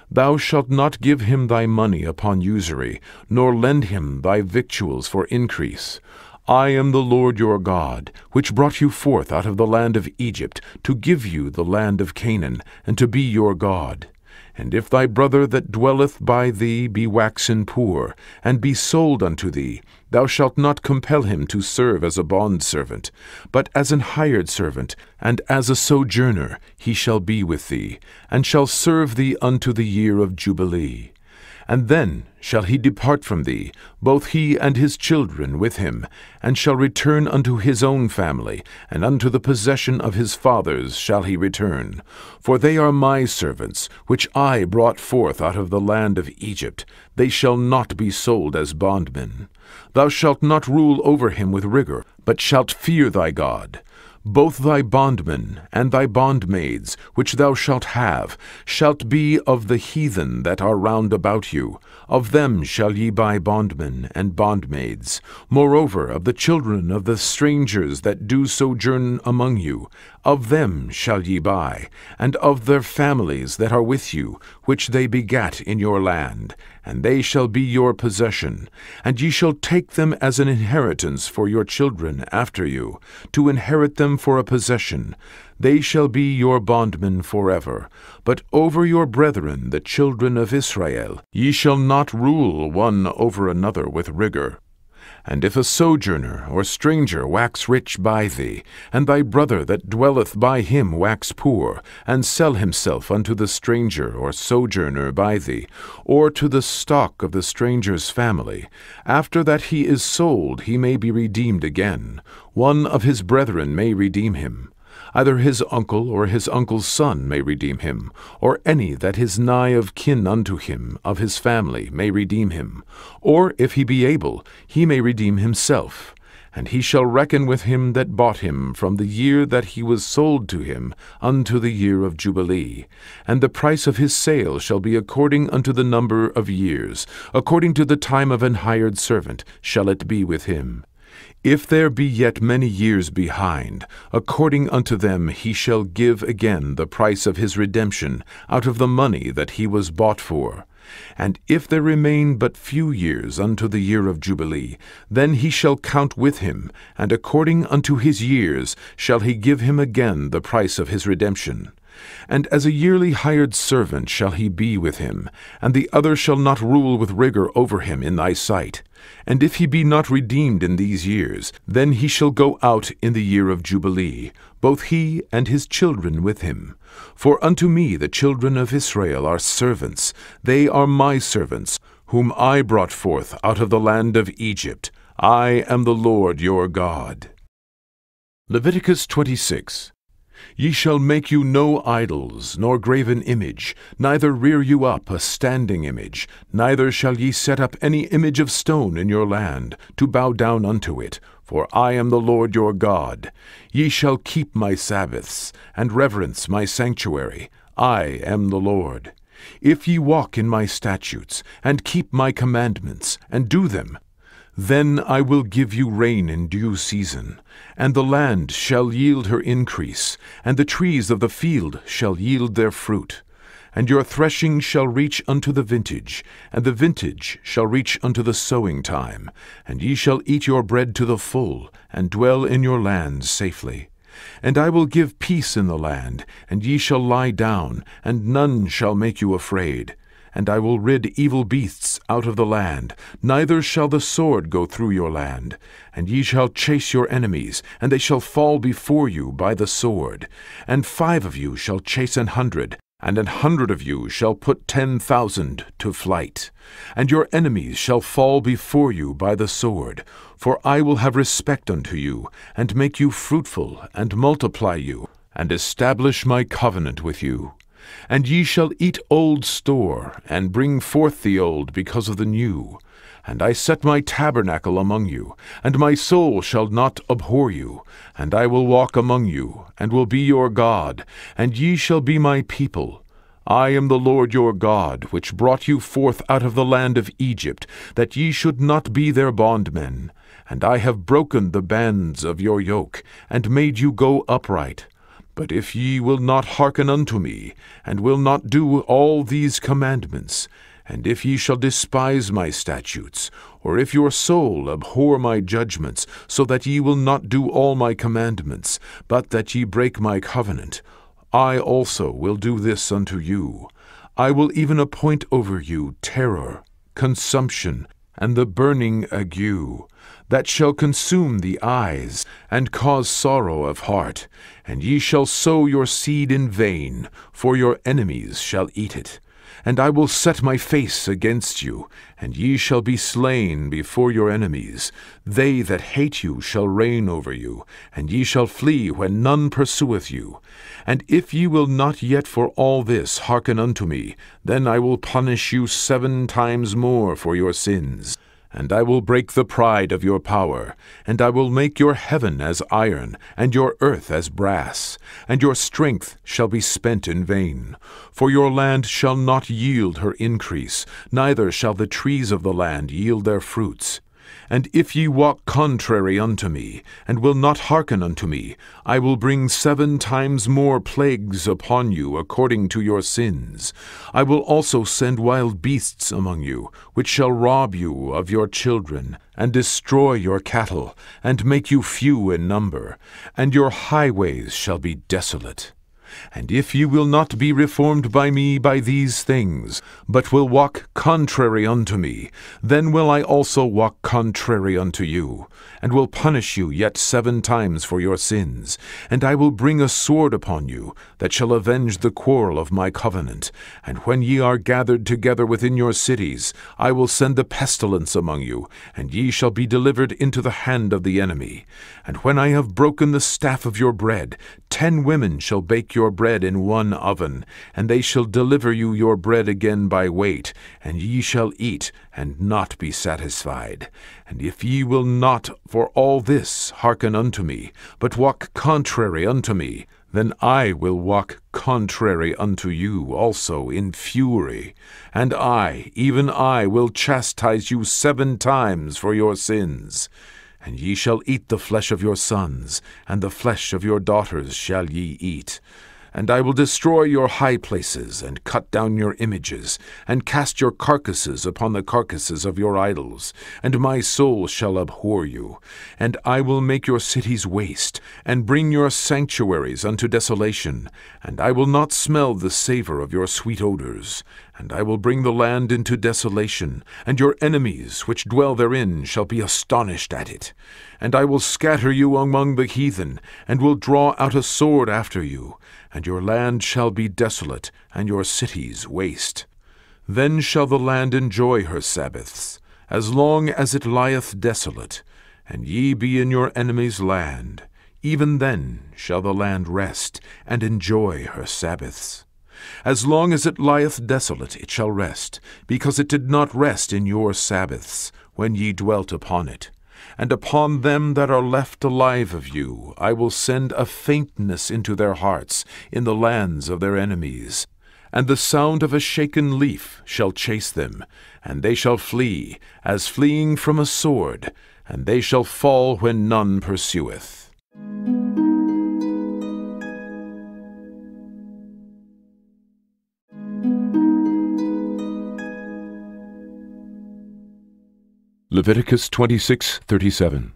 Thou shalt not give him thy money upon usury, nor lend him thy victuals for increase. I am the Lord your God, which brought you forth out of the land of Egypt, to give you the land of Canaan, and to be your God. And if thy brother that dwelleth by thee be waxen poor, and be sold unto thee, thou shalt not compel him to serve as a bondservant, but as an hired servant, and as a sojourner he shall be with thee, and shall serve thee unto the year of Jubilee. And then shall he depart from thee, both he and his children with him, and shall return unto his own family, and unto the possession of his fathers shall he return. For they are my servants, which I brought forth out of the land of Egypt. They shall not be sold as bondmen. Thou shalt not rule over him with rigor, but shalt fear thy God. Both thy bondmen and thy bondmaids, which thou shalt have, shalt be of the heathen that are round about you. Of them shall ye buy bondmen and bondmaids. Moreover, of the children of the strangers that do sojourn among you, of them shall ye buy, and of their families that are with you, which they begat in your land. And they shall be your possession, and ye shall take them as an inheritance for your children after you, to inherit them for a possession. They shall be your bondmen forever. But over your brethren, the children of Israel, ye shall not rule one over another with rigor. And if a sojourner or stranger wax rich by thee, and thy brother that dwelleth by him wax poor, and sell himself unto the stranger or sojourner by thee, or to the stock of the stranger's family, after that he is sold he may be redeemed again. One of his brethren may redeem him. Either his uncle or his uncle's son may redeem him, or any that is nigh of kin unto him of his family may redeem him. Or, if he be able, he may redeem himself. And he shall reckon with him that bought him from the year that he was sold to him unto the year of Jubilee. And the price of his sale shall be according unto the number of years, according to the time of an hired servant shall it be with him. If there be yet many years behind, according unto them he shall give again the price of his redemption out of the money that he was bought for. And if there remain but few years unto the year of Jubilee, then he shall count with him, and according unto his years shall he give him again the price of his redemption. And as a yearly hired servant shall he be with him, and the other shall not rule with rigor over him in thy sight. And if he be not redeemed in these years, then he shall go out in the year of Jubilee, both he and his children with him. For unto me the children of Israel are servants, they are my servants, whom I brought forth out of the land of Egypt. I am the Lord your God. Leviticus 26. Ye shall make you no idols, nor graven image, neither rear you up a standing image, neither shall ye set up any image of stone in your land, to bow down unto it, for I am the Lord your God. Ye shall keep my Sabbaths, and reverence my sanctuary. I am the Lord. If ye walk in my statutes, and keep my commandments, and do them, then I will give you rain in due season, and the land shall yield her increase, and the trees of the field shall yield their fruit. And your threshing shall reach unto the vintage, and the vintage shall reach unto the sowing time, and ye shall eat your bread to the full, and dwell in your land safely. And I will give peace in the land, and ye shall lie down, and none shall make you afraid. And I will rid evil beasts out of the land, neither shall the sword go through your land. And ye shall chase your enemies, and they shall fall before you by the sword. And 5 of you shall chase 100, and 100 of you shall put 10,000 to flight. And your enemies shall fall before you by the sword. For I will have respect unto you, and make you fruitful, and multiply you, and establish my covenant with you. And ye shall eat old store, and bring forth the old because of the new. And I set my tabernacle among you, and my soul shall not abhor you. And I will walk among you, and will be your God, and ye shall be my people. I am the Lord your God, which brought you forth out of the land of Egypt, that ye should not be their bondmen. And I have broken the bands of your yoke, and made you go upright. But if ye will not hearken unto me, and will not do all these commandments, and if ye shall despise my statutes, or if your soul abhor my judgments, so that ye will not do all my commandments, but that ye break my covenant, I also will do this unto you. I will even appoint over you terror, consumption, and the burning ague, that shall consume the eyes, and cause sorrow of heart. And ye shall sow your seed in vain, for your enemies shall eat it. And I will set my face against you, and ye shall be slain before your enemies. They that hate you shall reign over you, and ye shall flee when none pursueth you. And if ye will not yet for all this hearken unto me, then I will punish you 7 times more for your sins. And I will break the pride of your power, and I will make your heaven as iron, and your earth as brass, and your strength shall be spent in vain. For your land shall not yield her increase, neither shall the trees of the land yield their fruits. And if ye walk contrary unto me, and will not hearken unto me, I will bring 7 times more plagues upon you according to your sins. I will also send wild beasts among you, which shall rob you of your children, and destroy your cattle, and make you few in number, and your highways shall be desolate. And if ye will not be reformed by me by these things, but will walk contrary unto me, then will I also walk contrary unto you, and will punish you yet 7 times for your sins. And I will bring a sword upon you, that shall avenge the quarrel of my covenant. And when ye are gathered together within your cities, I will send the pestilence among you, and ye shall be delivered into the hand of the enemy. And when I have broken the staff of your bread, 10 women shall bake your bread in one oven, and they shall deliver you your bread again by weight, and ye shall eat, and not be satisfied. And if ye will not for all this hearken unto me, but walk contrary unto me, then I will walk contrary unto you also in fury, and I, even I, will chastise you 7 times for your sins. And ye shall eat the flesh of your sons, and the flesh of your daughters shall ye eat. And I will destroy your high places, and cut down your images, and cast your carcasses upon the carcasses of your idols, and my soul shall abhor you. And I will make your cities waste, and bring your sanctuaries unto desolation, and I will not smell the savor of your sweet odors. And I will bring the land into desolation, and your enemies which dwell therein shall be astonished at it. And I will scatter you among the heathen, and will draw out a sword after you, and your land shall be desolate, and your cities waste. Then shall the land enjoy her Sabbaths, as long as it lieth desolate, and ye be in your enemy's land. Even then shall the land rest, and enjoy her Sabbaths. As long as it lieth desolate it shall rest, because it did not rest in your Sabbaths, when ye dwelt upon it. And upon them that are left alive of you I will send a faintness into their hearts in the lands of their enemies. And the sound of a shaken leaf shall chase them, and they shall flee, as fleeing from a sword, and they shall fall when none pursueth. Leviticus 26:37.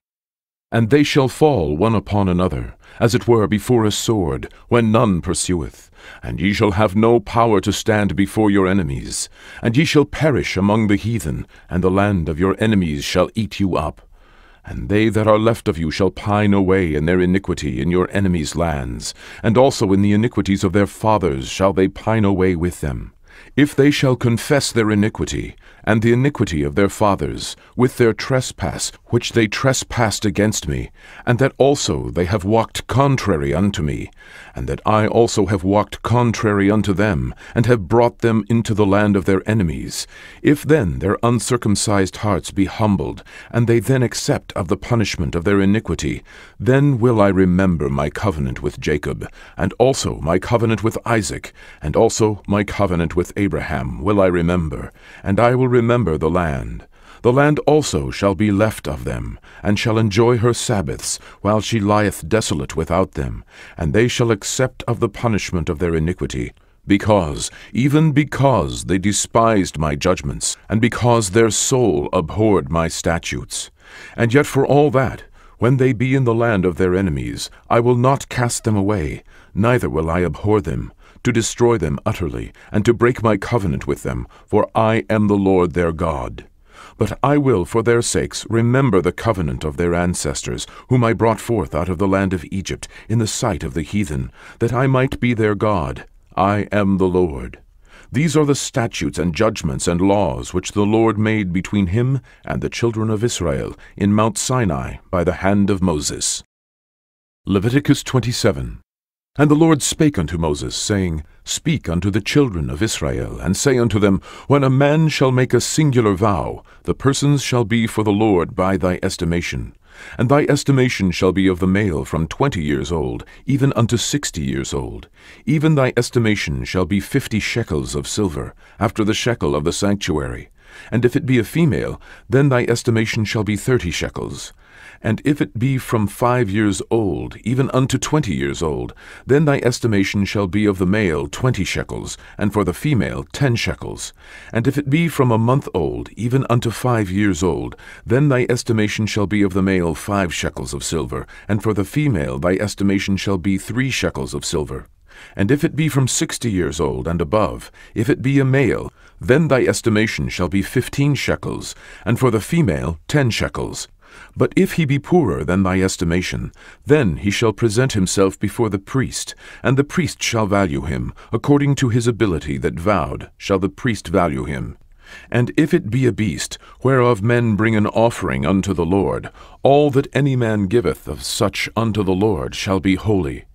And they shall fall one upon another, as it were before a sword, when none pursueth. And ye shall have no power to stand before your enemies. And ye shall perish among the heathen, and the land of your enemies shall eat you up. And they that are left of you shall pine away in their iniquity in your enemies' lands, and also in the iniquities of their fathers shall they pine away with them. If they shall confess their iniquity, and the iniquity of their fathers, with their trespass which they trespassed against me, and that also they have walked contrary unto me, and that I also have walked contrary unto them, and have brought them into the land of their enemies, if then their uncircumcised hearts be humbled, and they then accept of the punishment of their iniquity, then will I remember my covenant with Jacob, and also my covenant with Isaac, and also my covenant with Abraham will I remember, and I will remember the land. The land also shall be left of them, and shall enjoy her Sabbaths, while she lieth desolate without them, and they shall accept of the punishment of their iniquity, even because they despised my judgments, and because their soul abhorred my statutes. And yet for all that, when they be in the land of their enemies, I will not cast them away, neither will I abhor them, to destroy them utterly, and to break my covenant with them, for I am the Lord their God. But I will, for their sakes, remember the covenant of their ancestors, whom I brought forth out of the land of Egypt, in the sight of the heathen, that I might be their God. I am the Lord. These are the statutes and judgments and laws which the Lord made between him and the children of Israel in Mount Sinai by the hand of Moses. Leviticus 27. And the Lord spake unto Moses, saying, Speak unto the children of Israel, and say unto them, When a man shall make a singular vow, the persons shall be for the Lord by thy estimation. And thy estimation shall be of the male from 20 years old, even unto 60 years old. Even thy estimation shall be 50 shekels of silver, after the shekel of the sanctuary. And if it be a female, then thy estimation shall be 30 shekels. And if it be from 5 years old, even unto 20 years old, then thy estimation shall be of the male 20 shekels, and for the female 10 shekels. And if it be from a month old, even unto 5 years old, then thy estimation shall be of the male 5 shekels of silver, and for the female thy estimation shall be 3 shekels of silver. And if it be from 60 years old and above, if it be a male, then thy estimation shall be 15 shekels, and for the female 10 shekels. But if he be poorer than thy estimation, then he shall present himself before the priest, and the priest shall value him, according to his ability that vowed shall the priest value him. And if it be a beast, whereof men bring an offering unto the Lord, all that any man giveth of such unto the Lord shall be holy.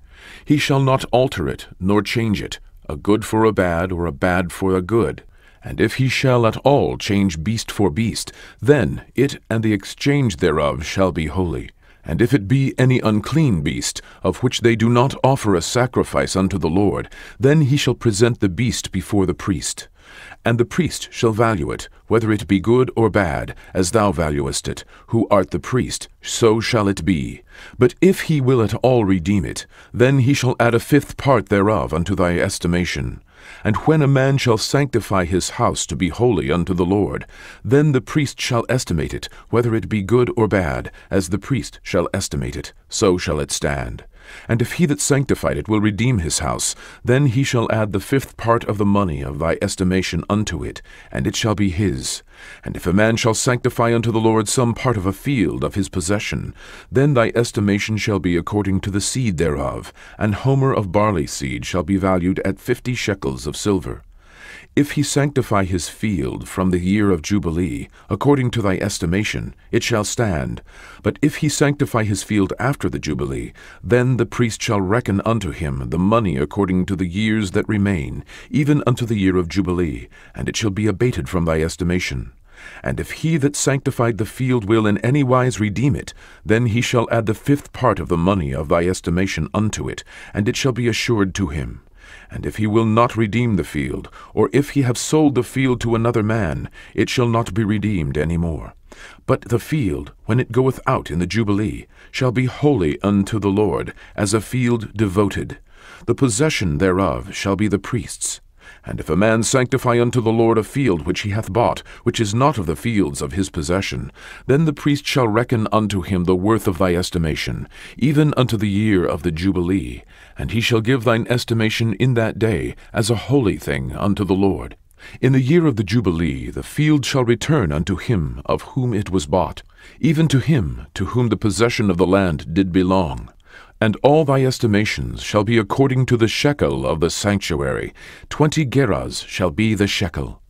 He shall not alter it, nor change it, a good for a bad, or a bad for a good. And if he shall at all change beast for beast, then it and the exchange thereof shall be holy. And if it be any unclean beast, of which they do not offer a sacrifice unto the Lord, then he shall present the beast before the priest. And the priest shall value it, whether it be good or bad, as thou valuest it, who art the priest, so shall it be. But if he will at all redeem it, then he shall add a 5th part thereof unto thy estimation. And when a man shall sanctify his house to be holy unto the Lord, then the priest shall estimate it, whether it be good or bad, as the priest shall estimate it, so shall it stand. And if he that sanctified it will redeem his house, then he shall add the 5th part of the money of thy estimation unto it, and it shall be his. And if a man shall sanctify unto the Lord some part of a field of his possession, then thy estimation shall be according to the seed thereof, an homer of barley seed shall be valued at 50 shekels of silver. If he sanctify his field from the year of Jubilee, according to thy estimation, it shall stand. But if he sanctify his field after the Jubilee, then the priest shall reckon unto him the money according to the years that remain, even unto the year of Jubilee, and it shall be abated from thy estimation. And if he that sanctified the field will in any wise redeem it, then he shall add the 5th part of the money of thy estimation unto it, and it shall be assured to him. And if he will not redeem the field, or if he have sold the field to another man, it shall not be redeemed any more. But the field, when it goeth out in the Jubilee, shall be holy unto the Lord, as a field devoted. The possession thereof shall be the priest's. And if a man sanctify unto the Lord a field which he hath bought, which is not of the fields of his possession, then the priest shall reckon unto him the worth of thy estimation, even unto the year of the Jubilee, and he shall give thine estimation in that day as a holy thing unto the Lord. In the year of the Jubilee the field shall return unto him of whom it was bought, even to him to whom the possession of the land did belong. And all thy estimations shall be according to the shekel of the sanctuary. 20 gerahs shall be the shekel.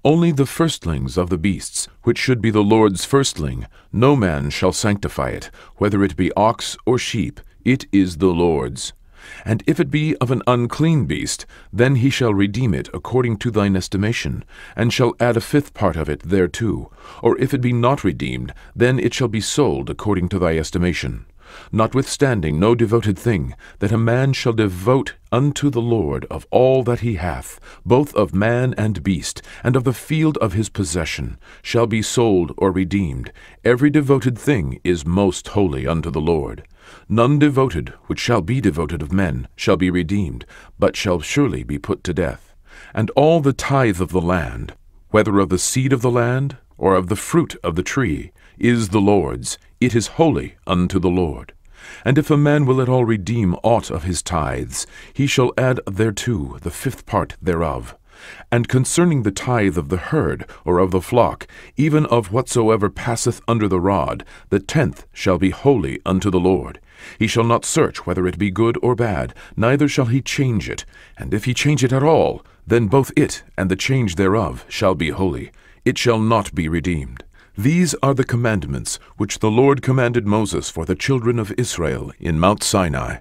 Only the firstlings of the beasts, which should be the Lord's firstling, no man shall sanctify it, whether it be ox or sheep, it is the Lord's. And if it be of an unclean beast, then he shall redeem it according to thine estimation, and shall add a 5th part of it thereto. Or if it be not redeemed, then it shall be sold according to thy estimation. Notwithstanding no devoted thing, that a man shall devote unto the Lord of all that he hath, both of man and beast, and of the field of his possession, shall be sold or redeemed. Every devoted thing is most holy unto the Lord. None devoted, which shall be devoted of men, shall be redeemed, but shall surely be put to death. And all the tithe of the land, whether of the seed of the land, or of the fruit of the tree, is the Lord's. It is holy unto the Lord. And if a man will at all redeem aught of his tithes, he shall add thereto the 5th part thereof. And concerning the tithe of the herd, or of the flock, even of whatsoever passeth under the rod, the 10th shall be holy unto the Lord. He shall not search whether it be good or bad, neither shall he change it. And if he change it at all, then both it and the change thereof shall be holy. It shall not be redeemed. These are the commandments which the Lord commanded Moses for the children of Israel in Mount Sinai.